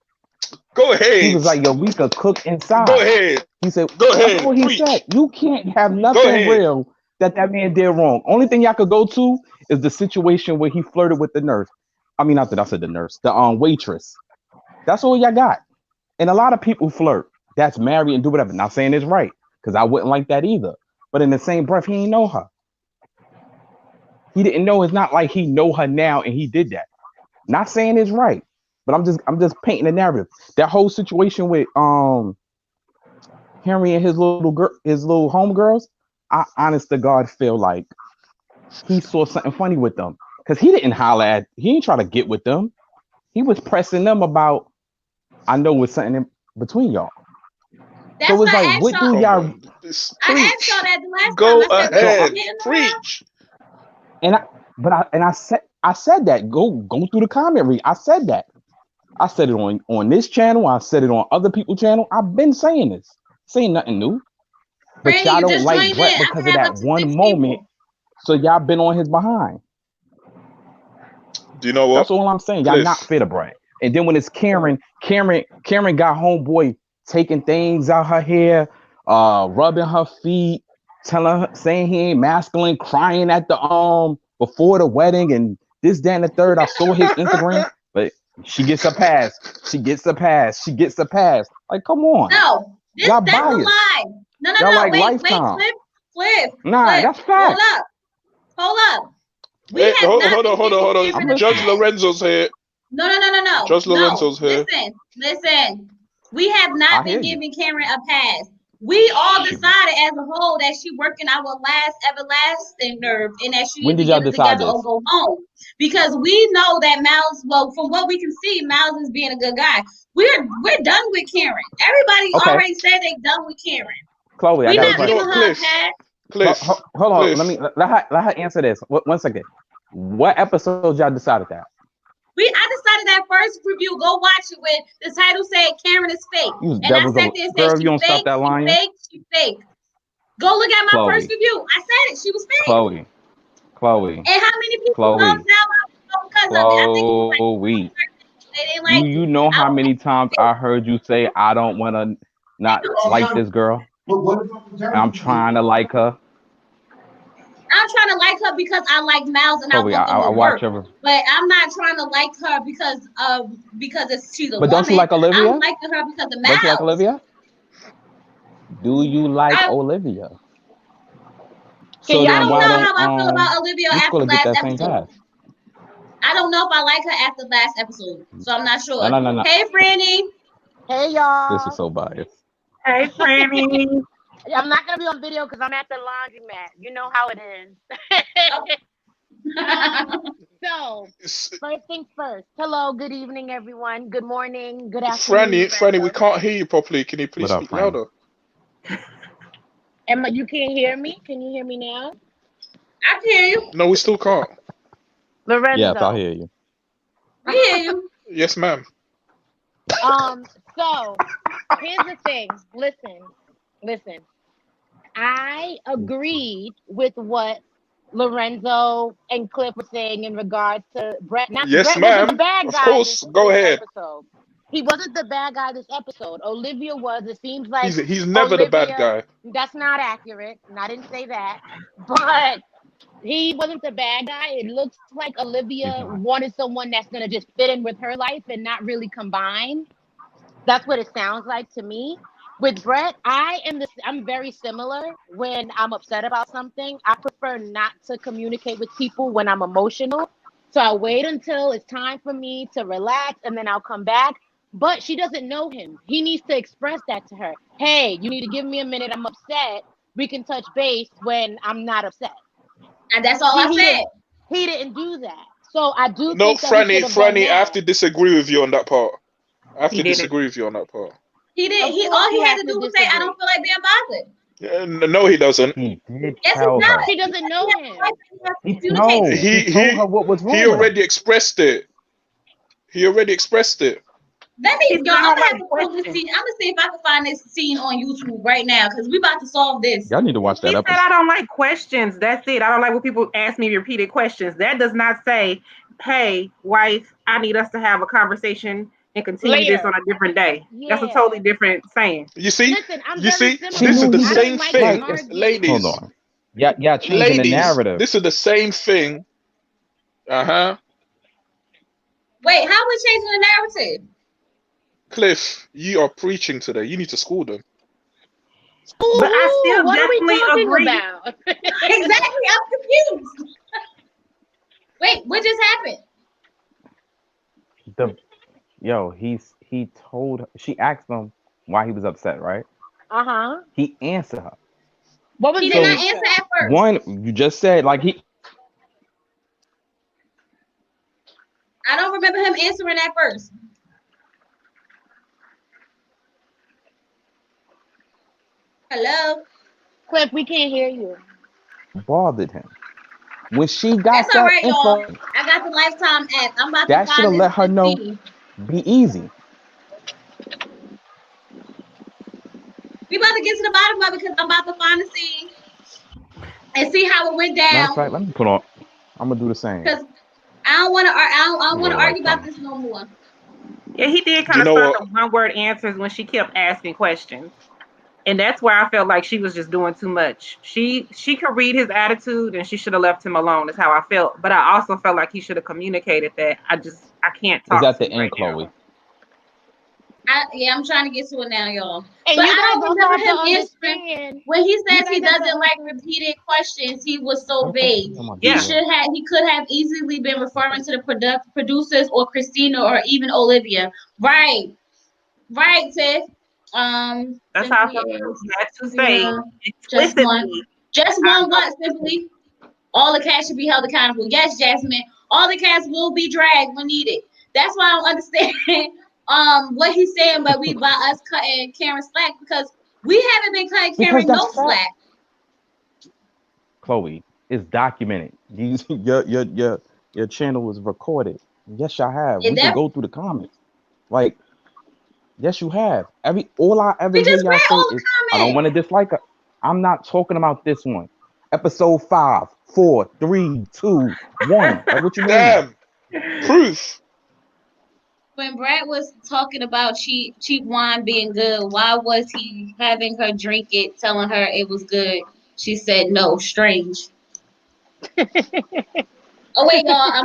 Go ahead. He was like, yo, we could cook inside. Go ahead. He said, go ahead. That's what he said. You can't have nothing real that man did wrong. Only thing y'all could go to is the situation where he flirted with the nurse. I mean, not that I said the nurse, the waitress. That's all y'all got. And a lot of people flirt. That's married and do whatever. Not saying it's right, because I wouldn't like that either. but in the same breath, he ain't know her. He didn't know. It's not like he know her now and he did that. Not saying it's right, but I'm just painting a narrative. That whole situation with Henry and his little homegirls, I honest to God feel like he saw something funny with them. Because he didn't he didn't try to get with them. He was pressing them about, I know it's something in between y'all. That's So it's what I like, asked what do y'all. y'all I asked y'all that the last Go time. I said, ahead, "Wait, you preach. I said that. Go through the comment read. I said that. I said it on this channel. I said it on other people's channel. I've been saying this. Saying nothing new. But Brandy, y'all you don't just like joined Brett in. I because can of have that up to one 6 moment. people. So y'all been on his behind. Do you know what, That's all I'm saying. Y'all not Cliff? fit of Brett. And then when it's Karen got homeboy taking things out her hair, rubbing her feet, saying he ain't masculine, crying at the before the wedding and this, that, and the third. I saw his Instagram, but she gets a pass. She gets a pass. She gets a pass. Like, come on. No, Y'all that's a biased. lie. No, Y'all like wait, Lifetime. Nah, Flip. that's fact. Hold up. We Hey, have hold not on, been hold on, hold giving on. Karen a Judge pass. Lorenzo's here. No. Judge Lorenzo's here. Listen. We have not been giving Karen a pass. We all decided as a whole that she working our last everlasting nerve and that she When either did y'all get it decide together or this? go home. Because we know that Miles, well, from what we can see, Miles is being a good guy. We're done with Karen. Everybody Okay. already said they done with Karen. Chloe, I We're got a not You know giving question. what, her a pass. Cliff? Hold on. Cliff. Let her answer this. One second. What episode y'all decided that? I decided that first review, go watch it when the title said Karen is fake. You And I devils sat of there and girl, said if you she don't stop fake, that lying. she fake. Go look at my first Chloe. review. I said it. She was fake. Chloe. And how many people know now because of it? I think it was like Chloe. they didn't like You it. know how many times I heard you say I don't want to not like this girl? I'm trying to like her. I'm trying to like her because I like Miles and Chloe, I want them I to watch work. her. But I'm not trying to like her because she's a But woman. don't you like Olivia? I'm liking her because of Miles. Don't you like Olivia? Do you like Olivia? So I then don't why know don't how I feel about Olivia you after supposed to get last that same episode. pass? I don't know if I like her after last episode, so I'm not sure. No. Hey, Franny. Hey, y'all. This is so biased. Hey, Franny. I'm not going to be on video because I'm at the laundromat. You know how it is. So, first things first. Hello, good evening, everyone. Good morning, good afternoon. Franny, we can't hear you properly. Can you please What up, speak Franny? louder? You can't hear me? Can you hear me now? I can hear you. No, we still can't. Lorenzo. Yes, I hear you. We hear you. Yes, ma'am. So, here's the thing. Listen. I agreed with what Lorenzo and Cliff were saying in regards to Brett. Yes, Brett wasn't the ma'am. bad Of guy course. this Go ahead. episode. He wasn't the bad guy this episode. Olivia was. It seems like He's never the bad guy. That's not accurate. And I didn't say that. But he wasn't the bad guy. It looks like Olivia wanted someone that's going to just fit in with her life and not really combine. That's what it sounds like to me. With Brett, I'm very similar when I'm upset about something. I prefer not to communicate with people when I'm emotional. So I wait until it's time for me to relax and then I'll come back. But she doesn't know him. He needs to express that to her. Hey, you need to give me a minute. I'm upset. We can touch base when I'm not upset. And that's all I said. He didn't do that. So I do No, think that he should have done Franny, I have that. to disagree with you on that part. I have to He didn't. disagree with you on that part. He did. All he had to do was say, "I don't feel like being bothered." Yeah, no, he doesn't. He did Yes, tell he's her. not. She doesn't know him. He told her what was wrong. He already expressed it. He already expressed it. Let me, He y'all. I'm don't gonna like have to pull this questions. scene. I'm gonna see if I can find this scene on YouTube right now because we about to solve this. Y'all need to watch that He said, episode. I don't like questions. That's it. I don't like when people ask me repeated questions. That does not say, hey, wife, I need us to have a conversation and continue this on a different day. Yeah. That's a totally different saying. You see? Listen, I'm You see? very This is the similar. same I don't thing, like to argue. ladies. Hold on. Yeah, changing the narrative. This is the same thing. Wait, how we changing the narrative? Cliff, you are preaching today. You need to school them. But I still What are we definitely talking agree. about? Exactly. I'm confused. Wait, what just happened? He told her, she asked him why he was upset, right? Uh-huh. He answered her. What was He the did not So answer answer? at first. one, you just said like he I don't remember him answering at first. Hello? Cliff, we can't hear you. bothered him. When she got That's all that right, y'all. info, I got the Lifetime app. I'm about to that should find have this let her know. scene. Be easy. We about to get to the bottom of it because I'm about to find the scene and see how it went Matter of down. fact, let me put on. I'm gonna do the same. Because I don't want to. I don't want Little to argue about Lifetime. this no more. Yeah, he did kind You of know start what? the one-word answers when she kept asking questions. And that's where I felt like she was just doing too much. She could read his attitude and she should have left him alone, is how I felt. But I also felt like he should have communicated that I can't It's talk at to the you end, right now. Chloe. I'm trying to get to it now, y'all. And But you I guys don't also remember have to him answering. understand. When he You says he guys have to doesn't like understand. repeated questions, he was so Okay. vague. Yeah. He could have easily been referring to the producers or Christina or even Olivia. Right, Tiff. That's how I Simply felt. is. You had to say Just one. explicitly. Just one what, Simply? All the cast should be held accountable. Yes, Jasmine. All the cast will be dragged when needed. That's why I don't understand what he's saying, but by us cutting Karen slack because we haven't been cutting Because Karen no that's fact. slack. Chloe, it's documented. Your channel was recorded. Yes, y'all have. And We can that go through the comments. Like, yes, you have. All I ever we hear just y'all read say all the is, I don't want comments. to dislike her. I'm not talking about this one. Episode 5, 4, 3, 2, 1. Like, what you mean? Damn. Proof. When Brad was talking about cheap wine being good, why was he having her drink it, telling her it was good? She said no, strange. Oh wait, y'all,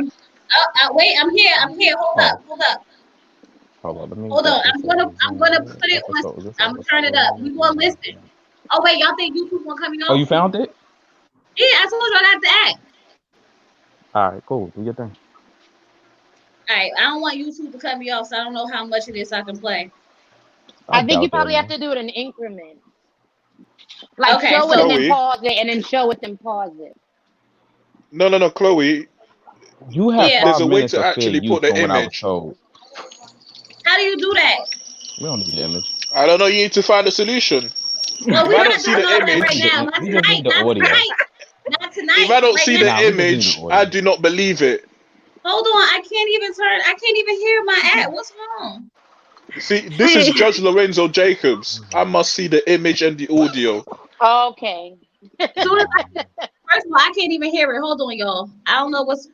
wait, I'm here. Hold up. Hold on, let me Hold get on. this. I'm gonna put it on. I'm gonna turn it up. You gonna listen? Oh wait, y'all think YouTube gonna cut me off? Oh, you found it? Yeah, I told you I got the app. All right, cool. Do your thing. All right, I don't want YouTube to cut me off, so I don't know how much it is I can play. I think you doubt that, probably have man. to do it in increments. Like Okay, show it so and then Chloe. pause it, and then show it, then pause it. No, Chloe. You have yeah. There's 5 a way minutes to of fair actually use put the from what I was image. told. How do you do that? We don't need the image. I don't know. You need to find a solution. Well, If we're I not don't see doing the all that image, right now. Not We just tonight. need the Not audio. tonight. Not if tonight. I don't Right see now. the Nah, we just need the image, audio. I do not believe it. Hold on. I can't even hear my app. What's wrall? See, this is Judge Lorenzo Jacobs. I must see the image and the audio. Okay. First of all, I can't even hear it. Hold on, y'all. I don't know what's.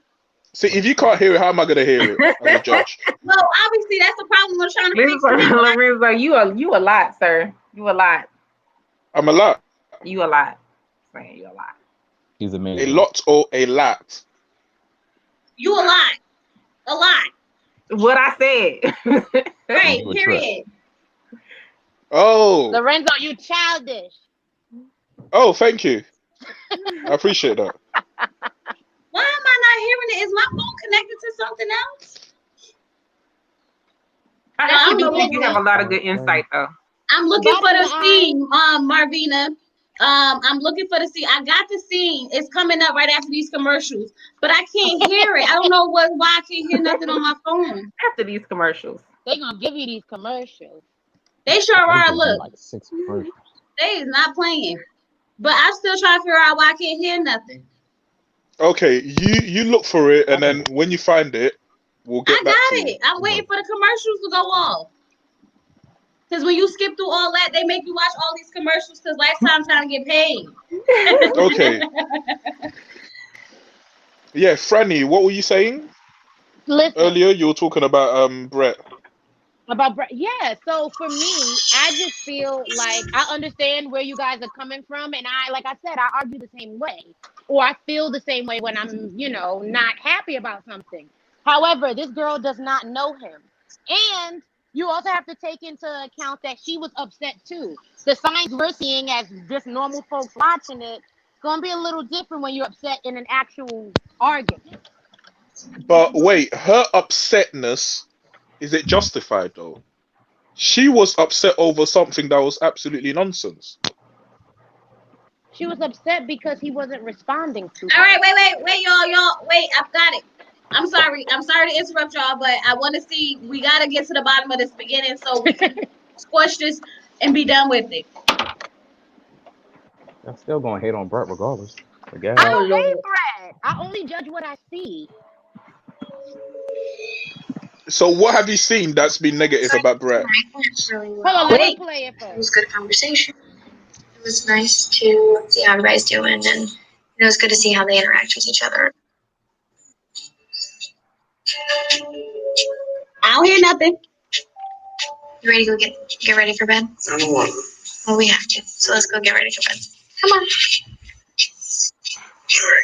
See, if you can't hear it, how am I going to hear it as a judge? Well, obviously that's the problem we're trying to fix. Today. Lorenzo, you a lot, sir. You a lot. I'm a lot. You a lot. Saying you a lot. He's A amazing. lot or a lot? You a lot. A lot. What I said. Right. You a trip. Period. Oh, Lorenzo, you childish. oh, thank you. I appreciate that. Why am I not hearing it? Is my phone connected to something else? I No, I'm actually do think looking. you have a lot of good insight, though. I'm looking for Bottom of the the scene, Marvina. I'm looking for the scene. I got the scene. It's coming up right after these commercials, but I can't hear it. I don't know why I can't hear nothing on my phone. After these commercials. They're gonna give you these commercials. They sure They are. just do Look, like 6 commercials. they is not playing. But I'm still trying to figure out why I can't hear nothing. Okay, you look for it, and then when you find it, we'll I get back to got you. it. I'm waiting for the commercials to go off. Because when you skip through all that, they make you watch all these commercials because Lifetime trying to get paid. Okay. Yeah, Franny, what were you saying Listen, earlier? You were talking about Brett. yeah. So for me, I just feel like I understand where you guys are coming from, and like I said, I argue the same way, or I feel the same way when I'm, not happy about something. However, this girl does not know him, and you also have to take into account that she was upset too. The signs we're seeing as just normal folks watching it, gonna be a little different when you're upset in an actual argument. But wait, her upsetness, is it justified though? She was upset over something that was absolutely nonsense. She was upset because he wasn't responding to All her. right, wait, y'all, wait. I've got it. I'm sorry to interrupt y'all, but I want to see. We gotta get to the bottom of this beginning so we can squash this and be done with it. I'm still gonna hate on Brett regardless. Again. I don't hate Brad. I only judge what I see. So what have you seen that's been negative about Brett? Hold on, let me play it It first. was good conversation. It was nice to see how everybody's doing, and it was good to see how they interact with each other. I don't hear nothing. You ready to go get ready for bed? I don't want to. Well, we have to, so let's go get ready for bed. Come on. Sorry.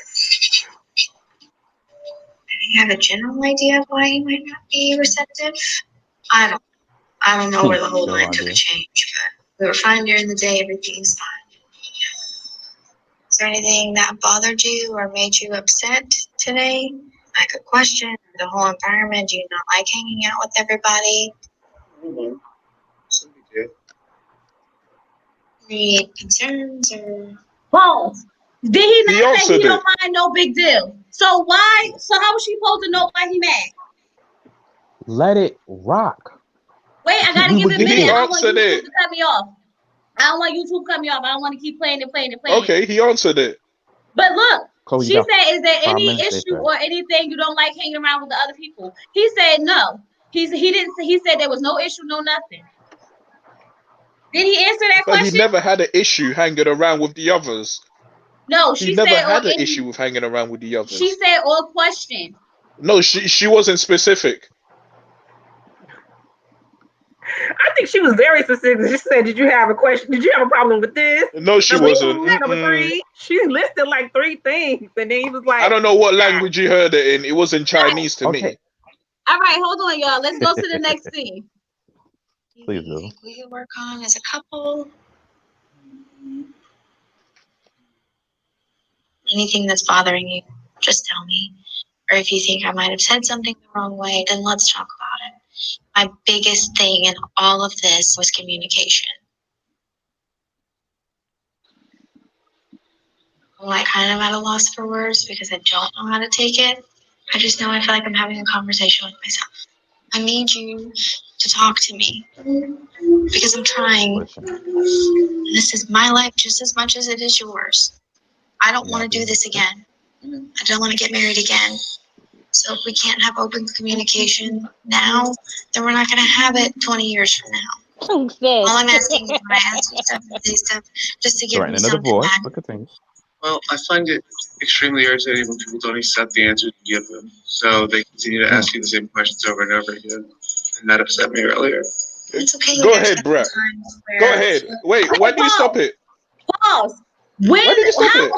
I have a general idea of why he might not be receptive. I don't know where the whole line took a change, but we were fine during the day. Everything's fine. Is there anything that bothered you or made you upset today? Like a question, the whole environment? Do you not like hanging out with everybody? Mm-hmm. Any concerns or? Pause. Did he not say he answered don't mind? No big deal. So why? So how was she supposed to know why he mad? Let it rock. Wait, I gotta We give would it a get minute. there. I don't want Answered YouTube it. to cut me off. I don't want YouTube to cut me off. I don't want to keep playing it. Okay, he answered it. But look, Chloe, she you got said, "Is there 5 any minutes, they issue said. or anything you don't like hanging around with the other people?" He said no. He didn't. He said there was no issue, no nothing. Did he answer that But he question? never had an issue hanging around with the others. No, He she never said or had an any. issue with hanging around with the others. She said or question. No, she wasn't specific. I think she was very specific. She said, "Did you have a question? Did you have a problem with this?" No, she Number wasn't. two, number three. She listed like 3 things, and then he was like, I don't know what language you heard it in. It was in Chinese to Okay. me. All right, hold on, y'all. Let's go to the next scene. Please do. Think we could work on as a couple? Anything that's bothering you, just tell me. Or if you think I might have said something the wrong way, then let's talk about it. My biggest thing in all of this was communication. I'm like kind of at a loss for words because I don't know how to take it. I just know I feel like I'm having a conversation with myself. I need you to talk to me because I'm trying. Listen. This is my life just as much as it is yours. I don't want to do this again. I don't want to get married again. So if we can't have open communication now, then we're not going to have it 20 years from now. All I'm asking is when I ask you stuff and say stuff, just to give me Threatening a something divorce, back. but continue. Well, I find it extremely irritating when people don't accept the answers you give them. So they continue to ask you the same questions over and over again. And that upset me earlier. It's okay. Go There's ahead, Brett. times where- Go ahead. Wait, why did you stop it? Pause. Why did you stop it?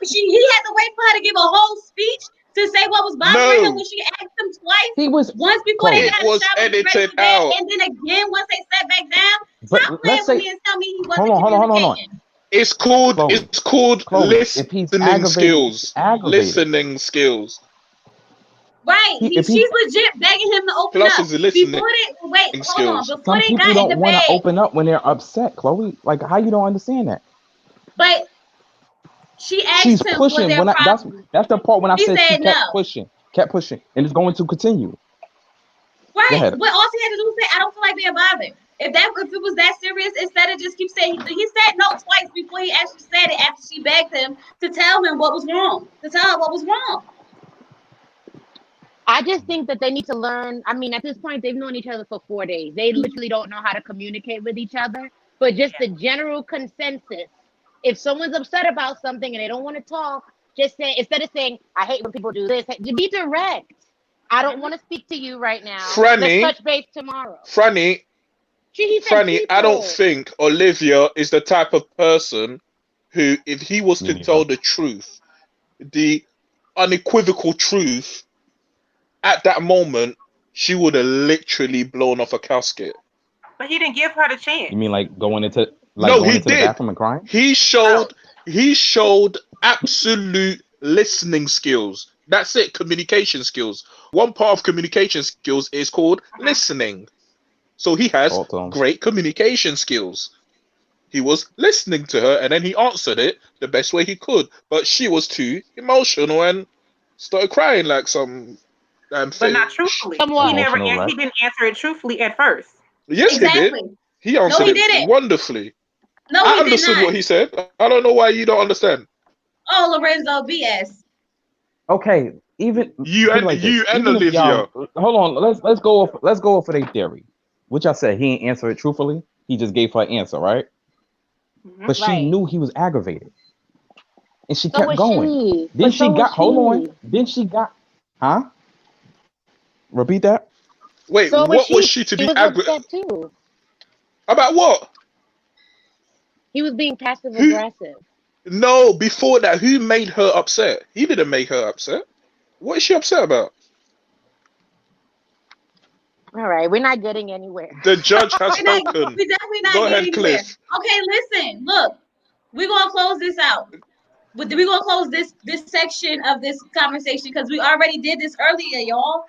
He had to wait for her to give a whole speech to say what was bothering him when she asked him twice. He was Once before they It got was a shower, edited ready for bed, out. and then again once they sat back down. But Stop playing let's with say- me and tell me he wasn't hold on. communicating. It's called Chloe, if he's listening aggravated, skills. he's aggravated. Listening skills. Right. If She's legit begging him to open Plus up. is listening Before they wait, hold skills. on. Before Some they people got don't into want bed, to open up when they're upset, Chloe. Like, how you don't understand that? but she asked She's him pushing. what their When problem. that's the part when I He said she said kept no. pushing, and it's going to continue. Right. Go ahead. But all she had to do was say, "I don't feel like being bothered." If it was that serious, instead of just keep saying, he said no twice before he actually said it after she begged him to tell him what was wrong. To tell her what was wrong. I just think that they need to learn. I mean, at this point, they've known each other for 4 days. They literally don't know how to communicate with each other. But just the general consensus. If someone's upset about something and they don't want to talk, just say, instead of saying, "I hate when people do this," be direct. "I don't want to speak to you right now. Franny, Let's touch base tomorrow." Franny, He said I don't people. think Olivia is the type of person who, if he was to tell the truth, the unequivocal truth, at that moment, she would have literally blown off a casket. But he didn't give her the chance. You mean like going into No, he the did. bathroom and crying? He showed absolute listening skills. That's it, communication skills. One part of communication skills is called listening. So he has great communication skills. He was listening to her and then he answered it the best way he could. But she was too emotional and started crying like some damn thing. But not truthfully. Somewhat. He didn't answer it truthfully at first. Yes, exactly. He did. He answered it wonderfully. No, I understood what he said. I don't know why you don't understand. Oh, Lorenzo, BS. Okay, even you and Olivia. Hold on, let's go off of their theory. Which I said he didn't answer it truthfully. He just gave her an answer, right? Mm-hmm. But she knew he was aggravated, and she So kept was going. she. Then But she so got. was Hold she. on. Then she got. Huh? Repeat that. Wait, So what was she to be aggravated too? About? What? He was being passive aggressive. No, before that, who made her upset? He didn't make her upset. What is she upset about? All right, we're not getting anywhere. The judge has spoken. We're definitely not Go getting ahead, anywhere. Cliff. Okay, listen, look, we're gonna close this out. We're gonna close this section of this conversation because we already did this earlier, y'all.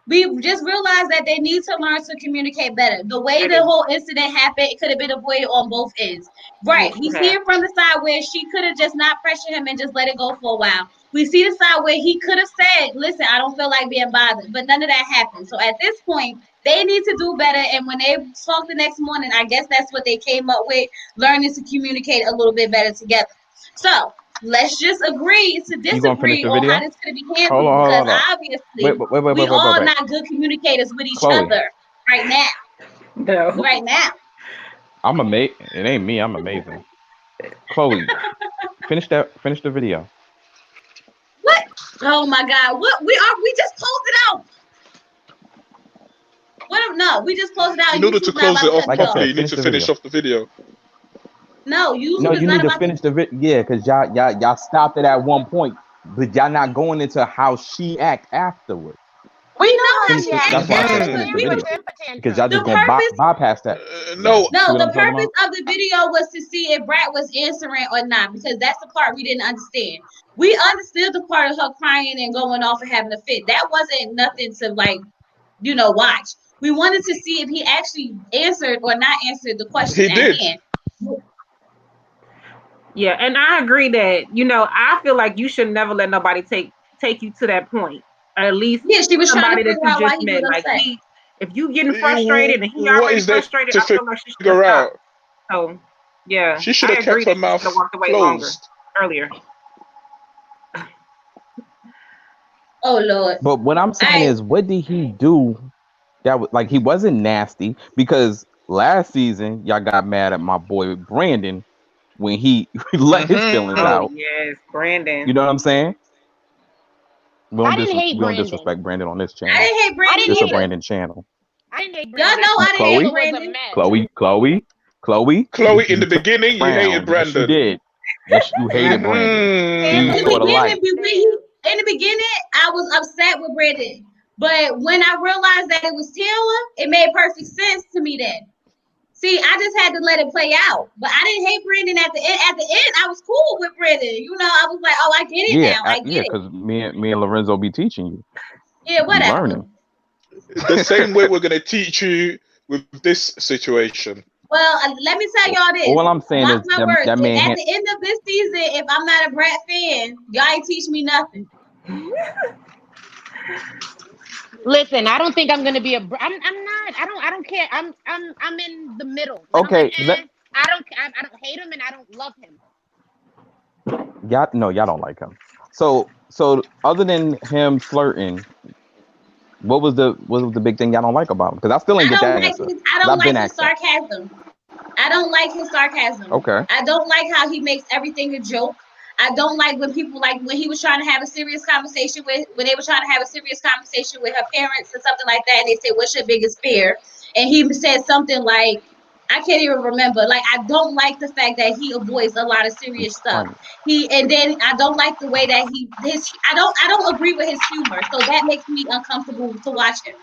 We just realized that they need to learn to communicate better. The way the whole incident happened, it could have been avoided on both ends. Right. We see it from the side where she could have just not pressured him and just let it go for a while. We see the side where he could have said, listen, I don't feel like being bothered. But none of that happened. So at this point, they need to do better. And when they talk the next morning, I guess that's what they came up with, learning to communicate a little bit better together. So let's just agree to disagree on how this could be handled because obviously we all not good communicators with each other right now. No. Right now. I'm amazing. It ain't me. I'm amazing. Chloe, finish the video. What? Oh my God! What we just closed it out. What? No, we just closed it out. In order to close it off properly, you need to finish off the video. No, you need to finish the video. Yeah, because y'all stopped it at one point, but y'all not going into how she act afterwards. We know how she acts. That's why I said finish the video because y'all just gonna bypass that. No, the purpose of the video was to see if Brat was answering or not because that's the part we didn't understand. We understood the part of her crying and going off and having a fit. That wasn't nothing to watch. We wanted to see if he actually answered or not answered the question at hand. Yeah, and I agree that I feel like you should never let nobody take you to that point. Or at least she was somebody trying to that you just met. Like if you getting frustrated and he already frustrated, I feel like she should stop. So yeah, she should have kept her mouth closed earlier. Oh Lord! But what I'm saying is, what did he do? That was he wasn't nasty because last season y'all got mad at my boy Brandon when he let his feelings out. Yes, Brandon. You know what I'm saying? We I didn't hate Brandon. Don't disrespect Brandon on this channel. I didn't hate Brandon. It's a Brandon channel. I didn't hate Brandon. Y'all know I didn't hate Brandon. Chloe. In the beginning, you hated Brandon. Yes, you did. Yes, you hated Brandon. In the beginning, I was upset with Brandon. But when I realized that it was Taylor, it made perfect sense to me then. See, I just had to let it play out. But I didn't hate Brandon at the end. At the end, I was cool with Brandon. I was like, oh, I get it now. I get it. Because me and Lorenzo be teaching you. Yeah, whatever. Learning. The same way we're going to teach you with this situation. Well, let me tell y'all this. All I'm saying is that man at the end of this season, if I'm not a Brat fan, y'all ain't teach me nothing. Listen, I don't think I'm gonna be a. I'm not. I don't care. I'm in the middle. Okay. I don't hate him and I don't love him. Y'all don't like him. So other than him flirting, what was the big thing y'all don't like about him? Because I still ain't get that answer. I don't like his sarcasm. I don't like his sarcasm. Okay. I don't like how he makes everything a joke. I don't like when people when he was trying to have a serious conversation when they were trying to have a serious conversation with her parents or something like that, and they said, "What's your biggest fear?" And he said something like, I can't even remember. Like, I don't like the fact that he avoids a lot of serious It's stuff. funny. And then I don't like the way that I don't agree with his humor. So that makes me uncomfortable to watch him.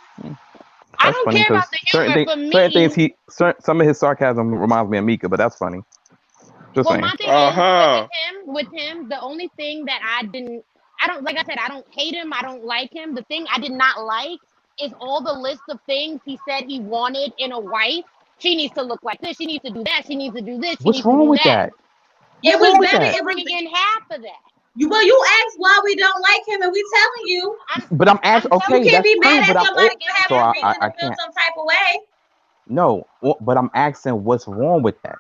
I That's don't funny care about because the humor. For certain things me, some of his sarcasm reminds me of Mika, but that's funny. Just well, saying. my thing is Uh-huh. with him, the only thing that I don't, like I said, I don't hate him. I don't like him. The thing I did not like is all the list of things he said he wanted in a wife. She needs to look like this. She needs to do that. She needs to do this. She What's needs to wrong do with that. that? It What's was wrong with very, that? it was, Bringing in half of that. you asked why we don't like him, and we telling you. But I'm I'm asking. telling You Okay, you, can't that's be true. mad But at I'm somebody for so having a reason I to feel can't. some type of way. No, but I'm asking what's wrong with that.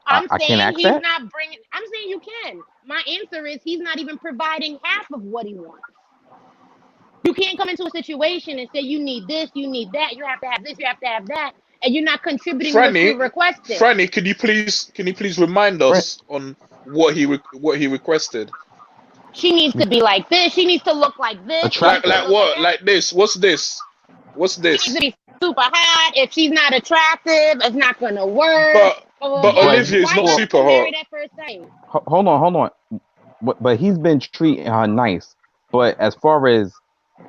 I'm I can't saying ask he's that. not bringing. I'm saying you can. My answer is he's not even providing half of what he wants. You can't come into a situation and say you need this, you need that, you have to have this, you have to have that, and you're not contributing what you're requesting. Franny, can you please remind Brent, us on what he requested? She needs to be like this. She needs to look like this. She needs to attractive. Like look like what? that. Like this? What's this? What's She needs to this? be super hot. If she's not attractive, it's not gonna work. But Or but why? But Olivia is Why not not super just hot. married at first sight? hold on. But he's been treating her nice. But as far as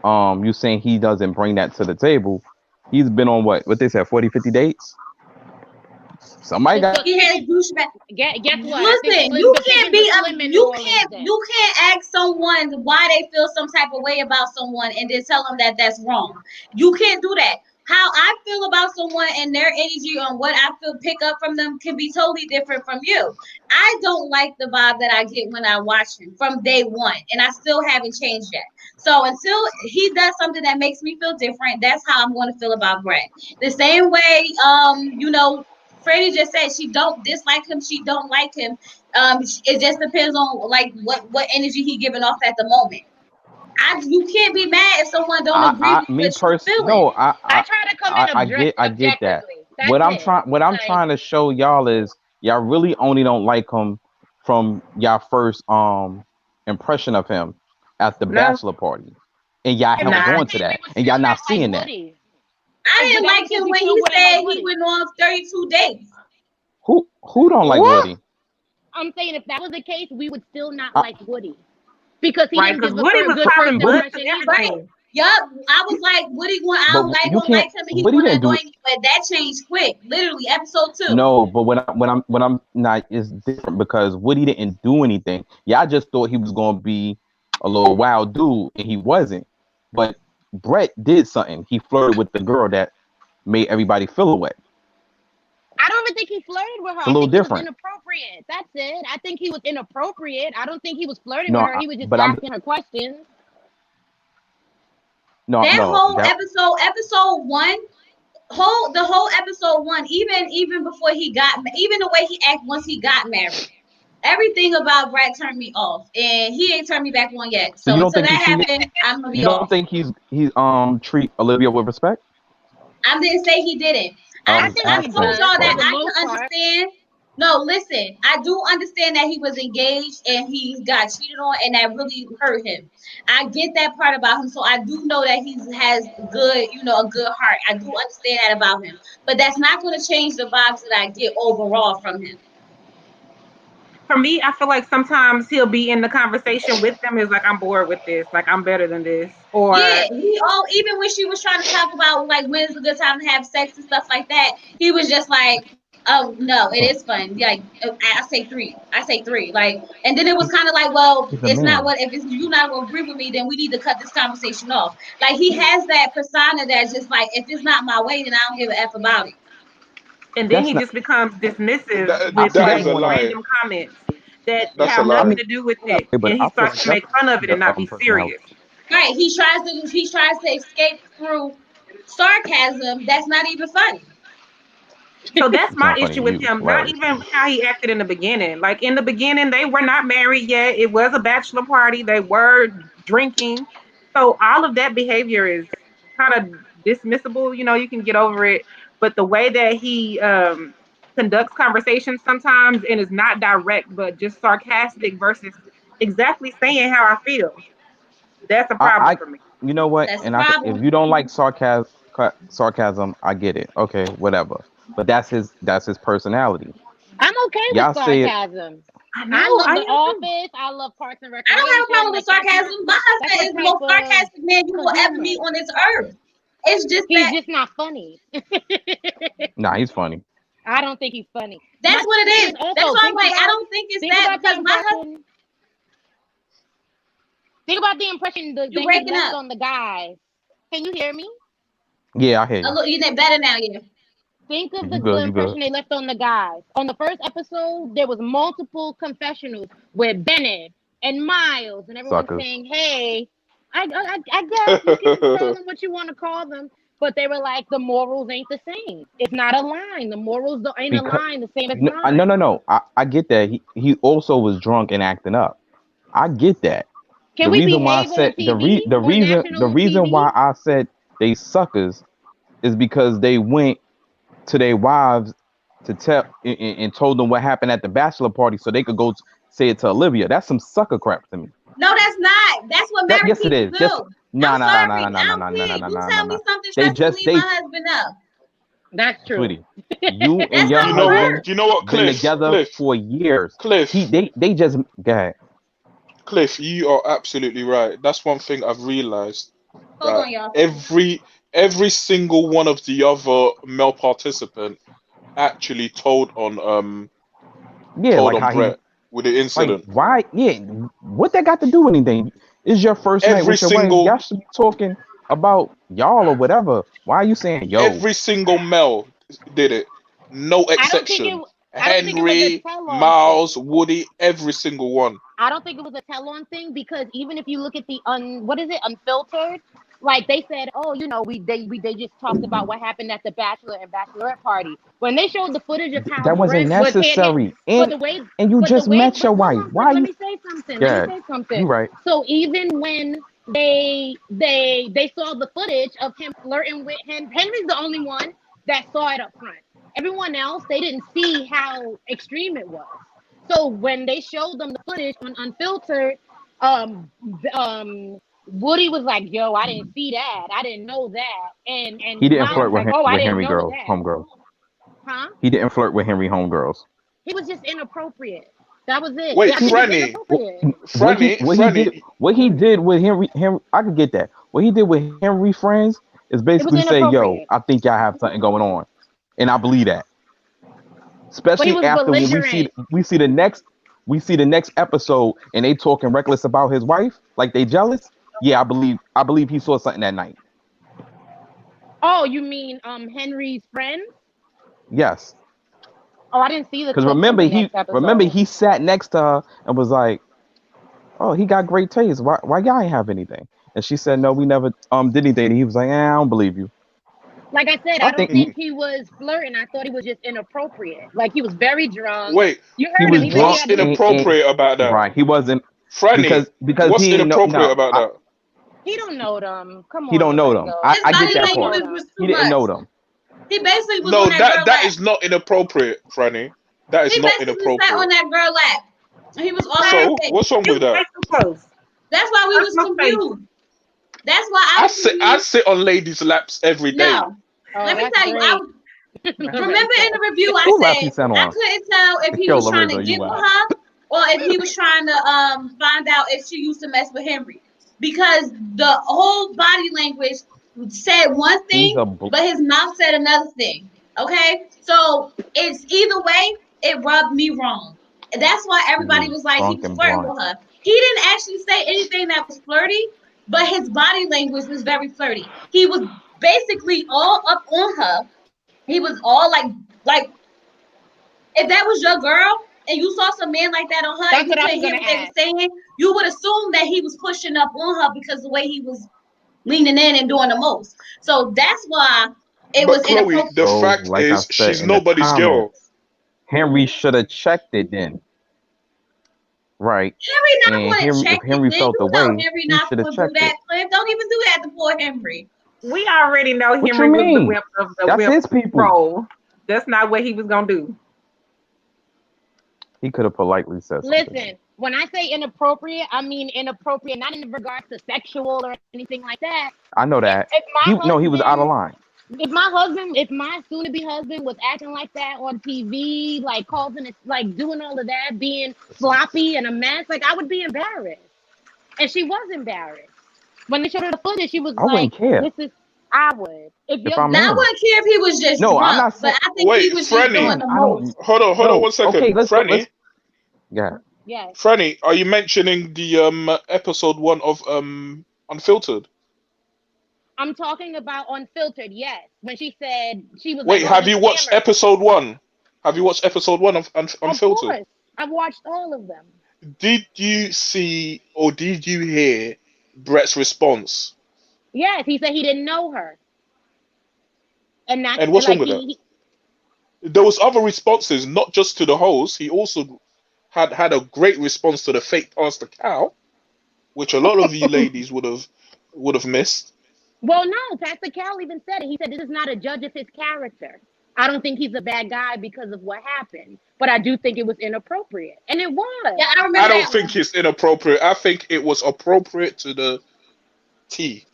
you saying he doesn't bring that to the table, he's been on what they said 40, 50 dates. Somebody Just got. go He has figure. douchebag. Guess what? I think Listen, Slim you could can't figure the be Slim in New Orleans then. you can't ask someone why they feel some type of way about someone and then tell them that that's wrong. You can't do that. How I feel about someone and their energy on what I feel pick up from them can be totally different from you. I don't like the vibe that I get when I watch him from day one, and I still haven't changed yet. So until he does something that makes me feel different, that's how I'm going to feel about Brett. The same way, Freddie just said she don't dislike him, she don't like him. It just depends on like what energy he giving off at the moment. You can't be mad if someone don't agree with Me what you person. feeling. No, I try to come in I get that. objectively. That's it. What I'm Like, trying to show y'all is y'all really only don't like him from y'all first impression of him at the No, bachelor party, and y'all if held that was nah. the on to case, we that, would and still y'all not not like seeing that. Woody. I But didn't that was like because him we when still he wouldn't like said he Woody. went on 32 dates. Who don't like What? Woody? I'm saying if that was the case, we would still not I, like Woody because he Right? didn't Because give a Woody was good first causing Woody, butts and impression either. Right. everything. Yup. I was like, I but you don't can't. like him and he's Woody gonna didn't do annoy me. But that changed quick. Literally, episode 2. no. But when I'm not, it's different because Woody didn't do anything. Yeah, I just thought he was gonna be a little wild dude, and he wasn't. But Brett did something. He flirted with the girl that made everybody feel away. I don't even think he flirted with her. It's a I little think he was different. inappropriate. That's it. I think he was inappropriate. I don't think he was flirting No, with her. He was just but I'm asking her questions. That no whole that episode 1, the whole episode 1, even before even the way he acted once he got married. Everything about Brad turned me off, and he ain't turned me back on yet. so So you don't until think that happens, I'm gonna you be don't off. think he's treat Olivia with respect? I didn't say he didn't. I I was think I he asking. told does y'all for that the So I most can part. understand. No, listen, I do understand that he was engaged and he got cheated on, and that really hurt him. I get that part about him, so I do know that he has good, a good heart. I do understand that about him, but that's not going to change the vibes that I get overall from him. For me, I feel like sometimes he'll be in the conversation with them is like, I'm bored with this, like I'm better than this. Yeah, Or even when she was trying to talk about like when's a good time to have sex and stuff like that, he was just like, "Oh no, it is fun." Like I say three. Like, and then it was kind of like, "Well, he's a it's not man. what if it's you not gonna agree with me, then we need to cut this conversation off." Like he has that persona that's just like, if it's not my way, then I don't give a f about it. and then That's he not. just becomes dismissive I with feel That like is like a more like. lie. random comments that That's a have I nothing lie. mean, to do with it, but and he I feel starts like to that's make fun of it and the not be personality. serious. Right? He tries to escape through sarcasm. That's not even funny. So that's It's my not funny issue to with you. It's him. Not hilarious to even me. how he acted in the beginning. Like in the beginning, they were not married yet. It was a bachelor party. They were drinking. So all of that behavior is kind of dismissible. You can get over it. But the way that he conducts conversations sometimes and is not direct, but just sarcastic versus exactly saying how I feel, that's a problem I for me. you know what? That's the And if problem. you don't like sarcasm, I get it. Okay, whatever. but that's his personality. I'm okay Y'all with say it. sarcasm. I I know. love I The am too. Office. I love Parks and I don't have a Recreation. problem with Like, sarcasm. My that's husband is the type most of sarcastic man you will ever humor. meet on this earth. It's just He's that just not funny. Nah, he's funny. I don't think he's funny. that's My what it thing is. is also That's why I'm like, I don't think it's think that about the because my husband, impression. Think about the impression that you he breaking left up. on the guys. Can you hear me? Yeah, I hear A you. little, you did better now, yeah. Think of You the good? You good? impression they left on the guys. On the first episode, there was multiple confessionals with Bennett and Miles, and everyone Suckers. saying, "Hey, I guess you can call them what you want to call them." But they were like, the morals ain't the same. It's not aligned. The morals ain't Because aligned the same as no, mine. no. I get that. He also was drunk and acting up. I get that. Can The we reason why I behave on said TV? On the national reason why TV? I said they suckers is because they went to their wives to tell and told them what happened at the bachelor party so they could go say it to Olivia. That's some sucker crap to me. No, that's not. That's what That married yes it people is. Yes. do. Nah I'm nah nah sorry. nah I nah nah don't nah nah care. nah You nah nah tell me nah. something They stressful, just leave my husband up. That's true. sweetie, you and That's your how You it know what? husband works. You know what, been Cliff? together Cliff, for years. Cliff, They just go ahead. Cliff. You are absolutely right. That's one thing I've realized Hold that on, y'all. every single one of the other male participant actually Yeah, told like on how he Brett with the like incident. why yeah, what that got to do with anything? It's your first night Every with your wife. single Y'all should be talking about y'all or whatever. Why are you saying yo? every single male did it, no I don't think it. exception. I don't think it was a Henry, tell-on thing. Miles, Woody, every single one. I don't think it was a tell-on thing because even if you look at the what is it, unfiltered, like they said, oh, they just talked about what happened at the bachelor and bachelorette party. When they showed the footage of how That wasn't Brett was hand, necessary. but the way, And you just met but your hold wife. on, Why let you me say something. Let me yeah, say you something. right. So even when they saw the footage of him flirting with him, Henry's the only one that saw it up front. Everyone else, they didn't see how extreme it was. So when they showed them the footage on unfiltered, um, Woody was like, "Yo, I didn't see that. I didn't know that." He And didn't Miles flirt was like, "Oh, I with didn't Henry know girls, that." homegirls. Huh? He didn't flirt with Henry homegirls. He was just inappropriate. That was it. Wait, I think it's Franny, inappropriate. Franny. What he did with Henry I could get that. What he did with Henry friends is It was basically say, yo, inappropriate. I think y'all have something going on. And I believe that. But he Especially was after when belligerent. we see the next episode and they talking reckless about his wife, like they jealous. Yeah, I believe he saw something that night. Oh, you mean Henry's friend? Yes. Oh, I didn't see the Because clip from the next remember episode. he sat next to her and was like, oh, he got great taste. Why y'all ain't have anything? And she said, no, we never did anything. And he was like, I don't believe you. Like I said, I I don't think think he was flirting. I thought he was just inappropriate. Like he was very drunk. Wait, You he heard him. was He said he drunk what's had to. and inappropriate about that? right. He wasn't Franny, because what's he ain't inappropriate about that? He don't know them. Come he on, don't know them. Lorenzo. His I get body He that don't part. know language them. was too He didn't much. know them. He basically was No, on that girl that lap. is not inappropriate, Franny. That is He not basically sat on inappropriate. that girl lap. And he was all in her So, face. what's wrong You with that? way too close. That's why we was Personal space. confused. That's why I was I confused. sit on ladies' laps every day. No. Oh, Let me that's tell you, I great. was remember in the review I Who lap he said sat I on? couldn't tell if he Yo, was trying Lorenzo, to you get with wild. her or if he was trying to find out if she used to mess with Henry. Because the whole body language said one He's thing, a but his mouth said another thing. Okay? So it's either way, it rubbed me wrong. And that's why he everybody was was like he drunk was and flirting blunt. with her. He didn't actually say anything that was flirty, but his body language was very flirty. He was basically all up on her. He was all like if that was your girl and you saw some man like that on her and That's you what I couldn't was hear gonna what they were ask. saying, you would assume that he was pushing up on her because the way he was leaning in and doing the most. So that's why it But was Chloe, inappropriate. the So, fact like I is, said she's in the nobody's girl. comments, Henry should have checked it then. Right. Henry not And going to Henry, if check it. Henry Then felt the you know way, Henry he not should have going to do checked that. it. Cliff, don't even do that to poor Henry. We already know What Henry you was the mean? whip of the That's whip his people. role. That's not what he was gonna do. He could have politely said something. Listen, when I say inappropriate, I mean inappropriate, not in regards to sexual or anything like that. I know that. If my He was out of husband, line. If my soon-to-be husband was acting like that on TV, like causing it, like doing all of that, being sloppy and a mess, like I would be embarrassed. And she was embarrassed. When they showed her the footage, she was I like, wouldn't care "This is." I would. if I'm Now I him. wouldn't care if he was just No, I'm drunk, not but saying. I think he Wait, was just doing Franny, the I most. don't. hold on No. 1 second. Okay, let's Franny, yeah. Yes. Franny, are you mentioning the episode 1 of Unfiltered? I'm talking about Unfiltered, yes. When she said she was like, Wait, "Oh, have this you watched camera." episode 1? Have you watched episode 1 of Of Unfiltered? course, I've watched all of them. Did you see or did you hear Brett's response? Yes, he said he didn't know her, and that's And what's wrong like with that? There was other responses, not just to the host. He also had a great response to the fake Pastor Cow, which a lot of you ladies would have missed. Well, no, Pastor Cal even said it. He said this is not a judge of his character. I don't think he's a bad guy because of what happened, but I do think it was inappropriate, and it was. Yeah, I I remember don't that think one. it's inappropriate. I think it was appropriate to the T.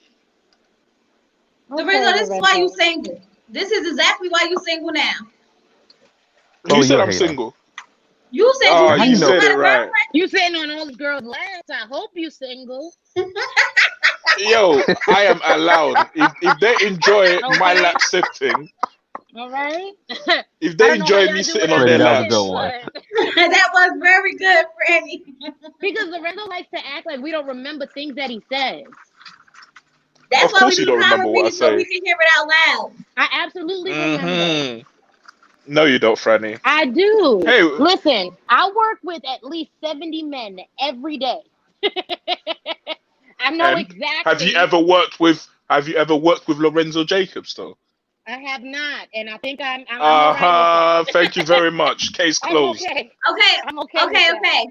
Lorenzo, this is why you Lorenzo. single. This is exactly why you single now. Who Chloe, said you're a I'm hater. single? You said Oh, you you you know? single, said got it a right. girlfriend. You sitting on all these girls' laps. I hope you single. Yo, I am allowed. If they enjoy my Okay. lap sifting, All right. if I they don't know how enjoy y'all me do sitting it on after their Freddie, that was a this, good laps, one. That was very good, Franny. because Lorenzo likes to act like we don't remember things that he says. That's of why we course do you the don't remember comment what I reading so we say. can hear it out loud. I absolutely remember. Mm-hmm. No, you don't, Franny. I do. Hey, Listen, I work with at least 70 men every day. I know and have you exactly. ever worked with Lorenzo Jacobs though? I have not, and I think I'm all right with that. Thank you very much. Case I'm closed. okay. Okay, I'm okay with that. okay.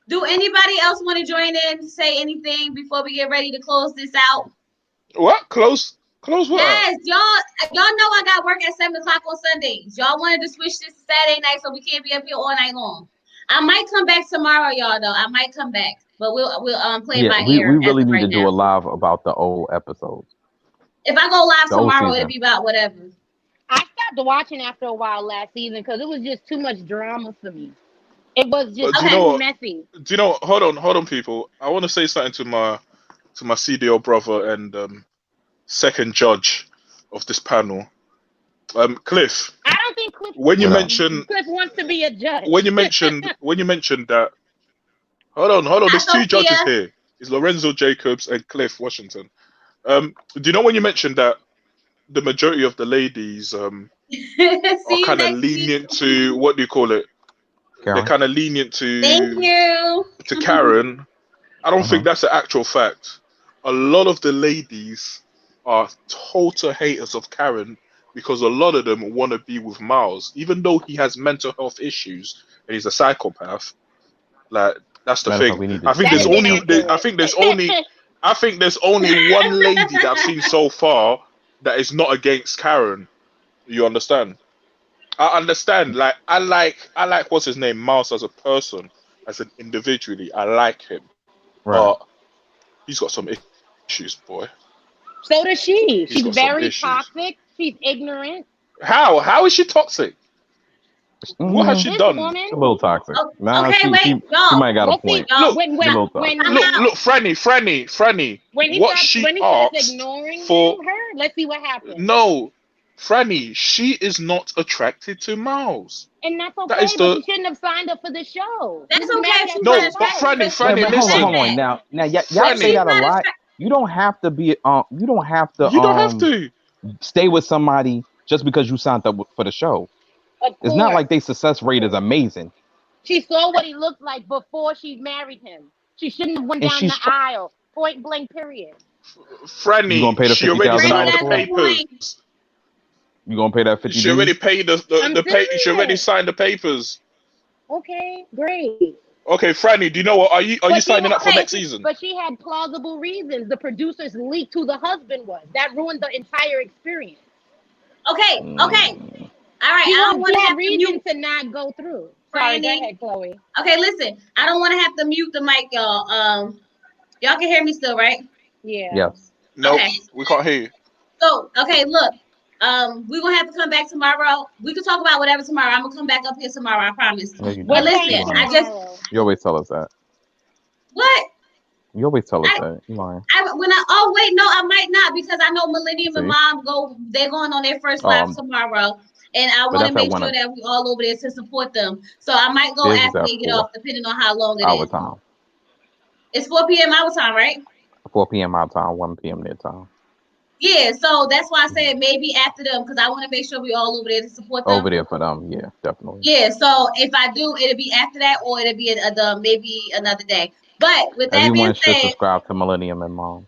Do anybody else want to join in, say anything before we get ready to close this out? What? Close what? Yes, y'all know I got work at 7 o'clock on Sundays. Y'all wanted to switch this to Saturday night so we can't be up here all night long. I might come back tomorrow, y'all. Though I might come back, but we'll play it Yeah, by we ear as really of need right to do now. a live about the old episodes. If I go live The old tomorrow, it'll season. be about whatever. I stopped watching after a while last season because it was just too much drama for me. It was just But do you Okay. know too what? messy. Do you know what? Hold on, people. I want to say something to my CDO brother and second judge of this panel, Cliff. I don't think Cliff When you What up? mention Cliff wants to be a judge. when you mentioned that. Hold on. Hi, There's two judges Sophia. here. It's Lorenzo Jacobs and Cliff Washington. Do you know when you mentioned that the majority of the ladies are See you kind of next week. lenient to, what do you call it? They're Karen? kind of lenient Thank you. to Karen. I don't think Mhm. that's an actual fact. A lot of the ladies are total haters of Karen because a lot of them want to be with Miles, even though he has mental health issues and he's a psychopath. Like, that's the Matter of fact, thing. we need I to think That there's is change only that. inaccurate. I think there's only one lady that I've seen so far that is not against Karen. You understand? I understand. Like, I like what's his name, Miles, as a person, as an individually. I like him, Right. but he's got some issues, boy. So does she. He's She's got some very issues. toxic. She's ignorant. How is she toxic? What has she This done? woman. A little toxic. Oh, Nah, okay, she wait, y'all. might got a Let's see. point. Look, When She's a little when toxic. when Look, Franny. when he What starts she when he starts asked ignoring for? her, let's see what happens. No, Franny, she is not attracted to Miles. And that's That okay, is but the she shouldn't have signed up for the show. That's He was okay mad if at she's no, not her but attracted. Franny, Wait, hold listen. on. Now, y'all say Franny, that a lot. You don't have to be. You don't have to. you don't have to. Stay with somebody just because you signed up for the show. Of It's not course. like their success rate is amazing. She saw what he looked like before she married him. She shouldn't have went And down she's the aisle. Point blank, period. You gonna Franny, pay the she already $50,000 signed the for it? papers. You gonna pay that 50 She already G's? paid the I'm pay. She already serious. signed the papers. Okay, great. Okay, Franny, do you know what? Are you But she signing had, up for next season? but she had plausible reasons. The producers leaked who the husband was. That ruined the entire experience. Okay. All right. She, I don't want to had have to reason mute. to not go through. Sorry, go Franny. ahead, Chloe. Okay, listen. I don't want to have to mute the mic, y'all. Y'all can hear me still, right? Yeah. Yes. Nope, Okay. we can't hear you. So, okay, look. We're gonna have to come back tomorrow. We can talk about whatever tomorrow. I'm gonna come back up here tomorrow, I promise. No, you But What don't. time You listen, lying. tomorrow? You always tell us that. what? You always tell us I that. You lying. oh wait, no, I might not, because I know Millennium and See? Mom they're going on their first live tomorrow. And I But want to that's at make sure 1 that we all over there to support them. So I might go Theirs is after at they get 4 off, depending on how long it our is. time. It's 4 p.m. our time, right? 4 p.m. our time, 1 p.m. their time. Yeah, so that's why I said maybe after them, because I want to make sure we all over there to support them. Over there for them, yeah, definitely. Yeah, so if I do, it'll be after that, or it'll be maybe another day. But with that being Everyone should said, subscribe to Millennium and Mom.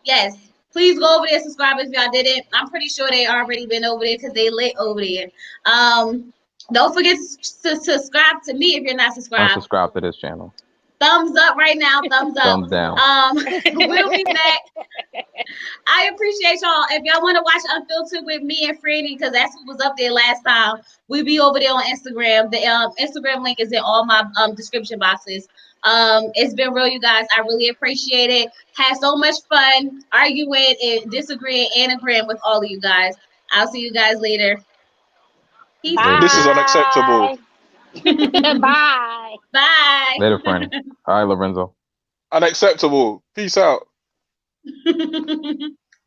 yes, please go over there, subscribe if y'all didn't. I'm pretty sure they already been over there because they lit over there. Don't forget to subscribe to me if you're not subscribed. Unsubscribe to this channel. Thumbs up right now, thumbs up. Thumbs down. We'll be back. I appreciate y'all. If y'all want to watch Unfiltered with me and Franny, because that's what was up there last time, we'll be over there on Instagram. The Instagram link is in all my description boxes. It's been real, you guys. I really appreciate it. Had so much fun arguing and disagreeing and agreeing with all of you guys. I'll see you guys later. Peace. Bye. This is unacceptable. Bye. Bye. Later, friend. All right, Lorenzo. Unacceptable. Peace out.